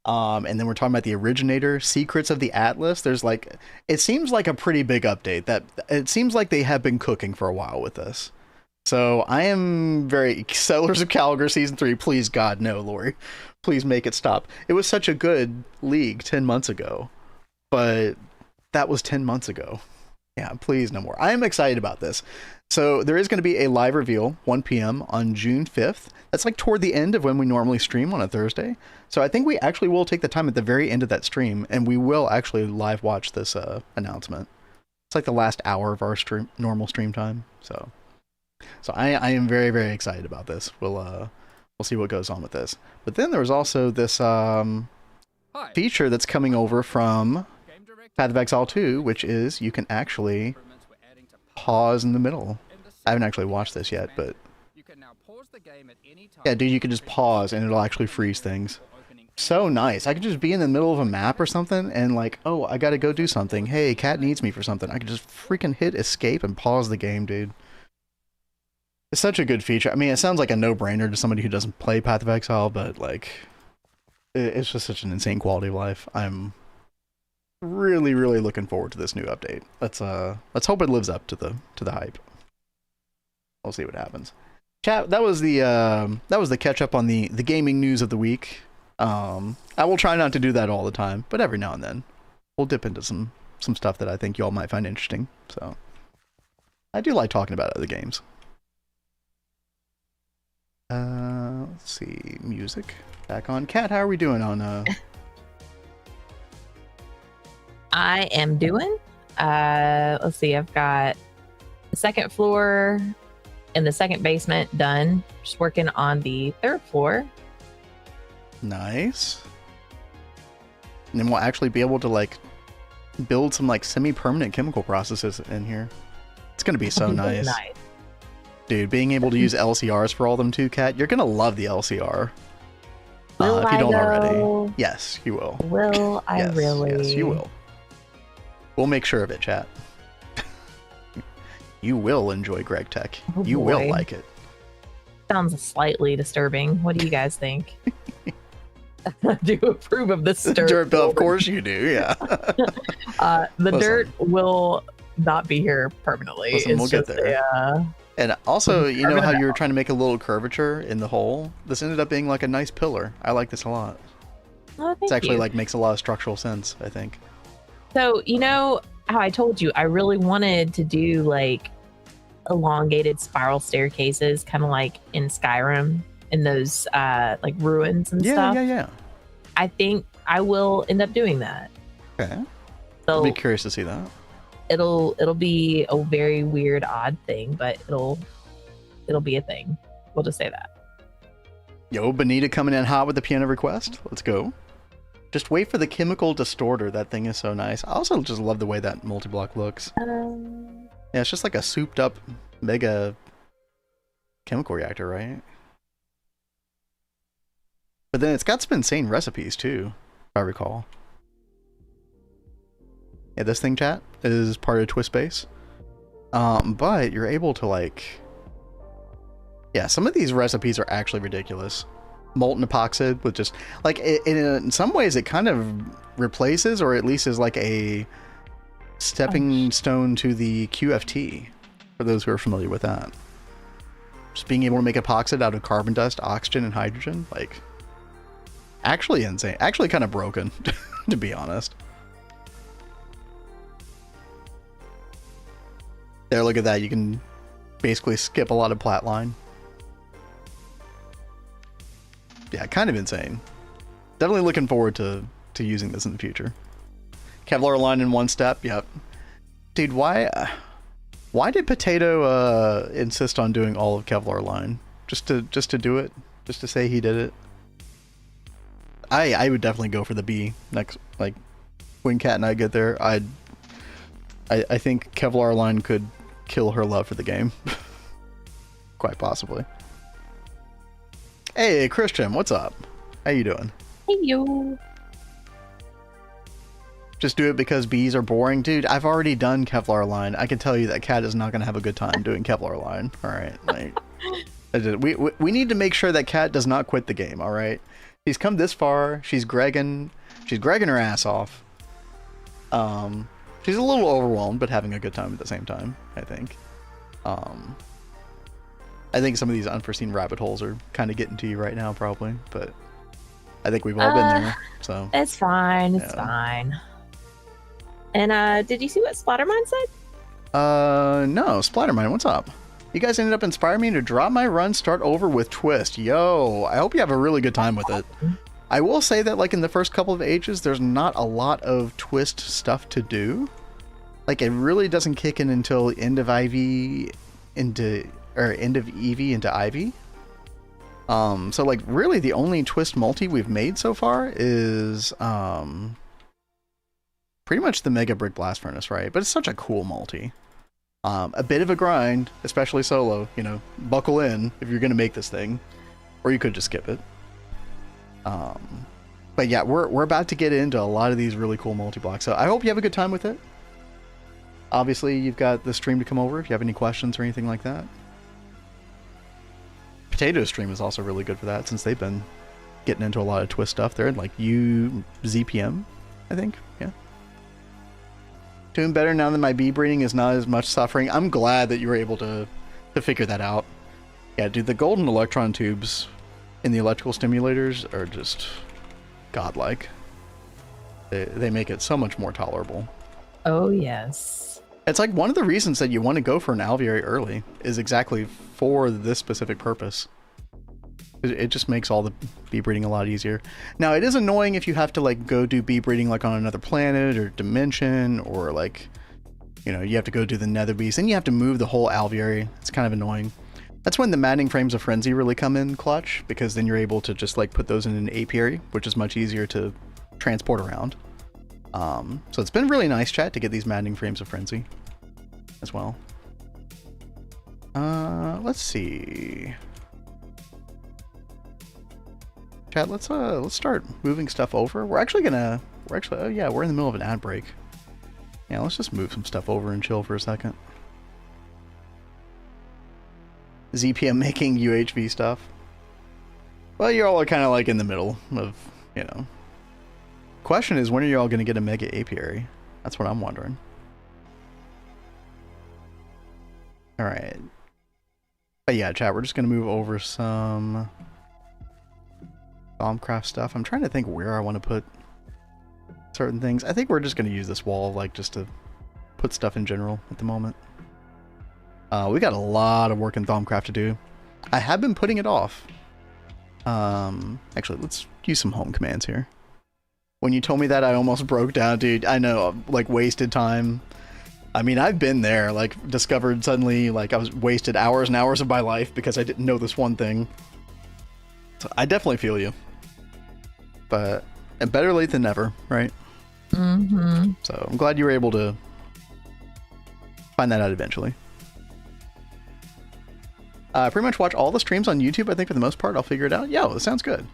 And then we're talking about the originator, Secrets of the Atlas. There's it seems like a pretty big update. That it seems like they have been cooking for a while with this. So I am very... Settlers of Calgar Season 3, please God, no, Lori. Please make it stop. It was such a good league 10 months ago, but that was 10 months ago. Yeah, please no more. I am excited about this. So there is going to be a live reveal, 1 p.m. on June 5th. That's toward the end of when we normally stream on a Thursday. So I think we actually will take the time at the very end of that stream, and we will actually live watch this announcement. It's the last hour of our normal stream time, so... So I am very, very excited about this. We'll see what goes on with this. But then there was also this feature that's coming over from Path of Exile 2, which is you can actually pause in the middle. I haven't actually watched this yet, but yeah, dude, you can just pause and it'll actually freeze things. So nice. I could just be in the middle of a map or something and oh, I gotta go do something. Hey, Cat needs me for something. I could just freaking hit escape and pause the game, dude. It's such a good feature. I mean, it sounds like a no-brainer to somebody who doesn't play Path of Exile, but it's just such an insane quality of life. I'm really, really looking forward to this new update. Let's hope it lives up to the hype. We'll see what happens. Chat, that was the catch up on the gaming news of the week. I will try not to do that all the time, but every now and then we'll dip into some stuff that I think y'all might find interesting. So I do like talking about other games. Let's see, music back on. Kat, how are we doing on I am doing let's see, I've got the second floor and the second basement done. Just working on the third floor. Nice. And then we'll actually be able to build some semi-permanent chemical processes in here. It's gonna be so nice. Dude, being able to use LCRs for all of them too, Kat, you're gonna love the LCR. If you don't already. Yes, you will. Will I really? Yes, you will. We'll make sure of it, chat. You will enjoy Gregtech. Oh, you will like it. Sounds slightly disturbing. What do you guys think? I do approve of this dirt. Of course you do, yeah. The dirt will not be here permanently. Listen, we'll get there. And also, you know how you were trying to make a little curvature in the hole? This ended up being a nice pillar. I like this a lot. Oh, it's actually makes a lot of structural sense, I think. So, you know how I told you I really wanted to do elongated spiral staircases, kind of like in Skyrim, in those ruins and stuff. Yeah. I think I will end up doing that. Okay. So I'll be curious to see that. It'll be a very weird, odd thing, but it'll be a thing. We'll just say that. Yo, Benita coming in hot with the piano request. Let's go. Just wait for the chemical distorter. That thing is so nice. I also just love the way that multi-block looks. Yeah, it's just like a souped up mega chemical reactor, right? But then it's got some insane recipes too, if I recall. Yeah, this thing, chat, is part of Twist Base. But you're able to like... Yeah, some of these recipes are actually ridiculous. Molten epoxid with just... Like, in some ways it kind of replaces, or at least is like a stepping stone to the QFT, for those who are familiar with that. Just being able to make epoxid out of carbon dust, oxygen, and hydrogen, like... Actually insane. Actually kind of broken, to be honest. There, look at that. You can basically skip a lot of plat line. Yeah, kind of insane. Definitely looking forward to using this in the future. Kevlar line in one step. Yep. Dude, why did Potato insist on doing all of Kevlar line? Just to do it? Just to say he did it? I would definitely go for the B next, like, when Kat and I get there. I think Kevlar line could kill her love for the game. Quite possibly. Hey, Christian, what's up? How you doing? Hey, yo. Just do it because Bs are boring? Dude, I've already done Kevlar line. I can tell you that Kat is not going to have a good time doing Kevlar line. All right. Like, we need to make sure that Kat does not quit the game, all right? She's come this far. She's gregging her ass off. She's a little overwhelmed, but having a good time at the same time, I think. I think some of these unforeseen rabbit holes are kind of getting to you right now, probably, but I think we've all been there, so. It's fine, it's fine. And, did you see what Splattermine said? No, Splattermine, what's up? You guys ended up inspiring me to drop my run, start over with Twist. Yo, I hope you have a really good time with it. I will say that, like, in the first couple of ages, there's not a lot of Twist stuff to do. Like, it really doesn't kick in until end of EV into Ivy. So, like, really the only Twist multi we've made so far is, pretty much the Mega Brick Blast Furnace, right? But it's such a cool multi. A bit of a grind, especially solo, you know, buckle in if you're going to make this thing, or you could just skip it. But yeah, we're about to get into a lot of these really cool multi-blocks, so I hope you have a good time with it. Obviously, you've got the stream to come over if you have any questions or anything like that. Potato stream is also really good for that, since they've been getting into a lot of Twist stuff. They're in, like, ZPM, I think, yeah. Doing better now that my bee breeding is not as much suffering. I'm glad that you were able to figure that out. Yeah, dude, the golden electron tubes in the electrical stimulators are just godlike. They make it so much more tolerable. Oh, yes. It's like one of the reasons that you want to go for an alveoli early is exactly for this specific purpose. It just makes all the bee breeding a lot easier. Now, it is annoying if you have to, like, go do bee breeding, like, on another planet or dimension, or, like, you know, you have to go do the nether beast, and you have to move the whole alveoli. It's kind of annoying. That's when the maddening frames of frenzy really come in clutch, because then you're able to just, like, put those in an apiary, which is much easier to transport around. So it's been really nice, chat, to get these maddening frames of frenzy as well. Let's see. Chat, let's start moving stuff over. We're in the middle of an ad break. Yeah, let's just move some stuff over and chill for a second. ZPM making UHV stuff. Well, you all are kind of like in the middle of, you know. Question is, when are you all going to get a mega apiary? That's what I'm wondering. Alright. But yeah, chat, we're just going to move over some Thaumcraft stuff. I'm trying to think where I want to put certain things. I think we're just going to use this wall, like, just to put stuff in general at the moment. We got a lot of work in Thaumcraft to do. I have been putting it off. Actually, let's use some home commands here. When you told me that, I almost broke down, dude. I know, like, wasted time. I mean, I've been there, like, discovered suddenly, like, I was wasted hours and hours of my life because I didn't know this one thing. So I definitely feel you. But And better late than never, right? Mm-hmm. So I'm glad you were able to find that out eventually. Pretty much watch all the streams on YouTube, I think, for the most part. I'll figure it out. Yeah, that sounds good.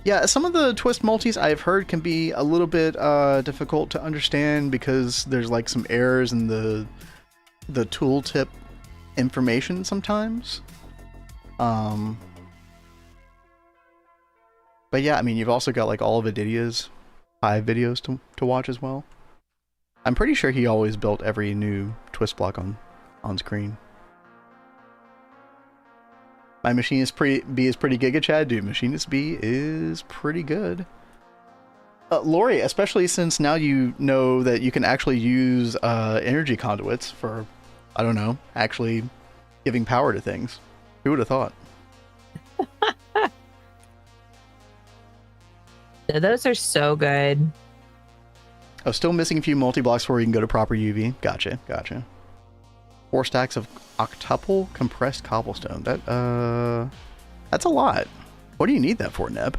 Yeah, some of the twist multis I've heard can be a little bit difficult to understand because there's like some errors in the tooltip information sometimes. But yeah, I mean, you've also got like all of Adidia's 5 videos to watch as well. I'm pretty sure he always built every new twist block on screen. My Machinist B is pretty giga, Chad. Dude, Machinist B is pretty good. Lori, especially since now you know that you can actually use energy conduits for, I don't know, actually giving power to things. Who would have thought? Those are so good. Oh, still missing a few multi-blocks before you can go to proper UV. Gotcha, gotcha. 4 stacks of octuple compressed cobblestone. That's a lot. What do you need that for, Neb?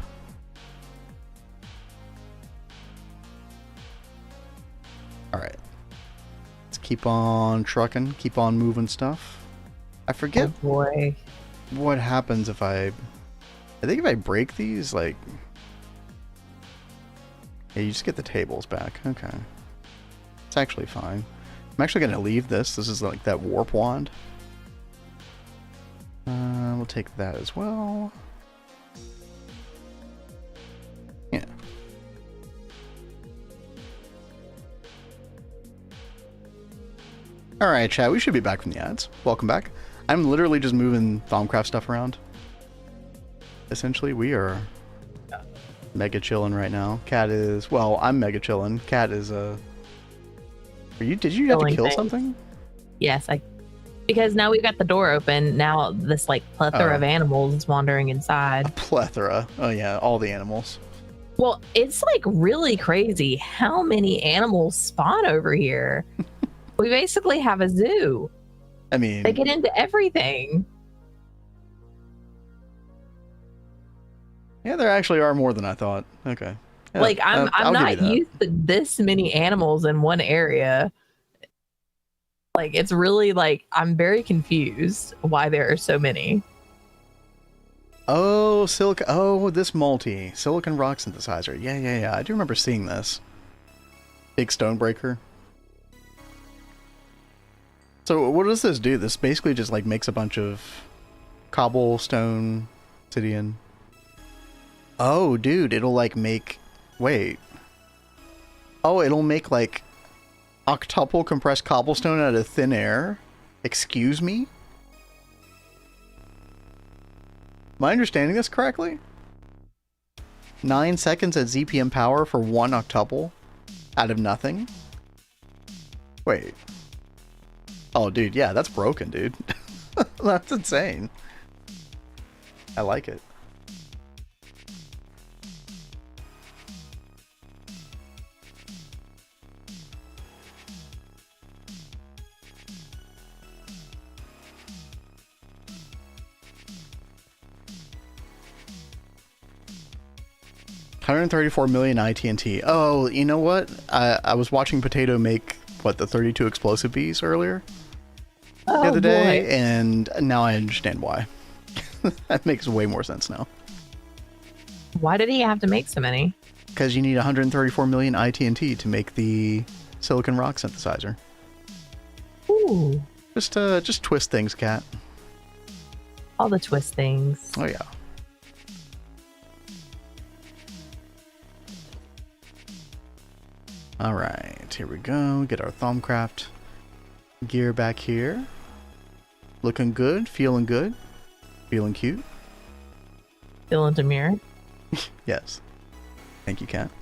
Alright. Let's keep on trucking, keep on moving stuff. I forget boy. What happens if I think if I break these, like... Yeah, you just get the tables back. Okay. It's actually fine. I'm actually going to leave this. This is like that warp wand. We'll take that as well. Yeah. Alright, chat. We should be back from the ads. Welcome back. I'm literally just moving Thaumcraft stuff around. Essentially, we are mega chilling right now. Cat is... Well, I'm mega chilling. Cat is... Did you have to kill something? Yes, because now we've got the door open. Now this like plethora of animals is wandering inside. A plethora. Oh yeah, all the animals. Well, it's like really crazy how many animals spawn over here. We basically have a zoo. I mean, they get into everything. Yeah, there actually are more than I thought. Okay. Yeah, like I'm not used to this many animals in one area. Like it's really like I'm very confused why there are so many. Oh, silicon. Oh, this multi silicon rock synthesizer. Yeah. I do remember seeing this. Big stone breaker. So what does this do? This basically just like makes a bunch of cobblestone, obsidian. Oh, dude, it'll like make. Wait. Oh, it'll make like octuple compressed cobblestone out of thin air? Excuse me? Am I understanding this correctly? 9 seconds at ZPM power for 1 octuple out of nothing? Wait. Oh, dude, yeah, that's broken, dude. That's insane. I like it. $134 million ITNT. Oh, you know what? I was watching Potato make, what, the 32 explosive bees earlier? The other day, and now I understand why. That makes way more sense now. Why did he have to make so many? Because you need 134 million ITNT to make the silicon rock synthesizer. Ooh. Just twist things, Cat. All the twist things. Oh, yeah. Alright, here we go. Get our Thaumcraft gear back here. Looking good, feeling good, feeling cute. Feeling demure. Yes. Thank you, Cat.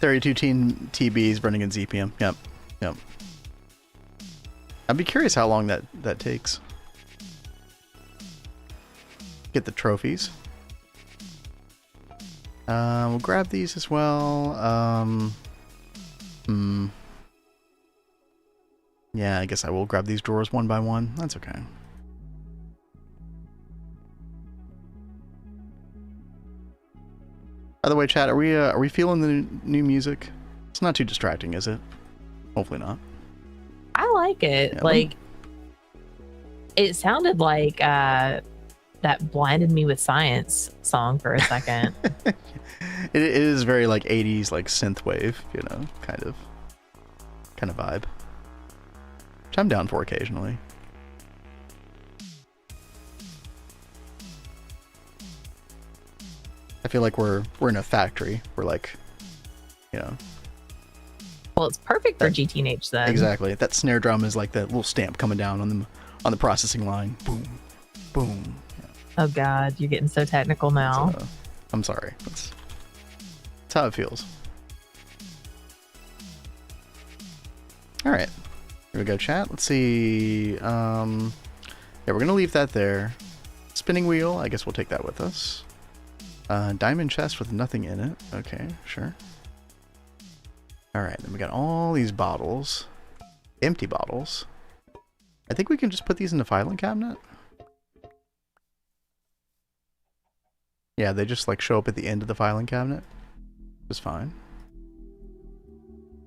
32 TBs running in ZPM. Yep. I'd be curious how long that takes. Get the trophies. We'll grab these as well. Yeah, I guess I will grab these drawers one by one. That's okay. the way, chat, are we feeling the new music? It's not too distracting, is it? Hopefully not. I like it. Yeah, like, it sounded like that Blinded Me with Science song for a second. it is very like 80s, like synthwave, you know, kind of vibe. Which I'm down for occasionally. I feel like we're in a factory. We're like, you know. Well, it's perfect for GTNH then. Exactly. That snare drum is like that little stamp coming down on the processing line. Boom, boom. Yeah. Oh God, you're getting so technical now. I'm sorry. That's how it feels. All right. Here we go, chat. Let's see. Yeah, we're gonna leave that there. Spinning wheel. I guess we'll take that with us. Diamond chest with nothing in it. Okay, sure. Alright, then we got all these bottles. Empty bottles. I think we can just put these in the filing cabinet. Yeah, they just like show up at the end of the filing cabinet. Which is fine.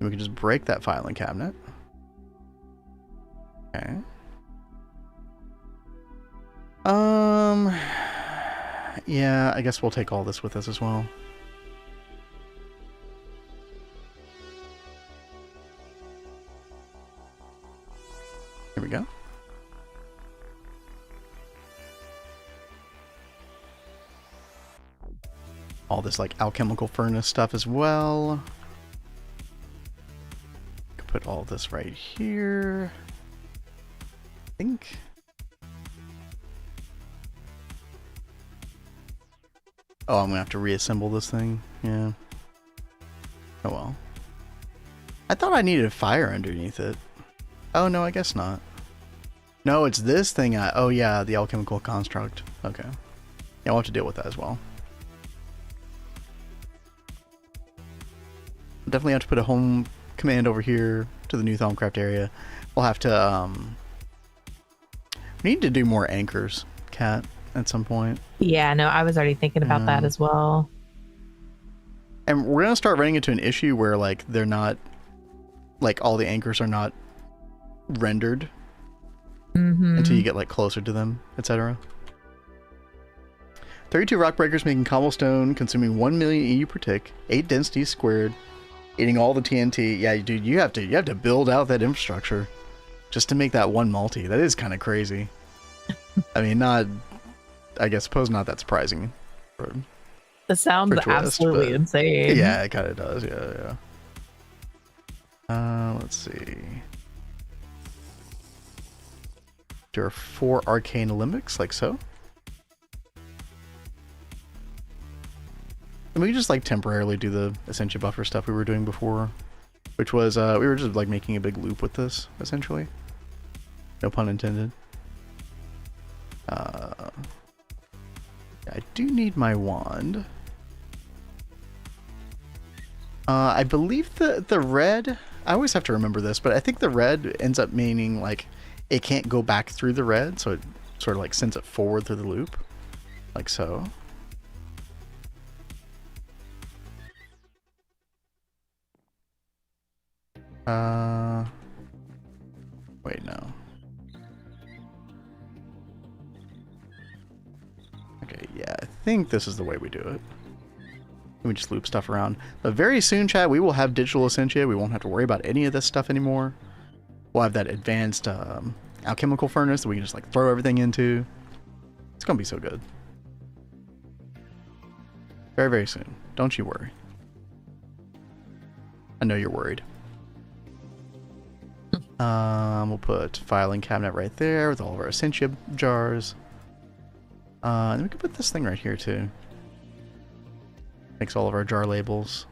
And we can just break that filing cabinet. Okay. Yeah, I guess we'll take all this with us as well. Here we go. All this like alchemical furnace stuff as well. Could put all this right here. I think. Oh, I'm gonna have to reassemble this thing. Yeah. Oh well. I thought I needed fire underneath it. Oh no, I guess not. No, it's this thing. Oh yeah, the alchemical construct. Okay. Yeah, I'll have to deal with that as well. Definitely have to put a home command over here to the new Thaumcraft area. We'll have to we need to do more anchors, Cat, at some point. Yeah, no, I was already thinking about that as well. And we're gonna start running into an issue where like they're not, like all the anchors are not rendered until you get like closer to them, etc. 32 rock breakers making cobblestone, consuming 1 million EU per tick, 8 density squared, eating all the TNT. Yeah, dude, you have to build out that infrastructure just to make that one multi. That is kind of crazy. I mean, I guess suppose not that surprising. The sound is absolutely insane. Yeah, it kind of does. Yeah. Let's see. There are 4 arcane limbics, like so. And we can just like temporarily do the Essentia buffer stuff we were doing before, which was we were just like making a big loop with this, essentially. No pun intended. I do need my wand. I believe the red, I always have to remember this, but I think the red ends up meaning like it can't go back through the red, so it sort of like sends it forward through the loop, like so. Wait, no. Okay, yeah, I think this is the way we do it. We just loop stuff around. But very soon, chat, we will have digital Essentia. We won't have to worry about any of this stuff anymore. We'll have that advanced alchemical furnace that we can just like throw everything into. It's gonna be so good. Very, very soon. Don't you worry. I know you're worried. We'll put filing cabinet right there with all of our Essentia jars. And we can put this thing right here too. Makes all of our jar labels.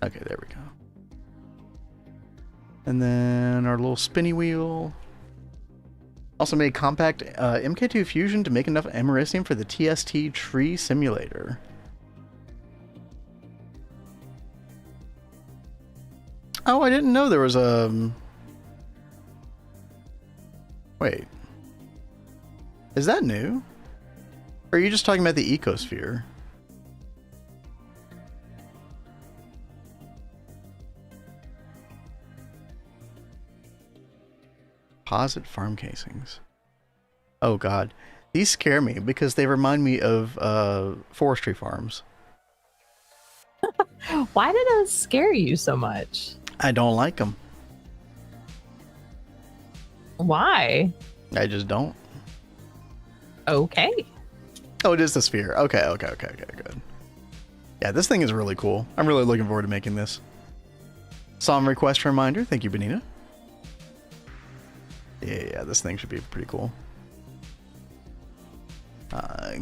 Okay, there we go. And then our little spinny wheel. Also made compact MK2 fusion to make enough americium for the TST tree simulator. Oh, I didn't know there was a... Wait. Is that new? Or are you just talking about the ecosphere? Deposit farm casings. Oh god. These scare me because they remind me of forestry farms. Why did those scare you so much? I don't like them. Why? I just don't. Okay. Oh, it is the sphere. Okay, good. Yeah, this thing is really cool. I'm really looking forward to making this. Song request reminder. Thank you, Benita. Yeah, this thing should be pretty cool.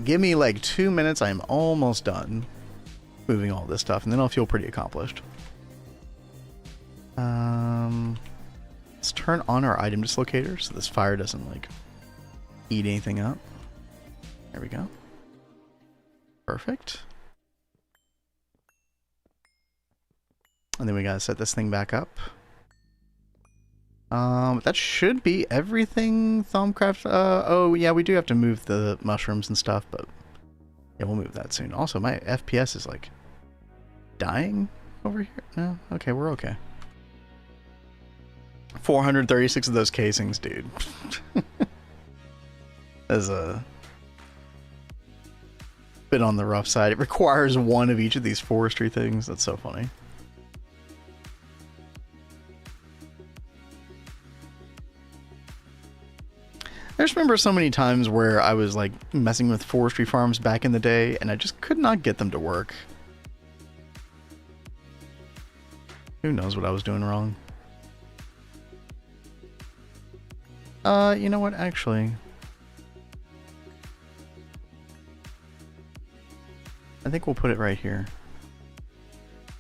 Give me like 2 minutes. I'm almost done moving all this stuff, and then I'll feel pretty accomplished. Let's turn on our item dislocator so this fire doesn't like eat anything up. There we go. Perfect. And then we gotta set this thing back up. That should be everything, Thaumcraft. Oh yeah, we do have to move the mushrooms and stuff, but yeah, we'll move that soon. Also, my FPS is like dying over here. No, okay, we're okay. 436 of those casings, dude. That's a bit on the rough side. It requires one of each of these forestry things. That's so funny. I just remember so many times where I was like messing with forestry farms back in the day and I just could not get them to work. Who knows what I was doing wrong? You know what, actually. I think we'll put it right here.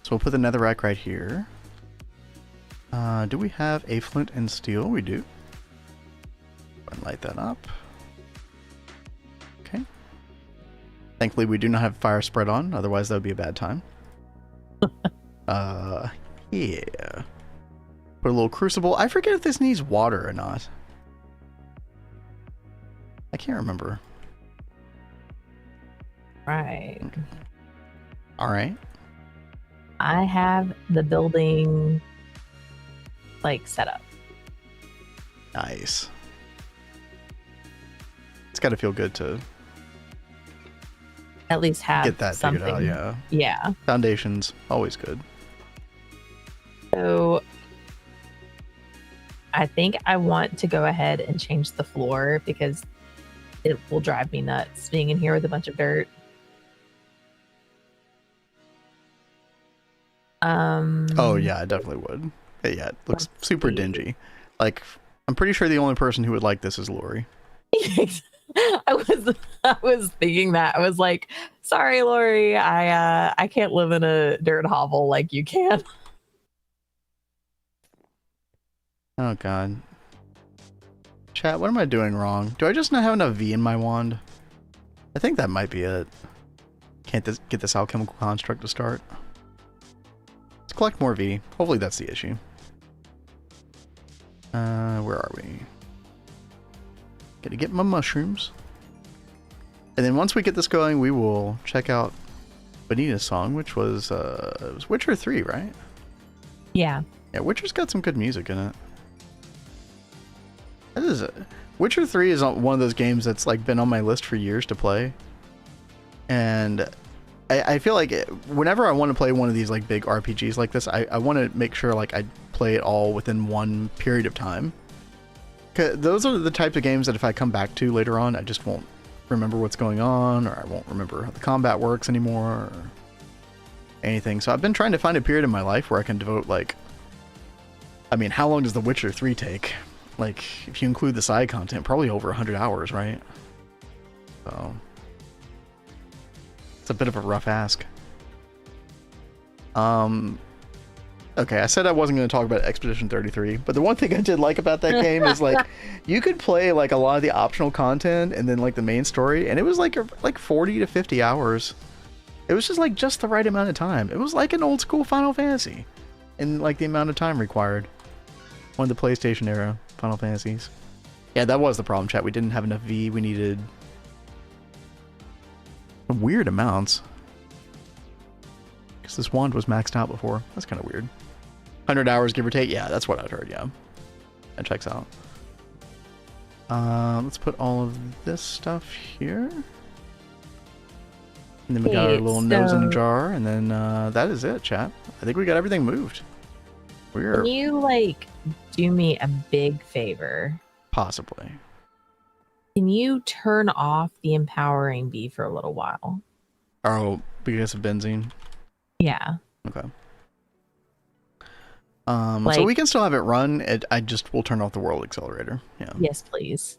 So we'll put the netherrack right here. Do we have a flint and steel? We do. And light that up. Okay. Thankfully, we do not have fire spread on. Otherwise, that would be a bad time. Yeah. Put a little crucible. I forget if this needs water or not. I can't remember. Right. Okay. All right. I have the building like set up. Nice. It's got to feel good to At least have get that something. figured out. Yeah. Yeah. Foundations always good. So I think I want to go ahead and change the floor because it will drive me nuts being in here with a bunch of dirt. Oh yeah, I definitely would. Yeah, it looks super dingy. Like, I'm pretty sure the only person who would like this is Lori. I was thinking that. I was like, sorry, Lori, I can't live in a dirt hovel like you can. Oh god. Chat, what am I doing wrong? Do I just not have enough V in my wand? I think that might be it. Can't get this alchemical construct to start. Let's collect more V. Hopefully that's the issue. Where are we? Gotta get my mushrooms. And then once we get this going, we will check out Benita's song, which was, it was Witcher 3, right? Yeah. Yeah, Witcher's got some good music in it. Witcher 3 is one of those games that's like been on my list for years to play. And I feel like whenever I want to play one of these like big RPGs like this, I want to make sure like I play it all within one period of time. 'Cause those are the types of games that if I come back to later on, I just won't remember what's going on, or I won't remember how the combat works anymore, or anything. So I've been trying to find a period in my life where I can devote like, I mean, how long does The Witcher 3 take? Like, if you include the side content, probably over 100 hours, right? So it's a bit of a rough ask. Okay, I said I wasn't going to talk about Expedition 33, but the one thing I did like about that game is like you could play like a lot of the optional content and then like the main story, and it was like 40 to 50 hours. It was just like just the right amount of time. It was like an old school Final Fantasy in like the amount of time required. One of the PlayStation era Final Fantasies. Yeah, that was the problem, chat. We didn't have enough V. We needed Weird amounts. Because this wand was maxed out before. That's kind of weird. 100 hours, give or take? Yeah, that's what I'd heard, yeah. That checks out. Let's put all of this stuff here. And then we got our little nose in a jar, and then that is it, chat. I think we got everything moved. Can you, like, do me a big favor? Possibly. Can you turn off the empowering bee for a little while? Oh, because of benzene? Yeah. Okay. So we can still have it run. I just will turn off the world accelerator. Yeah. Yes, please.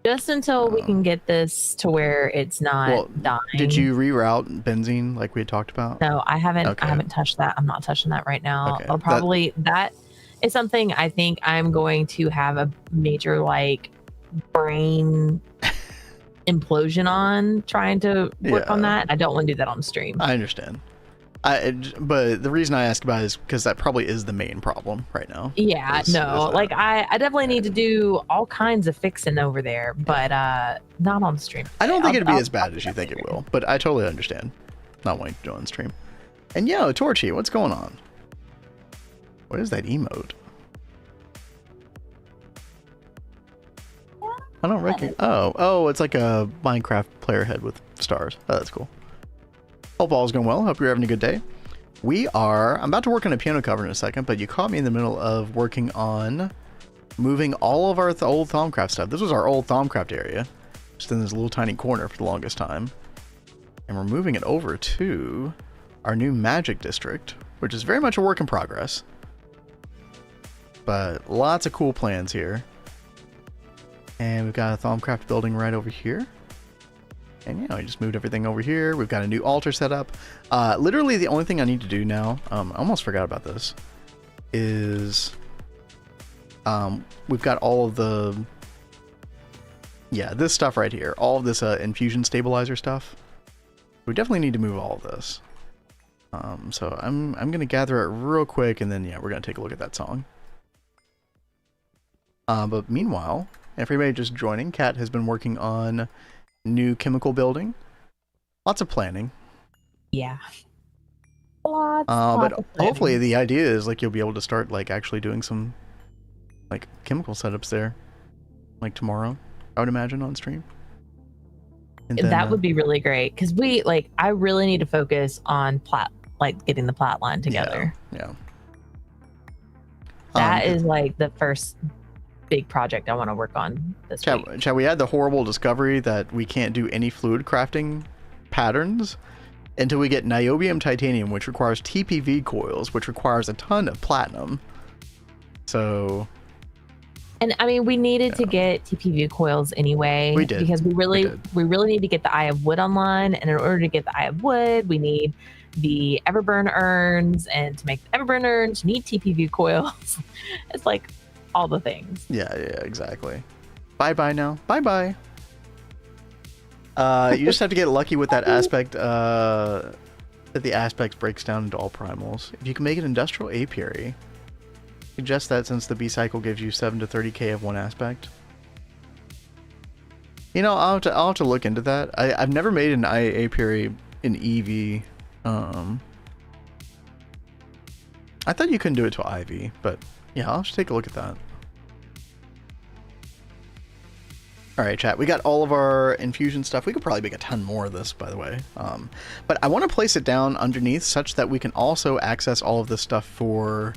Just until we can get this to where it's not dying. Did you reroute benzene like we had talked about? No, I haven't. Okay. I haven't touched that. I'm not touching that right now. Okay. I'll probably that is something I think I'm going to have a major like brain implosion on trying to work on that. I don't want to do that on stream. I understand. But the reason I asked about it is because that probably is the main problem right now. Yeah, like I definitely need to do all kinds of fixing over there, but not on stream. I don't think it'd be as bad as you think it will, but I totally understand not wanting to do it on stream. And yo, Torchy, what's going on? What is that emote? I don't recognize. Oh, it's like a Minecraft player head with stars. Oh, that's cool. Hope all's going well. Hope you're having a good day. I'm about to work on a piano cover in a second, but you caught me in the middle of working on moving all of our old Thaumcraft stuff. This was our old Thaumcraft area, just in this little tiny corner for the longest time. And we're moving it over to our new magic district, which is very much a work in progress. But lots of cool plans here. And we've got a Thaumcraft building right over here. And we just moved everything over here. We've got a new altar set up. Literally the only thing I need to do now, I almost forgot about this, is we've got all of the, this stuff right here. All of this infusion stabilizer stuff. We definitely need to move all of this. So I'm going to gather it real quick, and then, we're going to take a look at that song. But meanwhile, everybody just joining, Kat has been working on new chemical building. Lots of planning. Yeah. But hopefully the idea is like you'll be able to start like actually doing some like chemical setups there like tomorrow, I would imagine, on stream. And then, that would be really great because I really need to focus on getting the plot line together. Yeah. That is like the first big project I want to work on this week. We had the horrible discovery that we can't do any fluid crafting patterns until we get niobium titanium, which requires TPV coils, which requires a ton of platinum. So, and I mean, we needed to get TPV coils anyway. We did, because we really need to get the Eye of Wood online, and in order to get the Eye of Wood, we need the Everburn urns, and to make the Everburn urns, you need TPV coils. It's like all the things. Yeah, exactly. Bye now. Bye. You just have to get lucky with that aspect, that the aspect breaks down into all primals. If you can make an industrial apiary, suggest that since the B cycle gives you 7 to 30k of one aspect. I'll have to look into that. I've never made an apiary in EV. I thought you couldn't do it to IV, but yeah, I'll just take a look at that. Alright, chat, we got all of our infusion stuff. We could probably make a ton more of this, by the way. But I want to place it down underneath such that we can also access all of this stuff for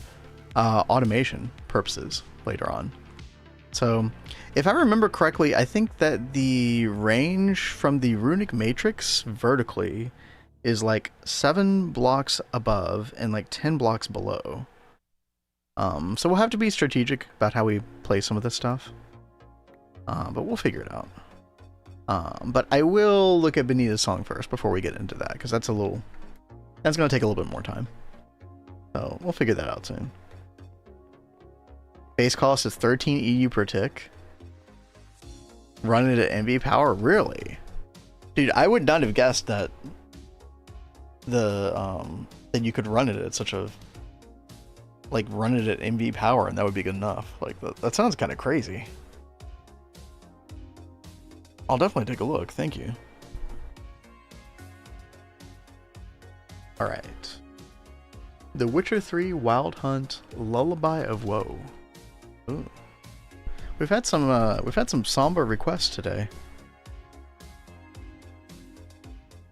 automation purposes later on. So, if I remember correctly, I think that the range from the runic matrix vertically is like 7 blocks above and like 10 blocks below. So we'll have to be strategic about how we play some of this stuff. But we'll figure it out. But I will look at Benita's song first before we get into that, because that's going to take a little bit more time. So we'll figure that out soon. Base cost is 13 EU per tick. Run it at MV power? Really? Dude, I would not have guessed that that you could run it at such a, like, run it at MV power and that would be good enough. Like, that sounds kind of crazy. I'll definitely take a look. Thank you. Alright. The Witcher 3 Wild Hunt Lullaby of Woe. Ooh. We've had some somber requests today.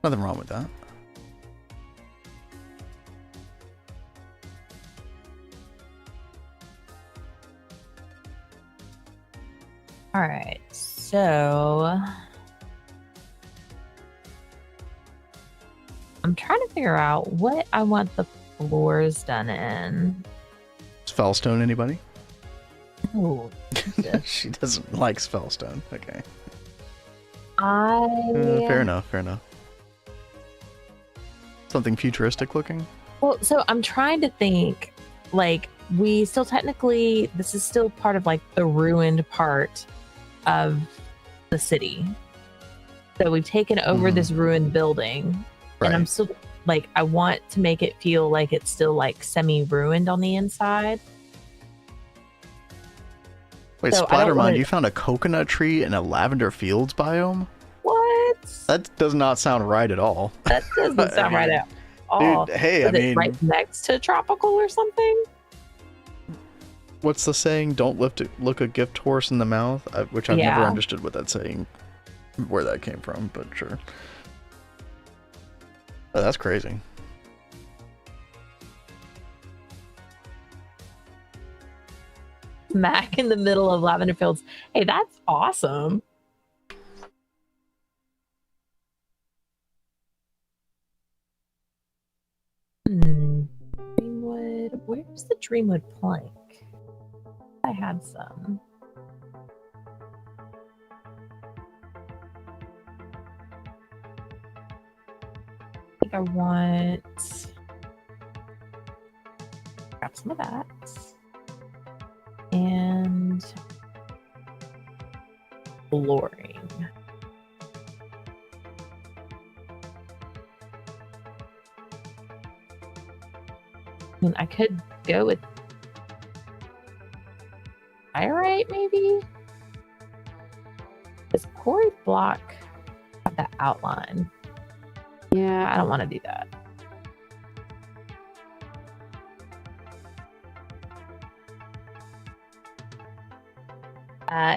Nothing wrong with that. All right, so I'm trying to figure out what I want the floors done in. Spellstone, anybody? Oh, She doesn't like Spellstone. Okay. Fair enough. Something futuristic looking? Well, so I'm trying to think, like, we still technically, this is still part of like the ruined part of the city. So we've taken over this ruined building, and I'm still like, I want to make it feel like it's still like semi-ruined on the inside. Wait, So Splattermon, you found a coconut tree in a lavender fields biome? What? That does not sound right at all. That doesn't sound right at all. Dude, hey, Was it right next to tropical or something? What's the saying? Don't look a gift horse in the mouth? Which I've never understood what that saying, where that came from, but sure. Oh, that's crazy. Smack in the middle of lavender fields. Hey, that's awesome. Dreamwood. Where's the Dreamwood plank? I had some. I think I want. Grab some of that. And flooring. I mean, I could go with Pyrite, maybe? Does quarry block have that outline? Yeah, I don't want to do that.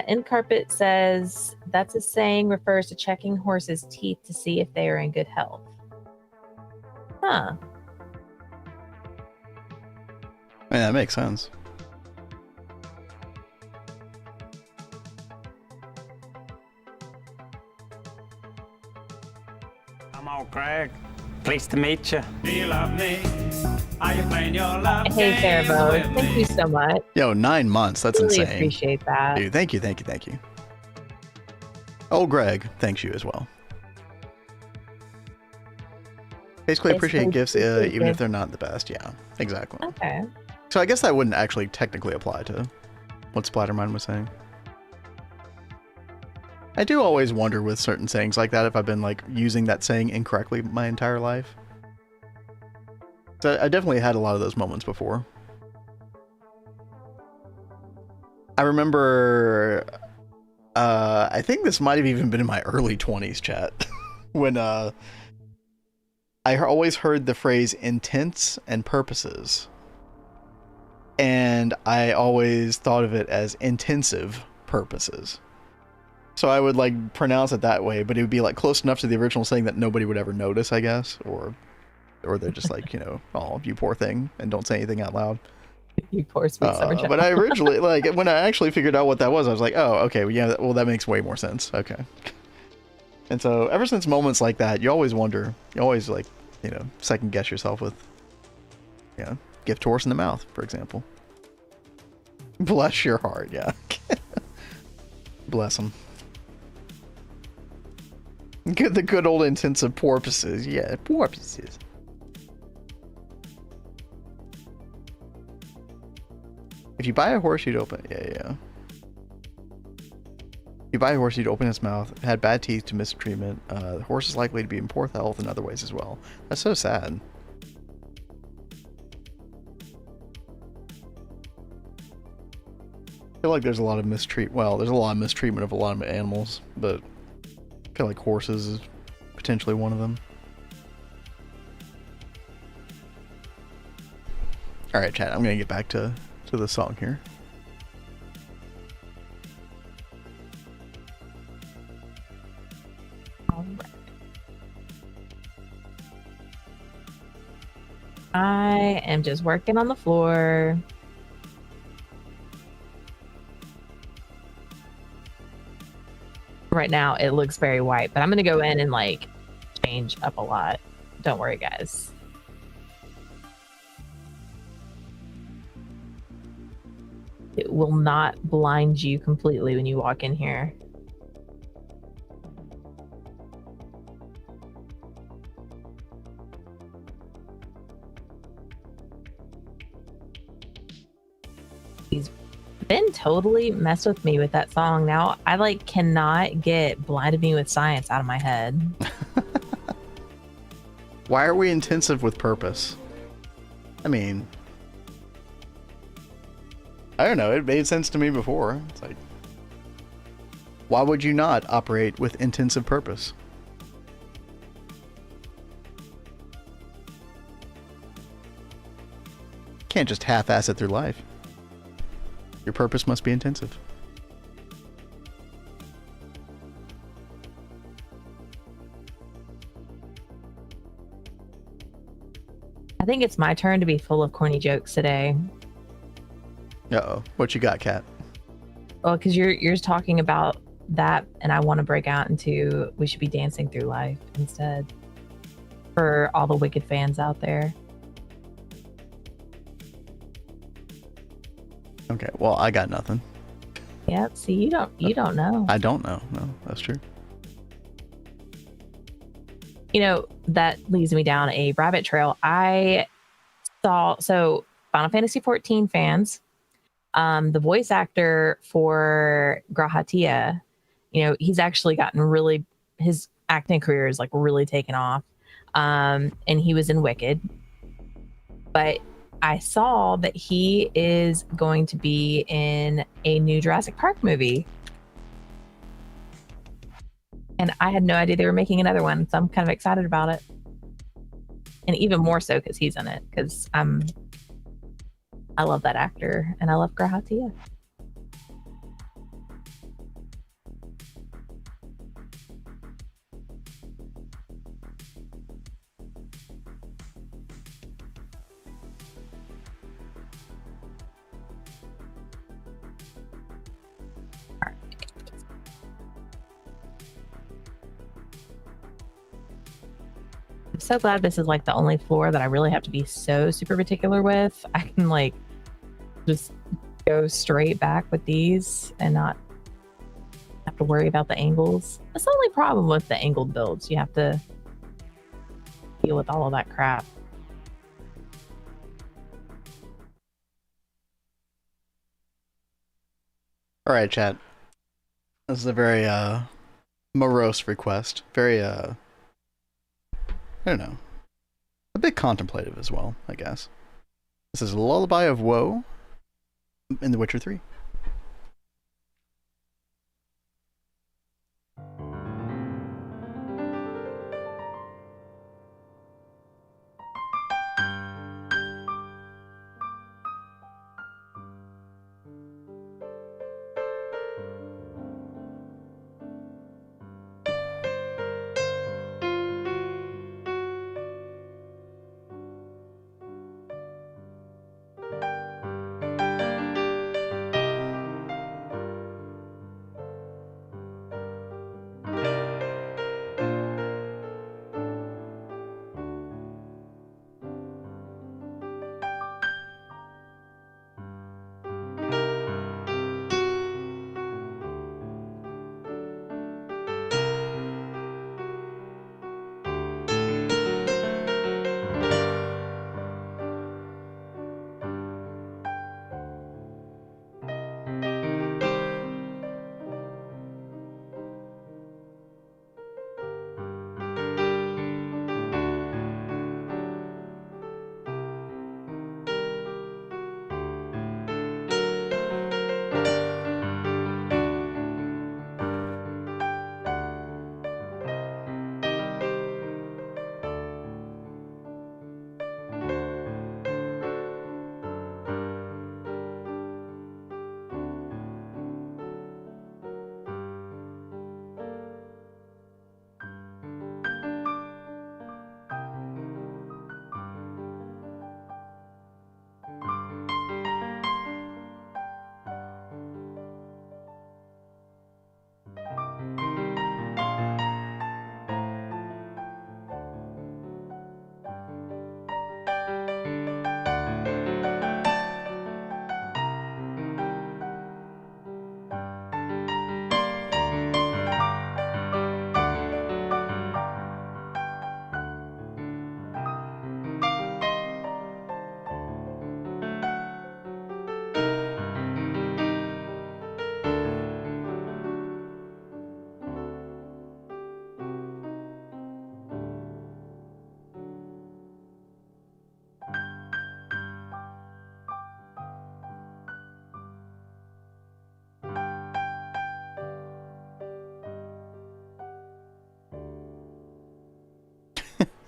End Carpet says, that's a saying refers to checking horses' teeth to see if they are in good health. Huh. Yeah, that makes sense. Come on, Greg. Pleased to meet you. Do you love me? Are you playing your love Hey, game Faribault, with thank me? you so much. Yo, 9 months. That's Really insane. appreciate that. Dude, thank you. Oh, Greg, thanks you as well. Basically, appreciate gifts even if they're not the best. Yeah, exactly. Okay. So I guess that wouldn't actually technically apply to what Splattermine was saying. I do always wonder with certain sayings like that if I've been like using that saying incorrectly my entire life. So I definitely had a lot of those moments before. I remember, I think this might have even been in my early 20s, chat, when I always heard the phrase intents and purposes. And I always thought of it as intensive purposes. So I would like pronounce it that way, but it would be like close enough to the original saying that nobody would ever notice, I guess, or they're just like, you know, oh, you poor thing, and don't say anything out loud. You poor sweet summer child. But I originally, like, when I actually figured out what that was, I was like, oh, okay, well, yeah, well, that makes way more sense. Okay. And so ever since moments like that, you always wonder, you always like, you know, second guess yourself with, you know, gift horse in the mouth, for example. Bless your heart, yeah. Bless them. The good old intensive porpoises, yeah, porpoises. If you buy a horse, you'd open it. Yeah. If you buy a horse, you'd open its mouth. It had bad teeth to mistreatment. The horse is likely to be in poor health in other ways as well. That's so sad. I feel like there's a lot of mistreatment. Well, there's a lot of mistreatment of a lot of animals, but I feel like horses is potentially one of them. All right, chat. I'm gonna get back to the song here. All right. I am just working on the floor. Right now, it looks very white, but I'm gonna go in and like change up a lot. Don't worry, guys. It will not blind you completely when you walk in here. He's been totally messed with me with that song. Now I like cannot get blinded me with science out of my head. Why are we intensive with purpose? I mean, I don't know. It made sense to me before. It's like, why would you not operate with intensive purpose? Can't just half-ass it through life. Your purpose must be intensive. I think it's my turn to be full of corny jokes today. Uh-oh. What you got, Kat? Well, because you're talking about that, and I want to break out into we should be dancing through life instead. For all the Wicked fans out there. Okay, well, I got nothing. Yep. See, you don't know. I don't know. No, that's true. You know, that leads me down a rabbit trail. I saw Final Fantasy 14 fans, the voice actor for Grahatia, you know, he's actually gotten really, his acting career is like really taken off. And he was in Wicked. But I saw that he is going to be in a new Jurassic Park movie. And I had no idea they were making another one, so I'm kind of excited about it. And even more so because he's in it, because I love that actor, and I love Grahatia. I'm so glad this is like the only floor that I really have to be so super particular with. I can like just go straight back with these and not have to worry about the angles. That's the only problem with the angled builds. You have to deal with all of that crap. All right, chat. This is a very morose request. Very I don't know. A bit contemplative as well, I guess. This is Lullaby of Woe in The Witcher 3.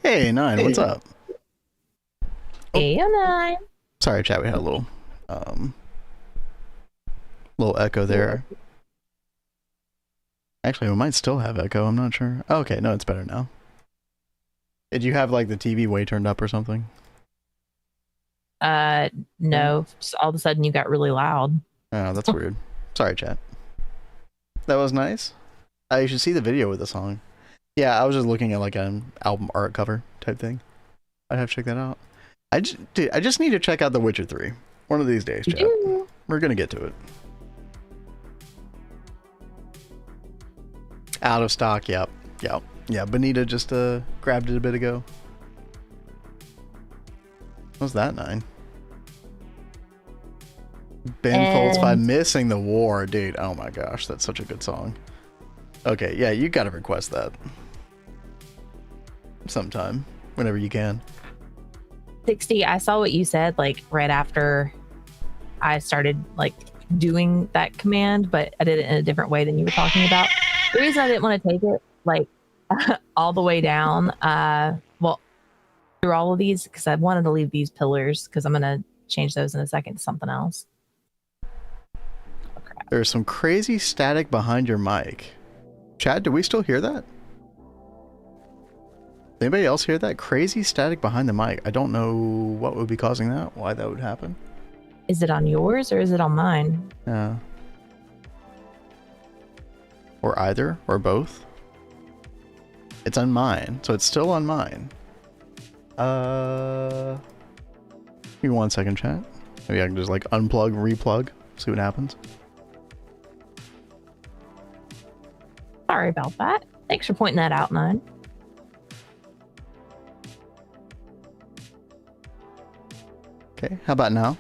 Hey, Nine, what's up? Hey, nine. Sorry, chat, we had a little echo there. Actually, we might still have echo, I'm not sure. Oh, okay, no, it's better now. Did you have like the TV way turned up or something? No. Just all of a sudden you got really loud. Oh, that's weird. Sorry, chat. That was nice. You should see the video with the song. Yeah, I was just looking at like an album art cover type thing. I'd have to check that out. I just need to check out The Witcher 3. One of these days, chat. We're gonna get to it. Out of stock, yep. Yeah, Benita just grabbed it a bit ago. What's that, Nine? Ben Folds by Missing the War, dude. Oh my gosh, that's such a good song. Okay, yeah, you gotta request that. Sometime, whenever you can. 60, I saw what you said, like, right after I started, like, doing that command, but I did it in a different way than you were talking about. The reason I didn't want to take it, like, all the way down, well, through all of these, because I wanted to leave these pillars, because I'm going to change those in a second to something else. There's some crazy static behind your mic. Chad, do we still hear that? Anybody else hear that? Crazy static behind the mic. I don't know what would be causing that, why that would happen. Is it on yours or is it on mine? Yeah. Or either, or both. It's on mine, so it's still on mine. Give me 1 second, chat. Maybe I can just like unplug, replug, see what happens. Sorry about that. Thanks for pointing that out, Nine. Okay, how about now?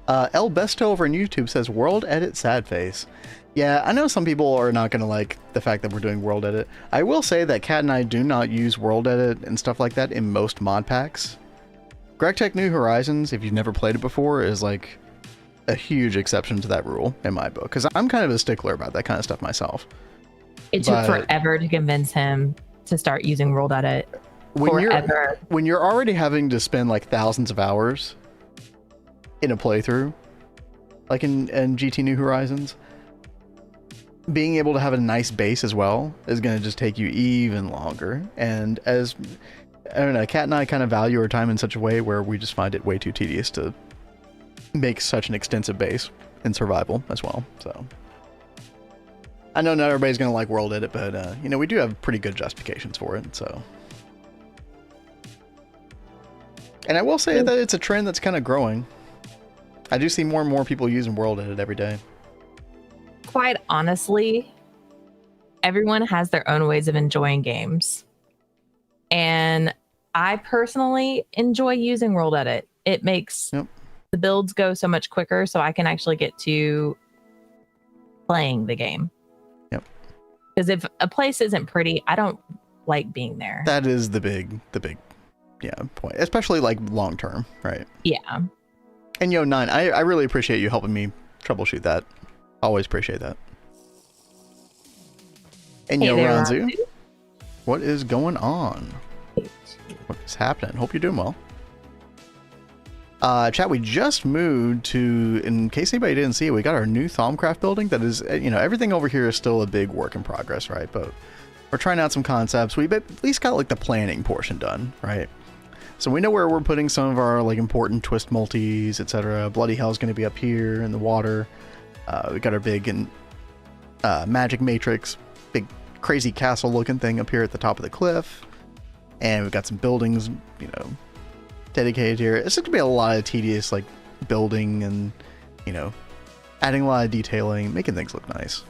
El Besto over on YouTube says World Edit sad face. Yeah, I know some people are not going to like the fact that we're doing World Edit. I will say that Kat and I do not use World Edit and stuff like that in most mod packs. Gregtech New Horizons, if you've never played it before, is like a huge exception to that rule in my book. Because I'm kind of a stickler about that kind of stuff myself. It took forever to convince him to start using World Edit. When you're already having to spend like thousands of hours in a playthrough, like in GT New Horizons, being able to have a nice base as well is going to just take you even longer. And as I don't know, Kat and I kind of value our time in such a way where we just find it way too tedious to make such an extensive base in survival as well. So I know not everybody's going to like World Edit, but you know, we do have pretty good justifications for it. So, and I will say that it's a trend that's kind of growing. I do see more and more people using World Edit every day. Quite honestly, everyone has their own ways of enjoying games. And I personally enjoy using World Edit. It makes the builds go so much quicker, so I can actually get to playing the game. Yep. Because if a place isn't pretty, I don't like being there. That is the big point. Especially like long term, right? Yeah. And yo, Nine, I really appreciate you helping me troubleshoot that. Always appreciate that. And yo, Ranzu, what is going on? What is happening? Hope you're doing well. Chat, we just moved to, in case anybody didn't see it, we got our new Thaumcraft building that is, you know, everything over here is still a big work in progress, right? But we're trying out some concepts. We've at least got like the planning portion done, right? So we know where we're putting some of our like important twist multis, etc. Bloody Hell's going to be up here in the water. We got our big magic matrix, big crazy castle looking thing up here at the top of the cliff. And we've got some buildings, you know, dedicated here. It's going to be a lot of tedious like building and, you know, adding a lot of detailing, making things look nice.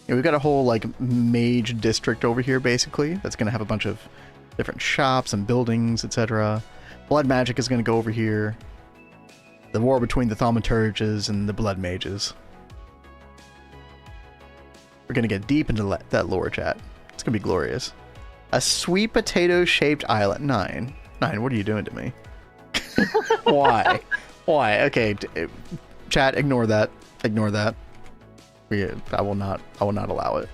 Yeah, we've got a whole like mage district over here basically that's going to have a bunch of different shops and buildings, etc. Blood magic is going to go over here. The war between the thaumaturges and the blood mages. We're going to get deep into that lore, chat. It's going to be glorious. A sweet potato shaped island. Nine, what are you doing to me? Why? Okay, chat, ignore that. I will not allow it.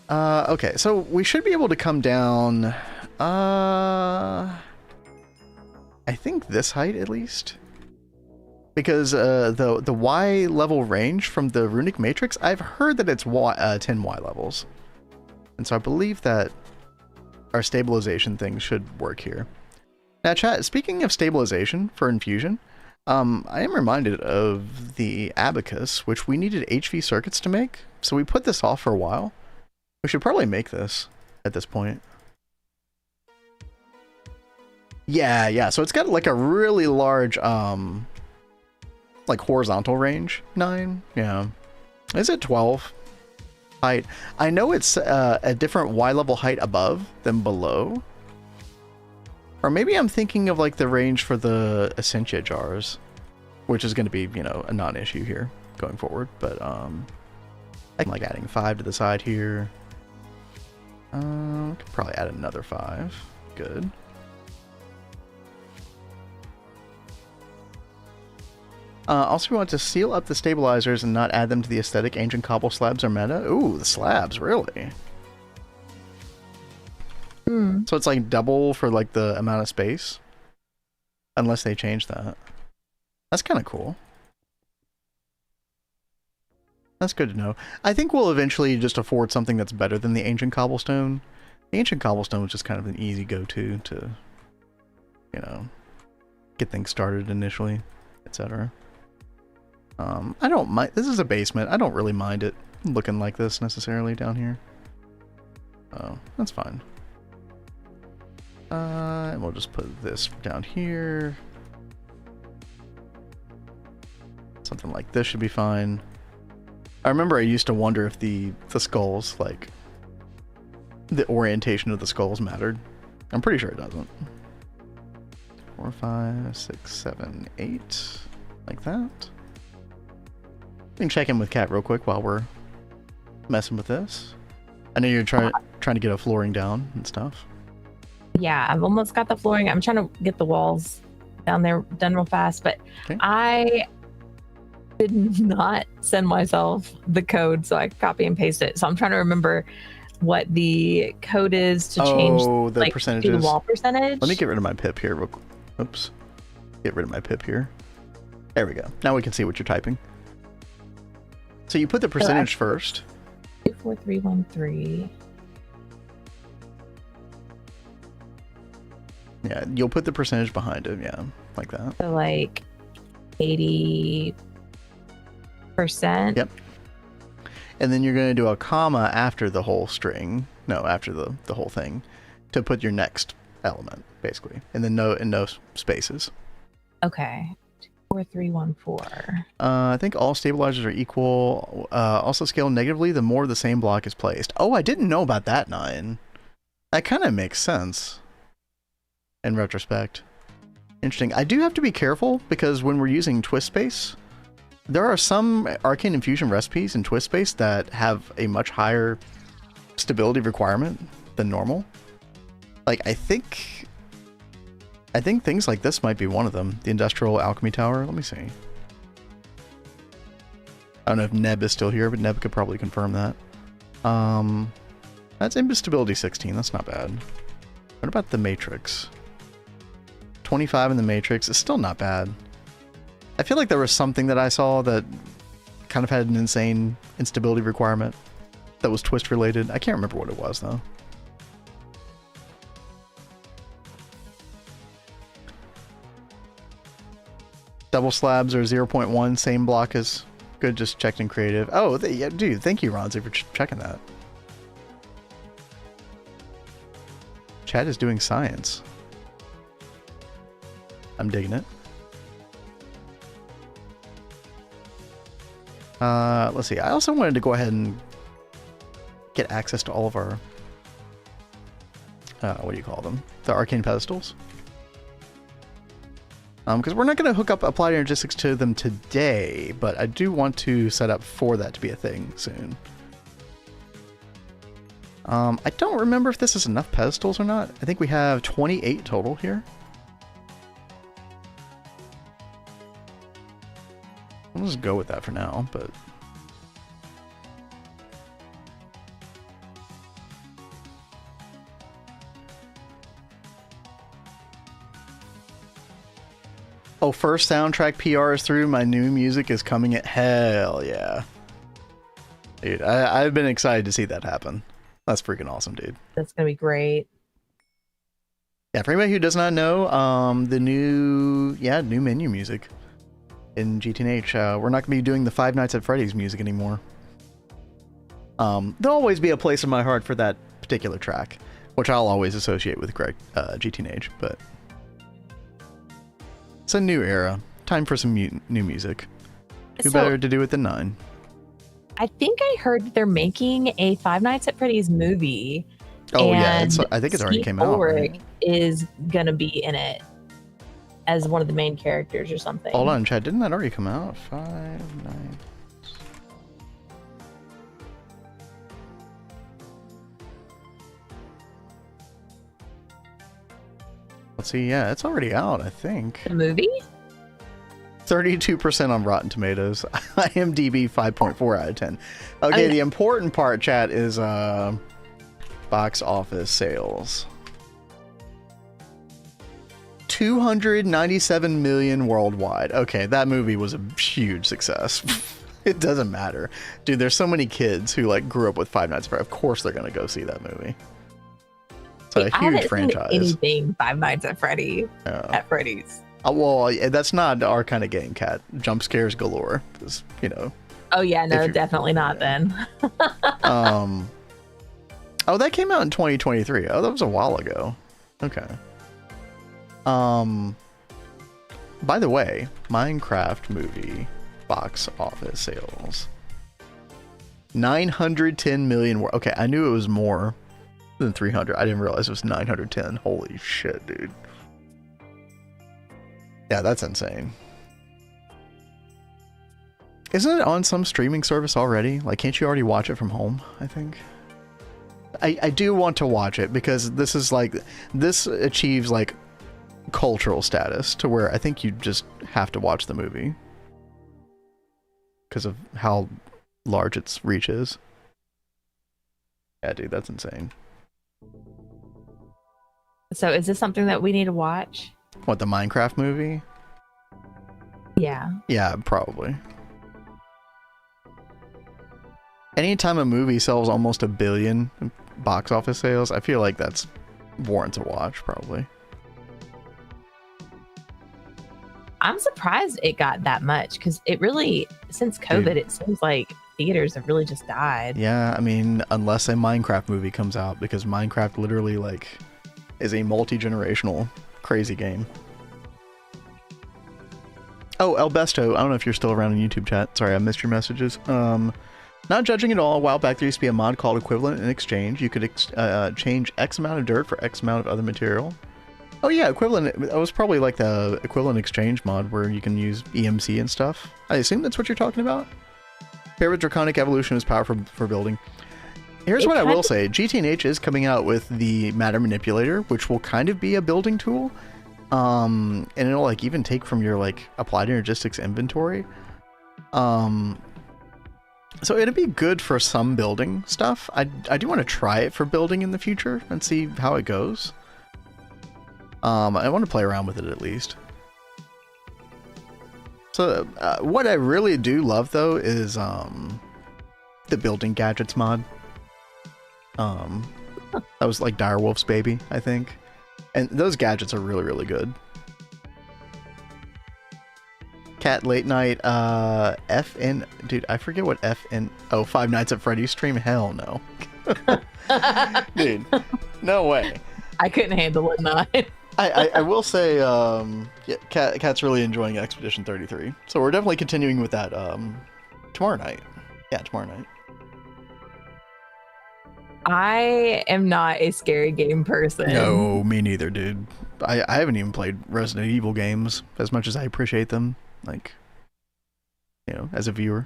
Okay, so we should be able to come down, I think this height at least. Because the Y level range from the runic matrix, I've heard that it's 10 Y levels. And so I believe that our stabilization thing should work here. Now chat, speaking of stabilization for infusion, I am reminded of the abacus, which we needed HV circuits to make. So we put this off for a while. We should probably make this at this point. Yeah, so it's got like a really large, like horizontal range. 9, yeah. Is it 12 height? I know it's a different Y level height above than below. Or maybe I'm thinking of like the range for the Essentia jars, which is going to be, you know, a non-issue here going forward. But I'm like adding 5 to the side here. Could probably add another 5. Good. Also, we want to seal up the stabilizers and not add them to the aesthetic. Ancient cobble slabs are meta. Ooh, the slabs, really? So it's like double for like the amount of space, unless they change that. That's kind of cool. That's good to know. I think we'll eventually just afford something that's better than the ancient cobblestone. The ancient cobblestone was just kind of an easy go-to to, you know, get things started initially, etc. I don't mind. This is a basement. I don't really mind it looking like this necessarily down here. Oh, that's fine. And we'll just put this down here. Something like this should be fine. I remember I used to wonder if the skulls, like, the orientation of the skulls mattered. I'm pretty sure it doesn't. 4, 5, 6, 7, 8. Like that. We can check in with Kat real quick while we're messing with this. I know you're trying to get a flooring down and stuff. Yeah, I've almost got the flooring. I'm trying to get the walls down there done real fast, but okay. I did not send myself the code, so I copy and paste it. So I'm trying to remember what the code is to change the like, percentages. to the wall percentage. Let me get rid of my pip here real quick. Oops. Get rid of my pip here. There we go. Now we can see what you're typing. So you put the percentage first. 24313. Yeah, you'll put the percentage behind it, yeah, like that. So like 80%. Yep. And then you're going to do a comma after the whole string. No, after the whole thing to put your next element, basically. And then no spaces. Okay. 4314. I think all stabilizers are equal. Also scale negatively the more the same block is placed. Oh, I didn't know about that, 9. That kind of makes sense in retrospect. Interesting. I do have to be careful because when we're using twist space, there are some arcane infusion recipes in twist space that have a much higher stability requirement than normal. Like I think things like this might be one of them. The industrial alchemy tower. Let me see. I don't know if Neb is still here, but Neb could probably confirm that. That's instability 16. That's not bad. What about the matrix? 25 in the matrix is still not bad. I feel like there was something that I saw that kind of had an insane instability requirement that was twist related. I can't remember what it was though. Double slabs are 0.1, same block as good, just checked in creative. Oh, yeah, dude, thank you, Ronzi, for checking that. Chad is doing science. I'm digging it. Let's see. I also wanted to go ahead and get access to all of our, what do you call them? The arcane pedestals. Because we're not going to hook up applied energistics to them today, but I do want to set up for that to be a thing soon. I don't remember if this is enough pedestals or not. I think we have 28 total here. I'll just go with that for now, but... Oh, first soundtrack PR is through. My new music is coming at hell yeah. Dude, I've been excited to see that happen. That's freaking awesome, dude. That's gonna be great. Yeah, for anybody who does not know, the new menu music in GTNH. We're not gonna be doing the Five Nights at Freddy's music anymore. There'll always be a place in my heart for that particular track, which I'll always associate with GTNH, but it's a new era. Time for some new music. Who better to do it than 9? I think I heard that they're making a Five Nights at Freddy's movie. Oh yeah, I think it's already came out. Right? Is gonna be in it as one of the main characters or something. Hold on, Chad. Didn't that already come out? 5 9. Let's see. Yeah, it's already out. I think. The movie. 32% on Rotten Tomatoes. IMDb 5.4 out of 10. Okay, the important part, chat, is box office sales. 297 million worldwide. Okay, that movie was a huge success. It doesn't matter. Dude, there's so many kids who like grew up with Five Nights at Freddy's. Of course they're going to go see that movie. It's a huge franchise. Anything Five Nights at Freddy's. Well, that's not our kind of game, Cat. Jump scares galore. You know. Oh yeah, no, definitely not then. Oh, that came out in 2023. Oh, that was a while ago. Okay. By the way, Minecraft movie box office sales. 910 million. Okay, I knew it was more than 300. I didn't realize it was 910. Holy shit, dude. Yeah, that's insane. Isn't it on some streaming service already? Like, can't you already watch it from home, I think? I do want to watch it because this is like, this achieves like cultural status to where I think you just have to watch the movie because of how large its reach is. Yeah, dude, that's insane. So is this something that we need to watch? What, the Minecraft movie? Yeah. Yeah, probably. Anytime a movie sells almost 1 billion box office sales, I feel like that's warrants a watch, probably. I'm surprised it got that much because it really, since COVID, dude, it seems like theaters have really just died. Yeah, I mean, unless a Minecraft movie comes out, because Minecraft literally like is a multi-generational crazy game. Oh, El Besto, I don't know if you're still around in YouTube chat. Sorry, I missed your messages. Not judging at all. A while back, there used to be a mod called Equivalent in Exchange. You could change X amount of dirt for X amount of other material. Oh yeah, Equivalent. It was probably like the Equivalent Exchange mod where you can use EMC and stuff. I assume that's what you're talking about. Paired with Draconic Evolution is powerful for building. Here's what I will say. GTNH is coming out with the Matter Manipulator, which will kind of be a building tool. And it'll like even take from your like applied energistics inventory. So it'd be good for some building stuff. I do want to try it for building in the future and see how it goes. I want to play around with it at least. So what I really do love though is the building gadgets mod. That was like Direwolf's baby, I think. And those gadgets are really, really good. Cat Late Night, FN, dude, I forget what FN, oh, Five Nights at Freddy's stream? Hell no. Dude, no way. I couldn't handle it, no. I will say, yeah, Cat's really enjoying Expedition 33. So we're definitely continuing with that tomorrow night. Yeah, tomorrow night. I am not a scary game person. No, me neither, dude. I haven't even played Resident Evil games as much as I appreciate them. Like, you know, as a viewer.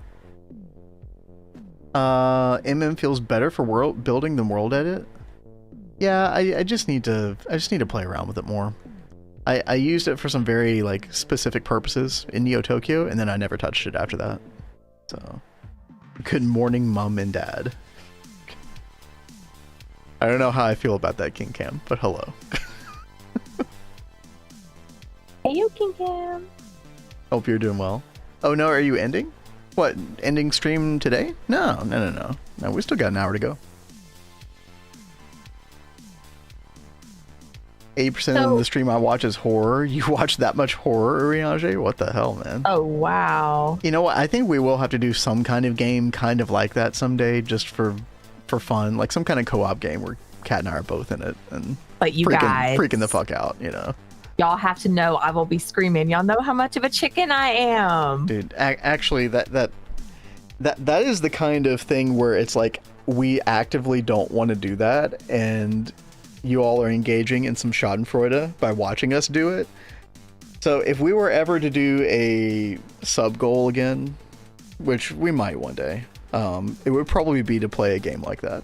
MM feels better for world building than world edit. Yeah, I just need to play around with it more. I used it for some very like specific purposes in Neo Tokyo, and then I never touched it after that. So, good morning, mom and dad. I don't know how I feel about that, King Cam, but hello. Hey, you, King Cam. Hope you're doing well. Oh no, are you ending? What, ending stream today? No. No, we still got an hour to go. 80% of the stream I watch is horror. You watch that much horror, Riage? What the hell, man? Oh, wow. You know what? I think we will have to do some kind of game kind of like that someday, just for fun. Like some kind of co-op game where Kat and I are both in it. And But you guys... freaking the fuck out, you know? Y'all have to know I will be screaming. Y'all know how much of a chicken I am. Dude, actually, that is the kind of thing where it's like we actively don't want to do that, and you all are engaging in some schadenfreude by watching us do it. So if we were ever to do a sub goal again, which we might one day, it would probably be to play a game like that.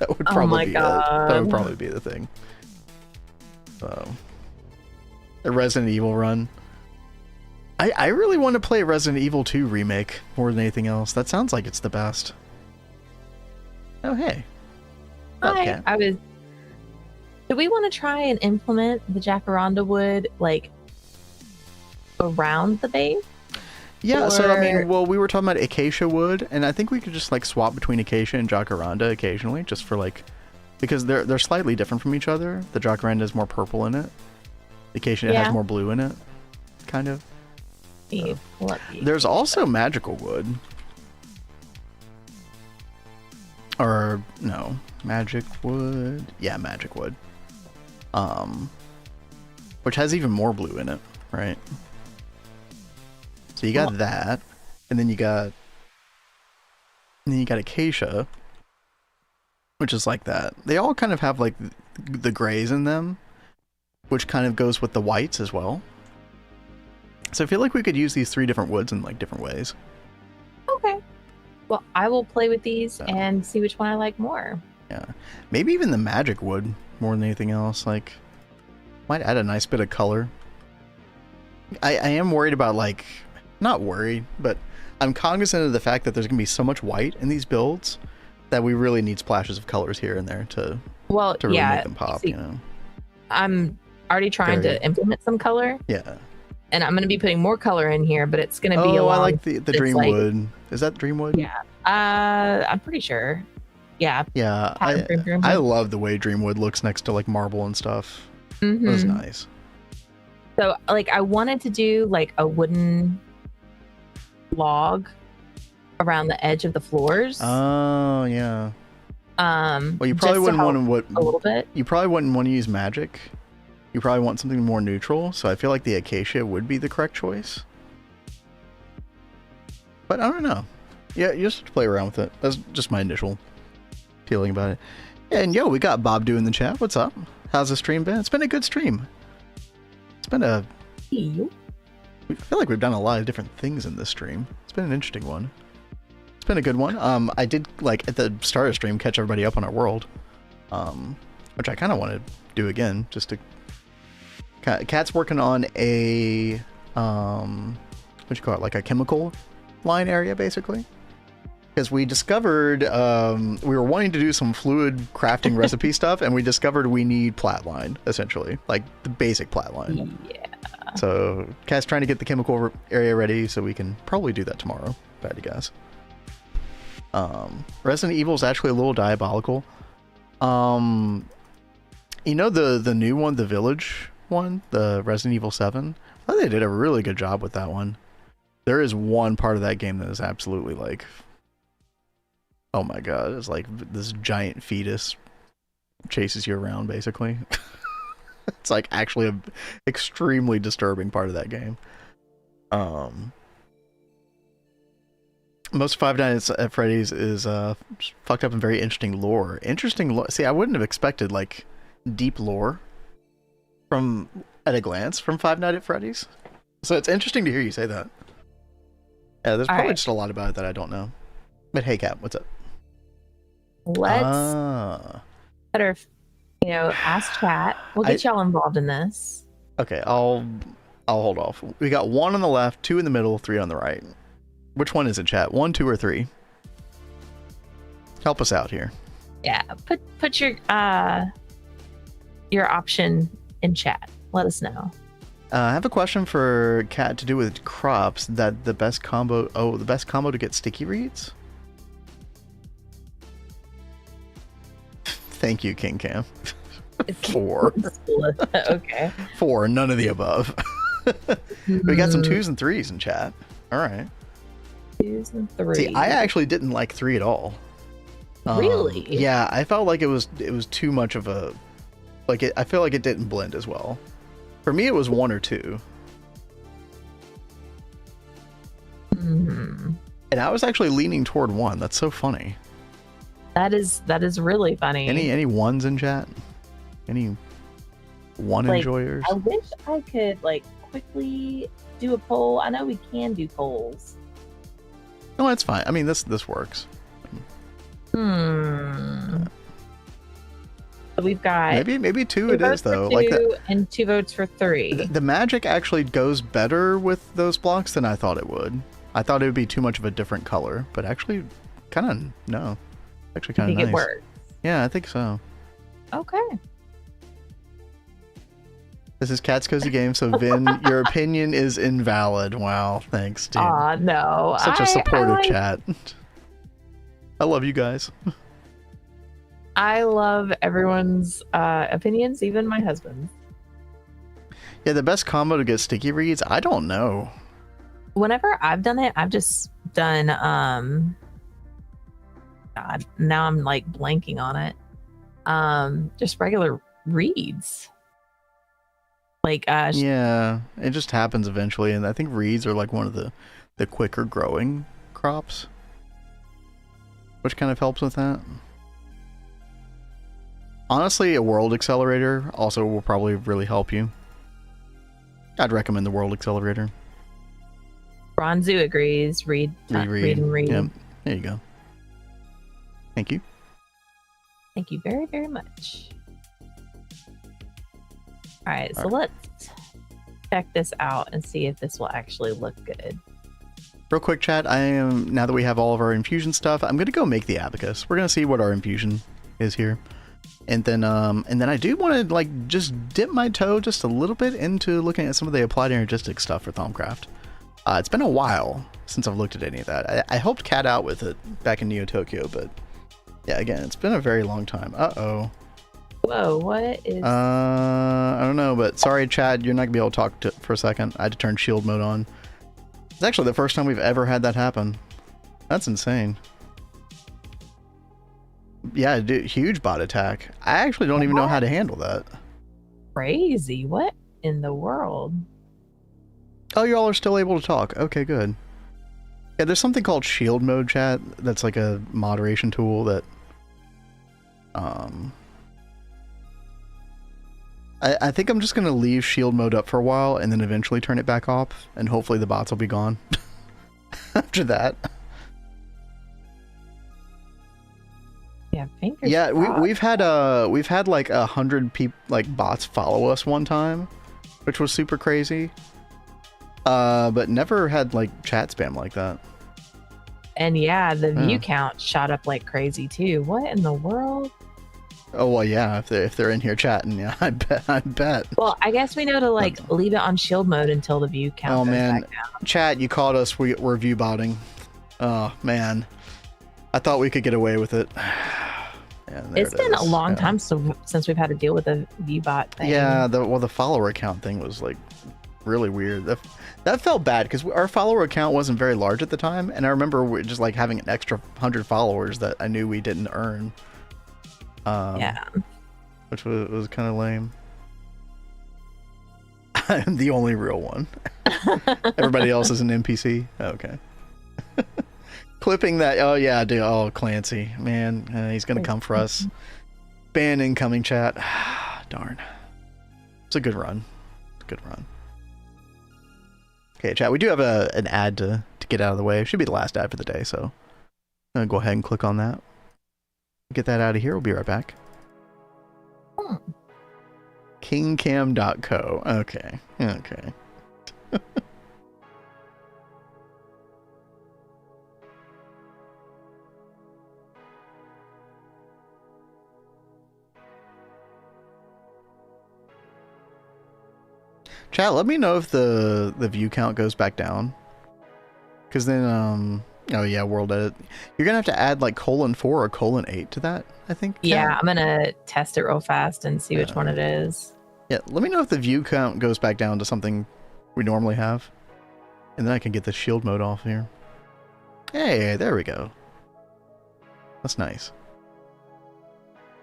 That would probably be it. That would probably be the thing. So, a Resident Evil run. I really want to play Resident Evil 2 remake more than anything else. That sounds like it's the best. Oh, hey. Hi. Okay. Do we want to try and implement the jacaranda wood, like, around the base? Yeah, so I mean, well, we were talking about acacia wood, and I think we could just like swap between acacia and jacaranda occasionally, just for like, because they're slightly different from each other. The jacaranda is more purple in it. The acacia has more blue in it, kind of. So. There's also magical wood. Or no, magic wood. Yeah, magic wood. Which has even more blue in it, right? So you got that, and then you got acacia, which is like that. They all kind of have like the grays in them, which kind of goes with the whites as well. So I feel like we could use these 3 different woods in like different ways. Okay. Well, I will play with these and see which one I like more. Yeah. Maybe even the magic wood more than anything else. Like, might add a nice bit of color. I am worried about, like, not worried, but I'm cognizant of the fact that there's going to be so much white in these builds that we really need splashes of colors here and there to really make them pop, see, you know? I'm already trying to implement some color. Yeah. And I'm going to be putting more color in here, but it's going to be I like the dream wood. Is that dream wood? Yeah. I'm pretty sure. Yeah. Yeah. I love the way dream wood looks next to like marble and stuff. Mm-hmm. It was nice. So like I wanted to do like a wooden log around the edge of the floors. Oh, yeah. Well, you probably wouldn't want to a little bit. You probably wouldn't want to use magic. You probably want something more neutral, so I feel like the acacia would be the correct choice. But I don't know. Yeah, you just have to play around with it. That's just my initial feeling about it. And yo, we got Bob doing the chat. What's up? How's the stream been? It's been a good stream. It's been a... We feel like we've done a lot of different things in this stream. It's been an interesting one. It's been a good one. I did, like, at the start of stream, catch everybody up on our world. Which I kind of want to do again, just to... Kat's working on a... what you call it? Like a chemical line area, basically. Because we discovered... we were wanting to do some fluid crafting recipe stuff, and we discovered we need platline, essentially. Like, the basic platline. Yeah. So, Kat's trying to get the chemical area ready, so we can probably do that tomorrow, if I had to guess. Resident Evil is actually a little diabolical. You know the new one, the Village one, the Resident Evil 7? I thought they did a really good job with that one. There is one part of that game that is absolutely like... Oh my god, it's like this giant fetus chases you around, basically. It's like actually a extremely disturbing part of that game. Most of Five Nights at Freddy's is fucked up and very interesting lore. See, I wouldn't have expected like deep lore from at a glance from Five Nights at Freddy's. So it's interesting to hear you say that. Yeah, there's probably just a lot about it that I don't know. But hey, Kat, what's up? Let's better, ask chat. We'll get y'all involved in this. Okay, I'll hold off. We got 1 on the left, 2 in the middle, 3 on the right. Which one is it, chat? 1, 2, or 3? Help us out here. Yeah, put your option in chat. Let us know. I have a question for Kat to do with crops. That the best combo. Oh, the best combo to get sticky reeds. Thank you, King Cam. 4. Okay. 4. None of the above. We got some 2s and 3s in chat. All right. 2s and 3s. See, I actually didn't like 3 at all. Really? Yeah, I felt like it was too much of a I feel like it didn't blend as well. For me, it was 1 or 2. Mm-hmm. And I was actually leaning toward 1. That's so funny. That is really funny. Any 1s in chat? Any 1 enjoyers? I wish I could quickly do a poll. I know we can do polls. No, it's fine. I mean, this works. So we've got maybe 2 it is though. 2 Like that, and 2 votes for 3. the magic actually goes better with those blocks than I thought it would. I thought it would be too much of a different color, but actually, kind of no. Actually, kind of nice. It works. Yeah, I think so. Okay. This is Cat's Cozy Games, so Vin, your opinion is invalid. Wow, thanks, dude. No. Such a supportive chat. I love you guys. I love everyone's opinions, even my husband's. Yeah, the best combo to get sticky reeds? I don't know. Whenever I've done it, I've just done God, now I'm blanking on it. Just regular reeds. Yeah, it just happens eventually, and I think reeds are one of the quicker growing crops, which kind of helps with that. Honestly, a world accelerator also will probably really help you. I'd recommend the world accelerator. Bronzu agrees. Read. Yeah, there you go. Thank you. Thank you very, very much. All right, so let's check this out and see if this will actually look good. Real quick, chat. Now that we have all of our infusion stuff, I'm gonna go make the abacus. We're gonna see what our infusion is here, and then I do want to just dip my toe just a little bit into looking at some of the applied energistic stuff for Thaumcraft. It's been a while since I've looked at any of that. I helped Cat out with it back in Neo Tokyo, but yeah, again, it's been a very long time. Whoa, what is... I don't know, but sorry, Chad, you're not gonna be able to talk for a second. I had to turn shield mode on. It's actually the first time we've ever had that happen. That's insane. Yeah, dude, huge bot attack. I actually don't even know how to handle that. Crazy. What in the world? Oh, y'all are still able to talk. Okay, good. Yeah, there's something called shield mode, chat. That's like a moderation tool that... I think I'm just going to leave shield mode up for a while and then eventually turn it back off, and hopefully the bots will be gone after that. Yeah, fingers Yeah, crossed. we've had 100 people, bots follow us one time, which was super crazy. But never had chat spam like that. And yeah, the view count shot up like crazy too. What in the world? Oh well, yeah. If they're in here chatting, yeah, I bet. Well, I guess we know to leave it on shield mode until the view count. Oh goes man, back down. Chat, you caught us. We're view botting. Oh man, I thought we could get away with it. It's been a long time since we've had to deal with a view bot thing. Yeah, the follower account thing was really weird. That felt bad because our follower account wasn't very large at the time, and I remember just having an extra 100 followers that I knew we didn't earn. Yeah, which was kind of lame. I'm the only real one. Everybody else is an NPC. Okay. Clipping that. Oh yeah, dude. Oh, Clancy, man, he's gonna come for us. Ban incoming, chat. Darn. It's a good run. Good run. Okay, chat. We do have an ad to get out of the way. It should be the last ad for the day, so I'm gonna go ahead and click on that. Get that out of here. We'll be right back. Kingcam.co. Okay. Chat, let me know if the view count goes back down. Because then, oh yeah, world edit. You're gonna have to add like :4 or :8 to that, I think. Kat? Yeah, I'm gonna test it real fast and see which one it is. Yeah, let me know if the view count goes back down to something we normally have. And then I can get the shield mode off here. Hey, there we go. That's nice.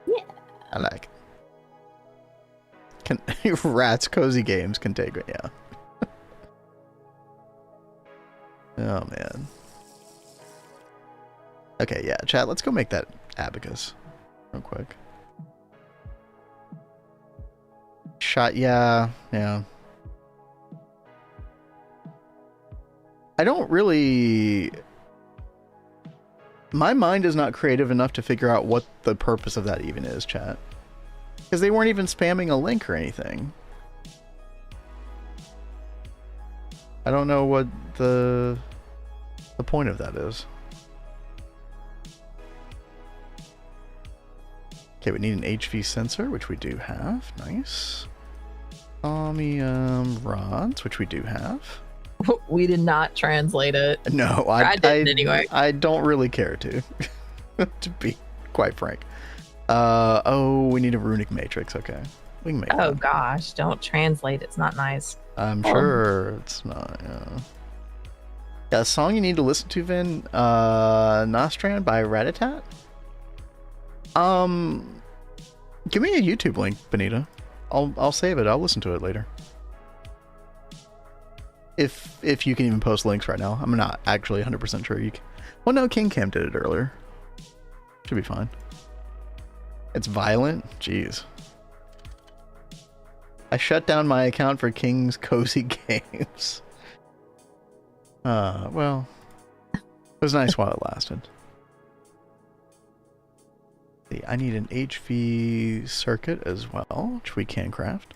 Yeah. I like it. Rats Cozy Games can take it, yeah. Oh, man. Okay, yeah, chat, let's go make that abacus real quick. Shot, yeah. I don't really... My mind is not creative enough to figure out what the purpose of that even is, chat. Because they weren't even spamming a link or anything. I don't know what the point of that is. Okay, we need an HV sensor, which we do have. Nice. Rods, which we do have. We did not translate it. No, I didn't anyway. I don't really care to, to be quite frank. Oh, we need a runic matrix. Okay, we can make. Oh that. gosh, don't translate. It's not nice. I'm sure it's not. Yeah, a song you need to listen to, Vin. Nostrand by Ratatat. Give me a YouTube link, Benita. I'll save it. I'll listen to it later. If you can even post links right now. I'm not actually 100% sure you can. Well, no, King Cam did it earlier. Should be fine. It's violent? Jeez. I shut down my account for King's Cozy Games. Well, it was nice while it lasted. See, I need an HV circuit as well, which we can craft.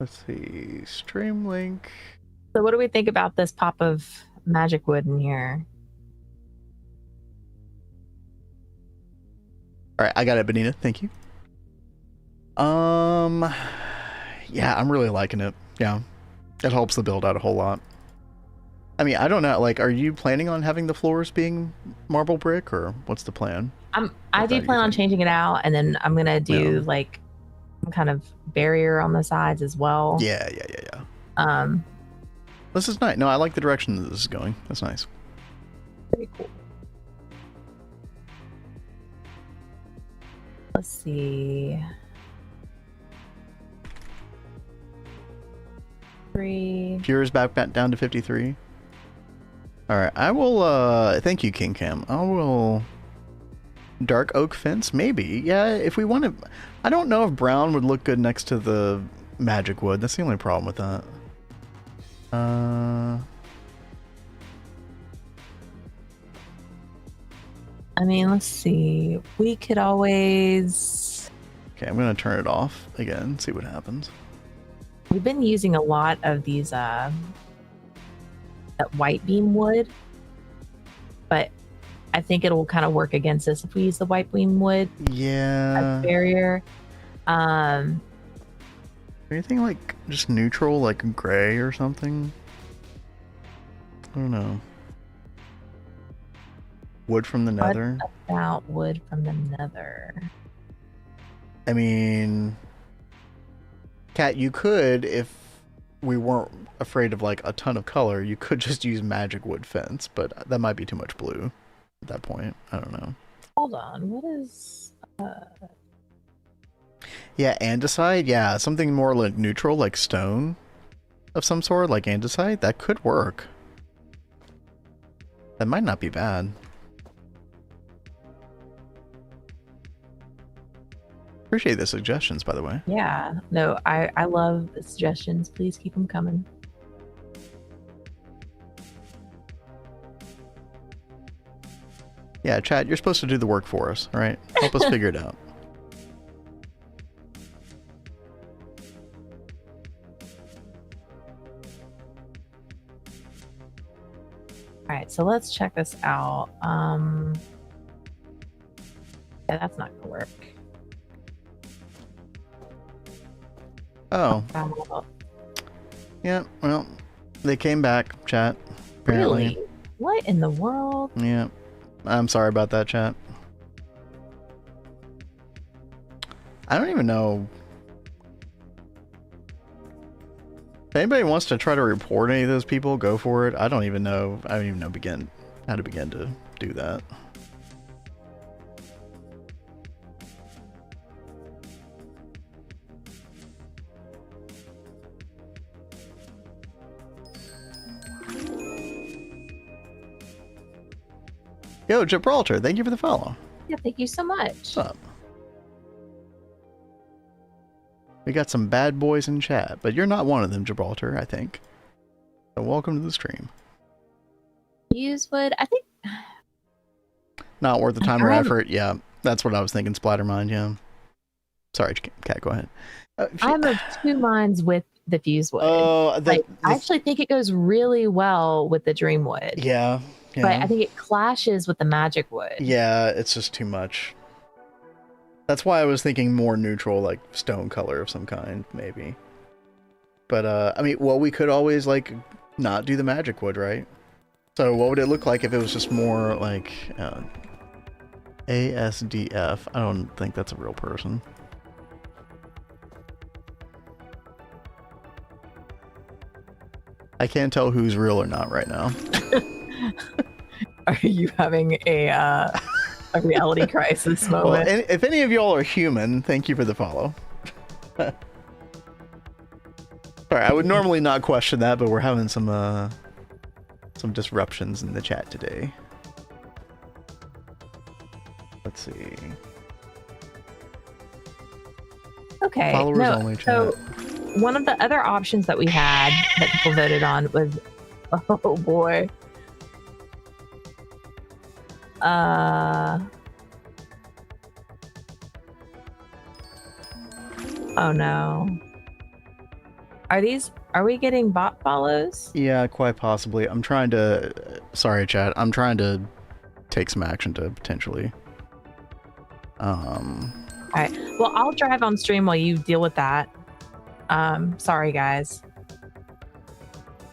Let's see, Streamlink. So what do we think about this pop of magic wood in here? All right, I got it, Benita. Thank you. Yeah, I'm really liking it. Yeah, it helps the build out a whole lot. I mean, I don't know. Like, are you planning on having the floors being marble brick, or what's the plan? I do plan on changing it out, and then I'm gonna do like some kind of barrier on the sides as well. Yeah. This is nice. No, I like the direction that this is going. That's nice. Very cool. Let's see. 3. Pure is back down to 53. All right, I will. Thank you, King Cam. I will. Dark oak fence, maybe. Yeah, if we want to. I don't know if brown would look good next to the magic wood. That's the only problem with that. I mean, let's see. We could always. Okay, I'm gonna turn it off again. See what happens. We've been using a lot of these that white beam wood, but I think it'll kind of work against us if we use the white beam wood Yeah. as barrier. Anything like just neutral, like gray or something? I don't know. Wood from the nether? What about wood from the nether? I mean, Kat, you could, if we weren't afraid of like a ton of color, you could just use magic wood fence, but that might be too much blue at that point. I don't know. Hold on, what is Yeah, andesite. Yeah, something more like neutral, like stone of some sort, like andesite. That could work. That might not be bad. Appreciate the suggestions, by the way. Yeah, no, I love the suggestions. Please keep them coming. Yeah, chat, you're supposed to do the work for us, all right? Help us figure it out. All right, so let's check this out. Yeah, that's not gonna work. Oh. Yeah, well, they came back, chat. Apparently. Really? What in the world? Yeah. I'm sorry about that, chat. I don't even know. If anybody wants to try to report any of those people, go for it. I don't even know. I don't even know how to begin to do that. Yo, Gibraltar, thank you for the follow. Yeah, thank you so much. What's up? We got some bad boys in chat, but you're not one of them, Gibraltar, I think. So welcome to the stream. Use wood, I think. Not worth the time or effort. Yeah, that's what I was thinking, Splattermind, yeah. Sorry, Cat, go ahead. I have 2 mines with the fuse wood. Oh, I actually think it goes really well with the dream wood. Yeah. Yeah. But I think it clashes with the magic wood. Yeah, it's just too much. That's why I was thinking more neutral, like stone color of some kind, maybe. But, I mean, well, we could always, like, not do the magic wood, right? So what would it look like if it was just more, like, ASDF? I don't think that's a real person. I can't tell who's real or not right now. Are you having a reality crisis moment? Well, if any of y'all are human, thank you for the follow. Sorry, I would normally not question that, but we're having some disruptions in the chat today. Let's see. Okay. Followers only chat. So one of the other options that we had that people voted on was, oh boy. Oh no. Are we getting bot follows? Yeah, quite possibly. I'm trying to, sorry chat, I'm trying to take some action to potentially. Alright, well I'll drive on stream while you deal with that. Sorry guys.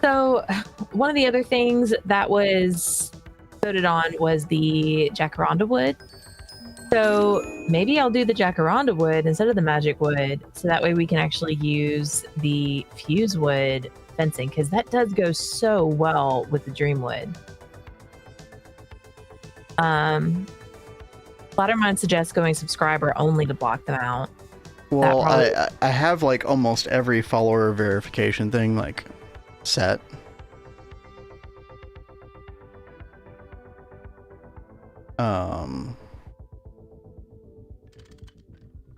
So one of the other things that was voted on was the jacaranda wood. So maybe I'll do the jacaranda wood instead of the magic wood, so that way we can actually use the fuse wood fencing, because that does go so well with the dream wood. Splattermind suggests going subscriber only to block them out. Well, I have like almost every follower verification thing like set.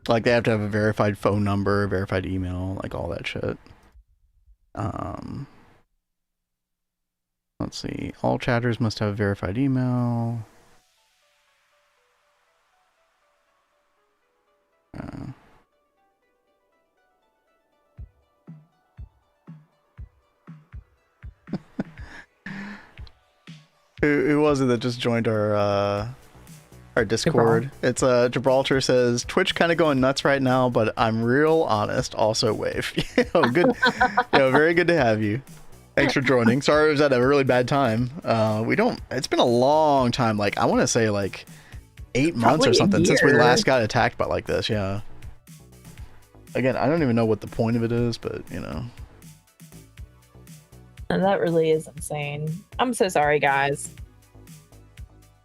Like they have to have a verified phone number, verified email, like all that shit. Let's see. All chatters must have a verified email. Who was it that just joined our Discord? It's Gibraltar says Twitch kind of going nuts right now, but I'm real honest. Also wave. Good. Very good to have you. Thanks for joining. Sorry it was at a really bad time. It's been a long time. Like I want to say like 8 months or something since we last got attacked by like this. Yeah. Again, I don't even know what the point of it is, but you know. And that really is insane. I'm so sorry, guys.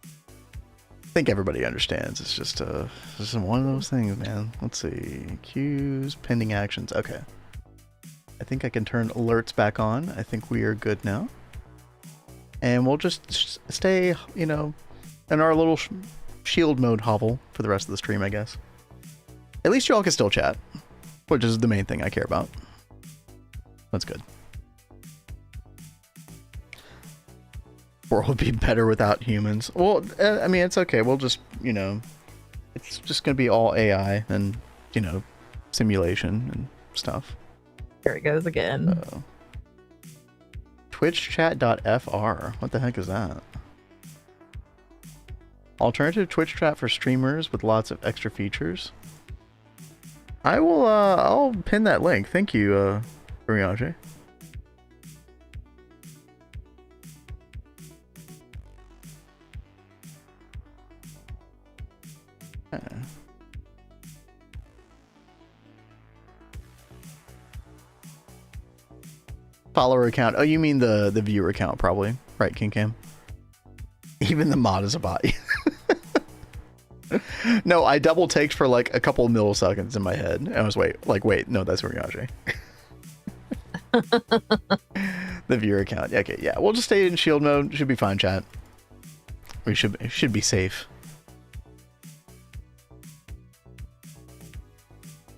I think everybody understands. It's just one of those things, man. Let's see. Queues, pending actions. Okay. I think I can turn alerts back on. I think we are good now. And we'll just stay, in our little shield mode hovel for the rest of the stream, I guess. At least y'all can still chat, which is the main thing I care about. That's good. World would be better without humans. Well, I mean, it's okay. We'll just, it's just going to be all AI and, simulation and stuff. Here it goes again. Twitchchat.fr. What the heck is that? Alternative Twitch chat for streamers with lots of extra features. I will, I'll pin that link. Thank you, Urianger. Follower account. Oh, you mean the viewer account, probably. Right, King Cam? Even the mod is a bot. No, I double taked for like a couple milliseconds in my head. And I was wait, no, that's Urianger. The viewer account. Yeah, okay, yeah. We'll just stay in shield mode. Should be fine, chat. We should be safe.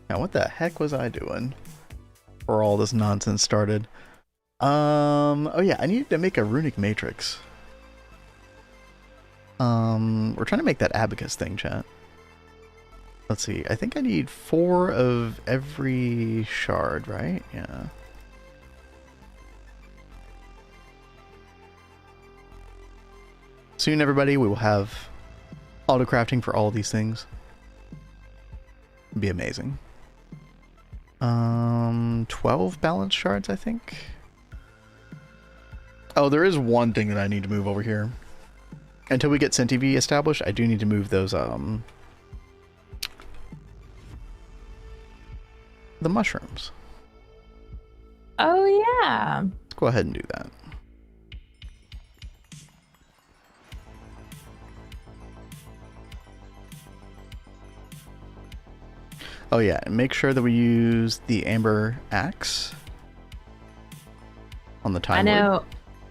Now, what the heck was I doing before all this nonsense started? Oh yeah, I needed to make a runic matrix. We're trying to make that abacus thing, chat. Let's see. I think I need 4 of every shard, right? Yeah. Soon, everybody, we will have auto crafting for all of these things. It'd be amazing. 12 balance shards, I think. Oh, there is one thing that I need to move over here. Until we get CentiV established, I do need to move those, the mushrooms. Oh, yeah. Let's go ahead and do that. Oh yeah, and make sure that we use the amber axe on the time. I know.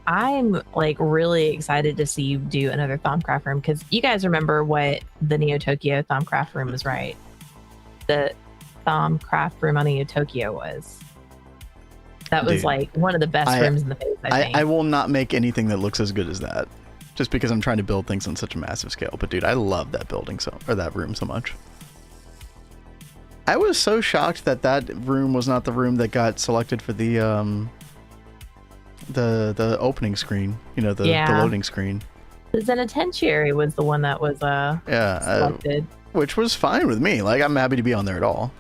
I'm like really excited to see you do another Thaumcraft room because you guys remember what the Neo Tokyo Thaumcraft room was, right? The Thaumcraft room on Neo Tokyo was. That was like one of the best rooms in the face, I think. I will not make anything that looks as good as that, just because I'm trying to build things on such a massive scale. But dude, I love that building that room so much. I was so shocked that that room was not the room that got selected for the opening screen. You know, the loading screen. The Zenitentiary was the one that was selected. Which was fine with me. Like, I'm happy to be on there at all.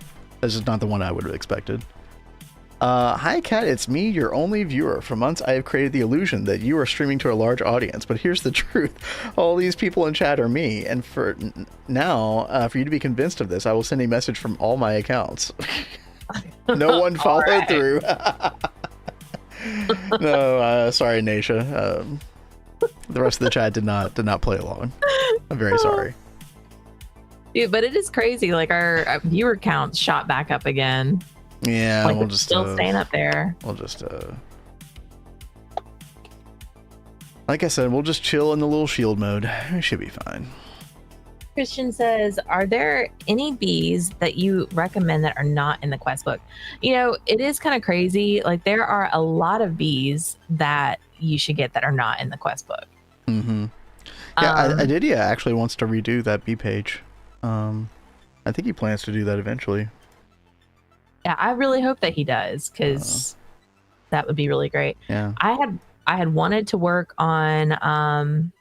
That's just not the one I would have expected. Hi Cat, it's me, your only viewer. For months I have created the illusion that you are streaming to a large audience, but here's the truth. All these people in chat are me, and for now, for you to be convinced of this, I will send a message from all my accounts. No one followed through. No, sorry Nasha. The rest of the chat did not play along. I'm very sorry. Dude, but it is crazy. Like our viewer count shot back up again. Yeah, like we'll just still staying up there. We'll just like I said, we'll just chill in the little shield mode. It should be fine. Christian says, are there any bees that you recommend that are not in the quest book? You know, it is kind of crazy. Like there are a lot of bees that you should get that are not in the quest book. Mm-hmm. Yeah, Adidia actually wants to redo that bee page. I think he plans to do that eventually. Yeah, I really hope that he does, because that would be really great. Yeah, I had wanted to work on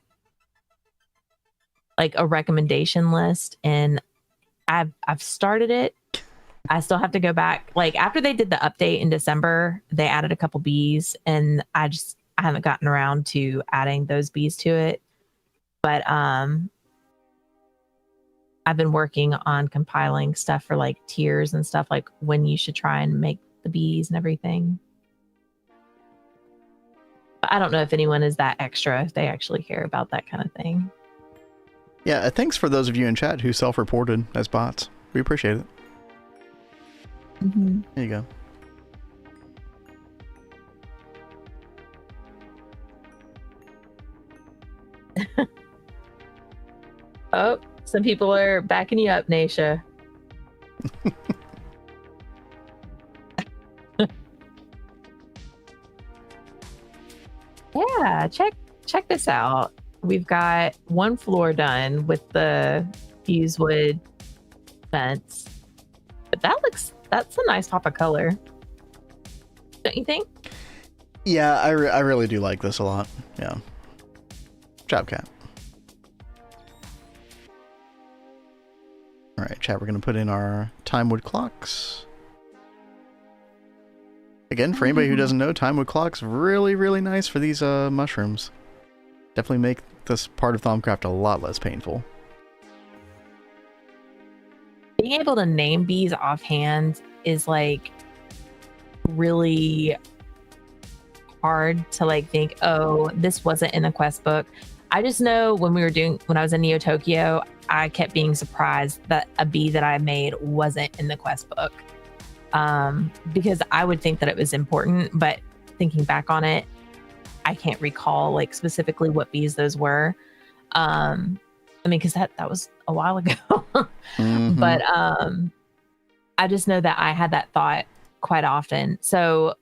like a recommendation list, and I've started it. I still have to go back. Like after they did the update in December, they added a couple bees, and I haven't gotten around to adding those bees to it. But I've been working on compiling stuff for like tiers and stuff, like when you should try and make the bees and everything. But I don't know if anyone is that extra, if they actually care about that kind of thing. Yeah, thanks for those of you in chat who self-reported as bots. We appreciate it. Mm-hmm. There you go. Oh, some people are backing you up, Nasha. Yeah, check this out. We've got one floor done with the fuse wood fence. But that's a nice pop of color. Don't you think? Yeah, I really do like this a lot. Yeah. Job, Cat. All right, chat, we're going to put in our Timewood clocks. Again, for anybody who doesn't know, Timewood clocks really, really nice for these mushrooms. Definitely make this part of Thaumcraft a lot less painful. Being able to name bees offhand is like really hard to like think, oh, this wasn't in the quest book. I just know when I was in Neo Tokyo, I kept being surprised that a bee that I made wasn't in the quest book. Because I would think that it was important, but thinking back on it, I can't recall like specifically what bees those were. I mean, because that was a while ago. Mm-hmm. But I just know that I had that thought quite often. So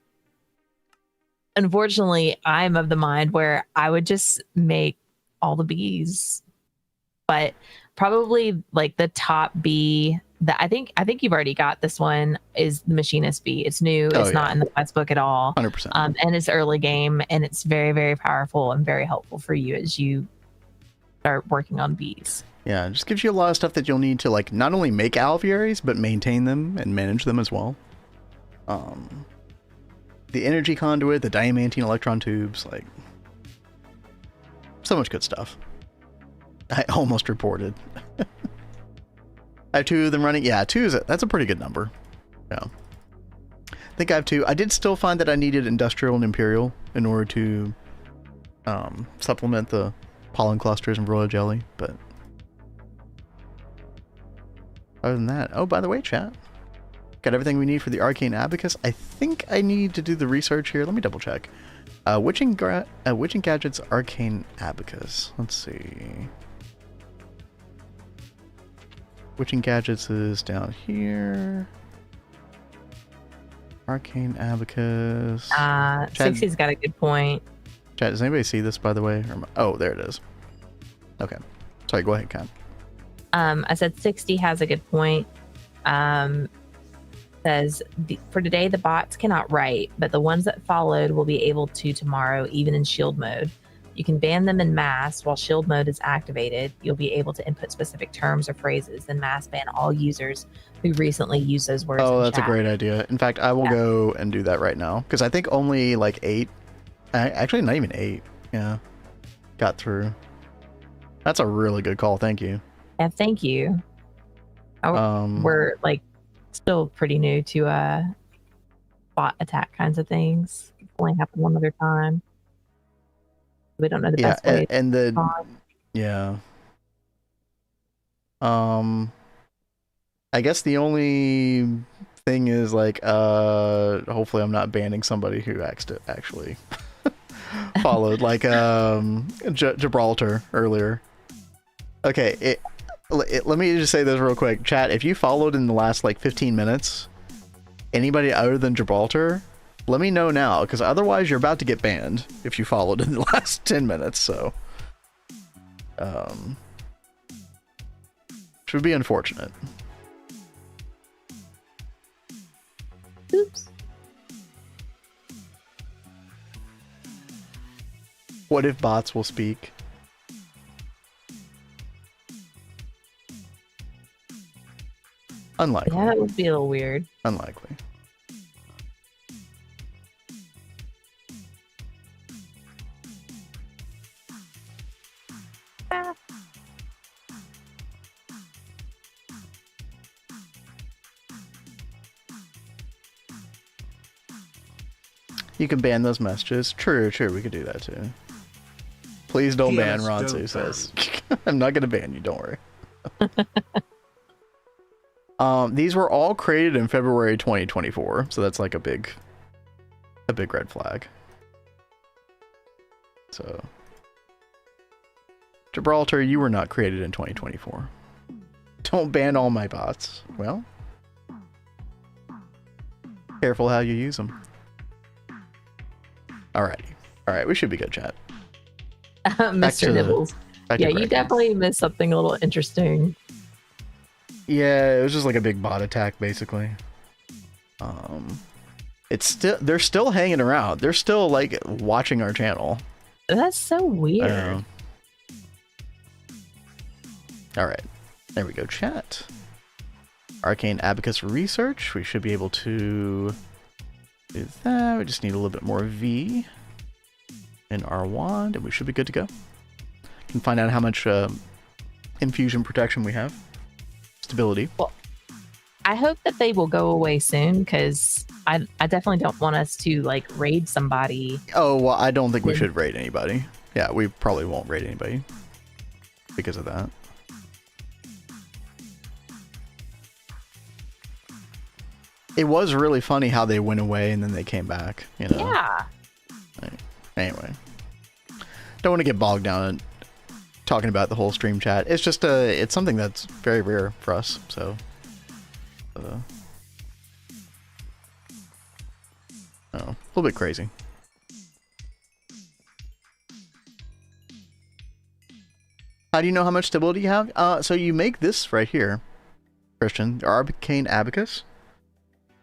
unfortunately, I'm of the mind where I would just make all the bees. But probably like the top bee that I think you've already got this one is the machinist bee. It's new. It's not in the quest book at all. 100%. And it's early game, and it's very, very powerful and very helpful for you as you start working on bees. Yeah, it just gives you a lot of stuff that you'll need to like not only make alvearies, but maintain them and manage them as well. The energy conduit, the diamantine electron tubes, like so much good stuff. I almost reported. I have 2 of them running. Yeah, 2 that's a pretty good number. Yeah. I think I have 2. I did still find that I needed industrial and imperial in order to supplement the pollen clusters and royal jelly, but other than that, oh, by the way, chat, got everything we need for the arcane abacus. I think I need to do the research here. Let me double check. Witching Gadget's arcane abacus. Let's see. Witching Gadgets is down here. Arcane abacus. 60's got a good point. Chat, does anybody see this, by the way? Oh, there it is. Okay. Sorry, go ahead, Kat. I said 60 has a good point. Says, for today, the bots cannot write, but the ones that followed will be able to tomorrow, even in shield mode. You can ban them in mass while shield mode is activated. You'll be able to input specific terms or phrases, then mass ban all users who recently used those words. Oh, that's a great idea. In fact, I will go and do that right now, because I think only like 8, actually not even 8, yeah, got through. That's a really good call. Thank you. Yeah, thank you. We're like still pretty new to bot attack kinds of things. It only happened one other time. We don't know the best way. And the yeah. I guess the only thing is like hopefully I'm not banning somebody who actually followed like Gibraltar earlier. Okay, let me just say this real quick. Chat, if you followed in the last like 15 minutes, anybody other than Gibraltar, let me know now, because otherwise you're about to get banned if you followed in the last 10 minutes, so which would be unfortunate. Oops. What if bots will speak? Unlikely. Yeah, that would be a little weird. Unlikely. You can ban those messages. True, we could do that too. Please don't ban, Ronsu says. I'm not gonna ban you, don't worry. These were all created in February 2024, so that's like a big red flag. So Gibraltar, you were not created in 2024. Don't ban all my bots. Well, careful how you use them. Alrighty. Alright, we should be good, chat. Mr. Nibbles. Yeah, you definitely missed something a little interesting. Yeah, it was just like a big bot attack, basically. They're still hanging around. They're still like watching our channel. That's so weird. Alright. There we go, chat. Arcane Abacus Research. We should be able to do that. We just need a little bit more V in our wand, and we should be good to go. Can find out how much infusion protection we have. Stability. Well, I hope that they will go away soon, because I definitely don't want us to like raid somebody. Oh, well, I don't think we should raid anybody. Yeah, we probably won't raid anybody because of that. It was really funny how they went away and then they came back, you know? Yeah. Anyway. Don't want to get bogged down in talking about the whole stream chat. It's just, it's something that's very rare for us, so... oh, a little bit crazy. How do you know how much stability you have? So you make this right here, Christian, the Arcane Abacus.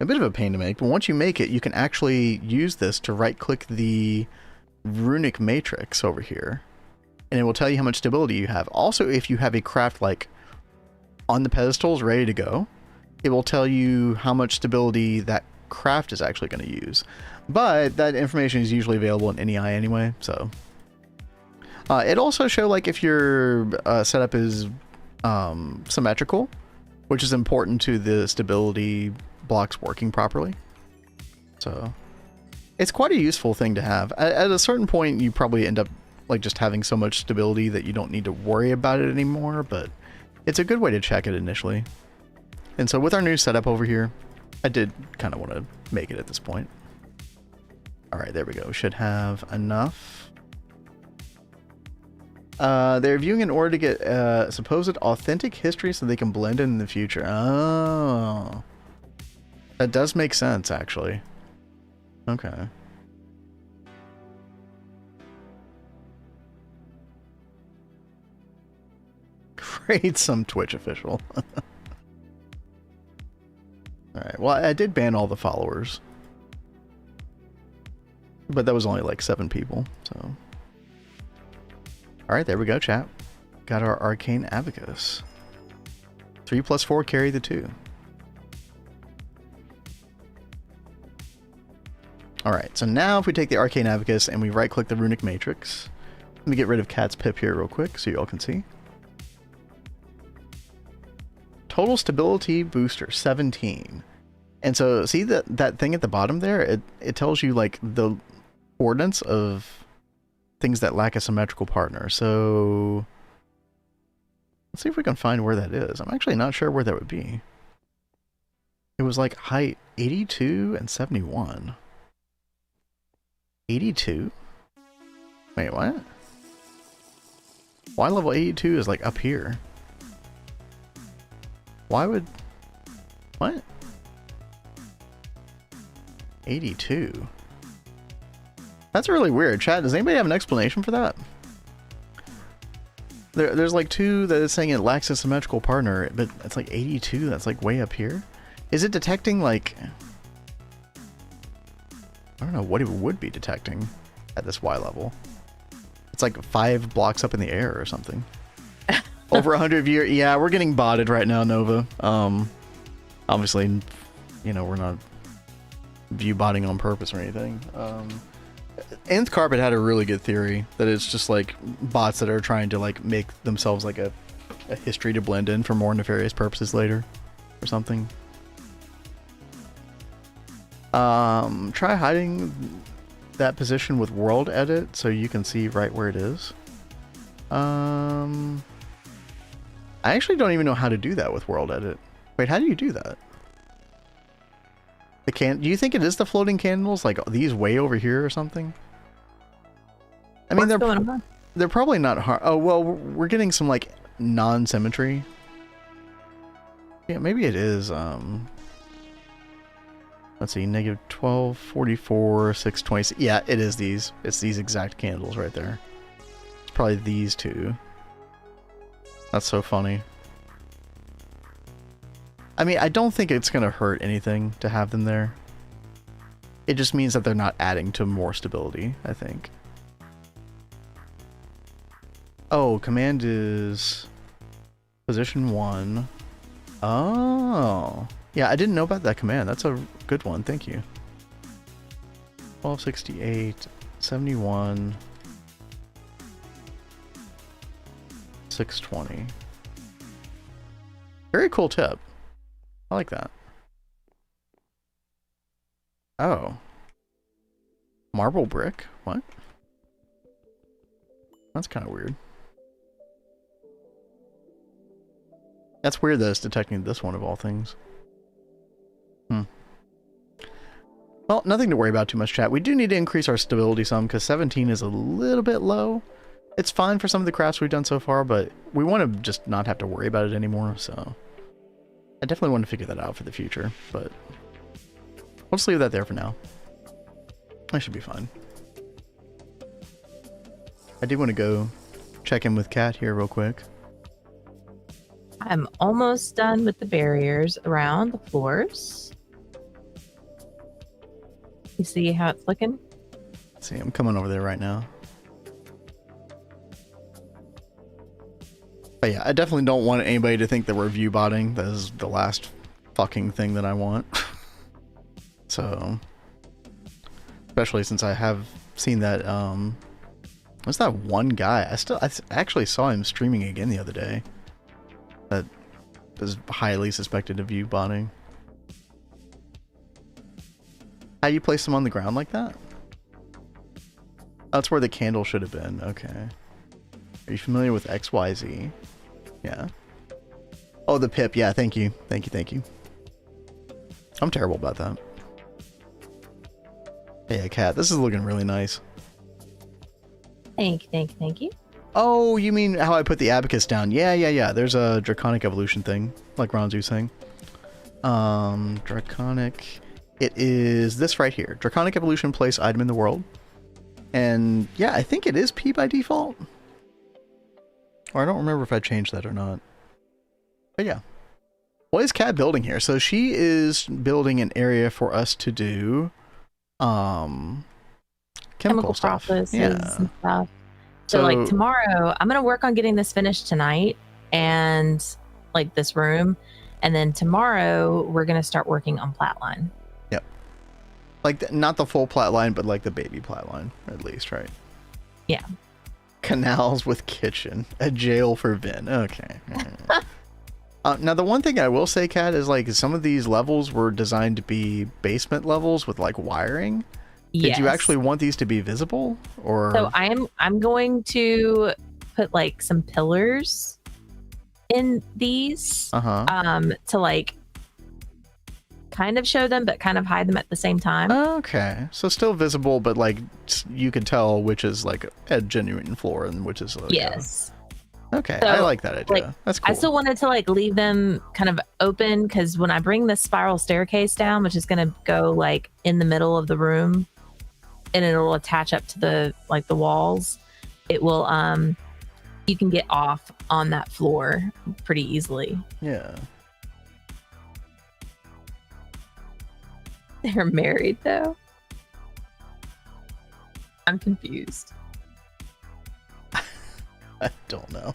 A bit of a pain to make, but once you make it, you can actually use this to right-click the runic matrix over here, and it will tell you how much stability you have. Also, if you have a craft like on the pedestals ready to go, it will tell you how much stability that craft is actually going to use. But that information is usually available in NEI anyway, so... it also shows like if your setup is symmetrical, which is important to the stability blocks working properly. So it's quite a useful thing to have. At a certain point, you probably end up like just having so much stability that you don't need to worry about it anymore, but it's a good way to check it initially. And so with our new setup over here, I did kind of want to make it at this point. All right, there we go. We should have enough. They're viewing in order to get supposed authentic history so they can blend in the future. Oh. That does make sense, actually. Okay. Create some Twitch official. Alright, well, I did ban all the followers. But that was only like 7 people, so... Alright, there we go, chat. Got our Arcane Abacus. 3 plus 4 carry the 2. Alright, so now if we take the Arcane Abacus and we right-click the Runic Matrix, let me get rid of Cat's Pip here real quick so you all can see. Total Stability Booster, 17. And so, see that thing at the bottom there? It tells you, like, the coordinates of things that lack a symmetrical partner. So, let's see if we can find where that is. I'm actually not sure where that would be. It was, like, height 82 and 71. 82? Wait, what? Why level 82 is like up here? Why would... What? 82? That's really weird. Chat, does anybody have an explanation for that? There's like 2 that is saying it lacks a symmetrical partner, but it's like 82 that's like way up here? Is it detecting like... I don't know what it would be detecting at this Y level. It's like 5 blocks up in the air or something. Over 100 viewer. Yeah, we're getting botted right now, Nova. Obviously, you know, we're not view botting on purpose or anything. Nth Carpet had a really good theory that it's just like bots that are trying to like make themselves like a history to blend in for more nefarious purposes later or something. Try hiding that position with world edit so you can see right where it is. I actually don't even know how to do that with world edit. Wait, how do you do that? Do you think it is the floating candles, like these way over here or something? I mean, they're probably not hard. Oh, well, we're getting some like non-symmetry. Yeah, maybe it is. Let's see, negative 12, 44, 620. Yeah, it is these. It's these exact candles right there. It's probably these 2. That's so funny. I mean, I don't think it's going to hurt anything to have them there. It just means that they're not adding to more stability, I think. Oh, command is position 1. Oh. Yeah, I didn't know about that command. That's a good one. Thank you. 1268, 71, 620. Very cool tip. I like that. Oh. Marble brick? What? That's kind of weird. That's weird that it's detecting this one of all things. Well, nothing to worry about too much, chat. We do need to increase our stability some, because 17 is a little bit low. It's fine for some of the crafts we've done so far, but we want to just not have to worry about it anymore, so... I definitely want to figure that out for the future, but... we'll just leave that there for now. I should be fine. I do want to go check in with Kat here real quick. I'm almost done with the barriers around the floors. You see how it's looking? Let's see, I'm coming over there right now. But yeah, I definitely don't want anybody to think that we're view botting. That is the last fucking thing that I want. So, especially since I have seen that, what's that one guy? I actually saw him streaming again the other day. That is highly suspected of view botting. How do you place them on the ground like that? That's where the candle should have been. Okay. Are you familiar with XYZ? Yeah. Oh, the pip. Yeah, thank you. Thank you. I'm terrible about that. Yeah, Kat, this is looking really nice. Thank you. Oh, you mean how I put the abacus down? Yeah. There's a draconic evolution thing, like Ronzu was saying. Draconic... It is this right here. Draconic Evolution place item in the world. And yeah, I think it is P by default. Or I don't remember if I changed that or not. But yeah. What is Kat building here? So she is building an area for us to do chemical stuff. Processes Yeah. and stuff. So like tomorrow, I'm going to work on getting this finished tonight and like this room. And then tomorrow we're going to start working on Platline. Like, not the full plat line, but like the baby plat line, at least, right? Yeah. Canals with kitchen. A jail for Vin. Okay. Now, the one thing I will say, Kat, is like some of these levels were designed to be basement levels with like wiring. Yes. Did you actually want these to be visible? Or so I'm going to put like some pillars in these to like kind of show them but kind of hide them at the same time. Okay, so still visible, but like you can tell which is like a genuine floor and which is like yes. Okay, so, I like that idea. Like, that's cool. I still wanted to like leave them kind of open because when I bring this spiral staircase down, which is going to go like in the middle of the room and it'll attach up to the like the walls, it will you can get off on that floor pretty easily. Yeah. They're married though. I'm confused. I don't know.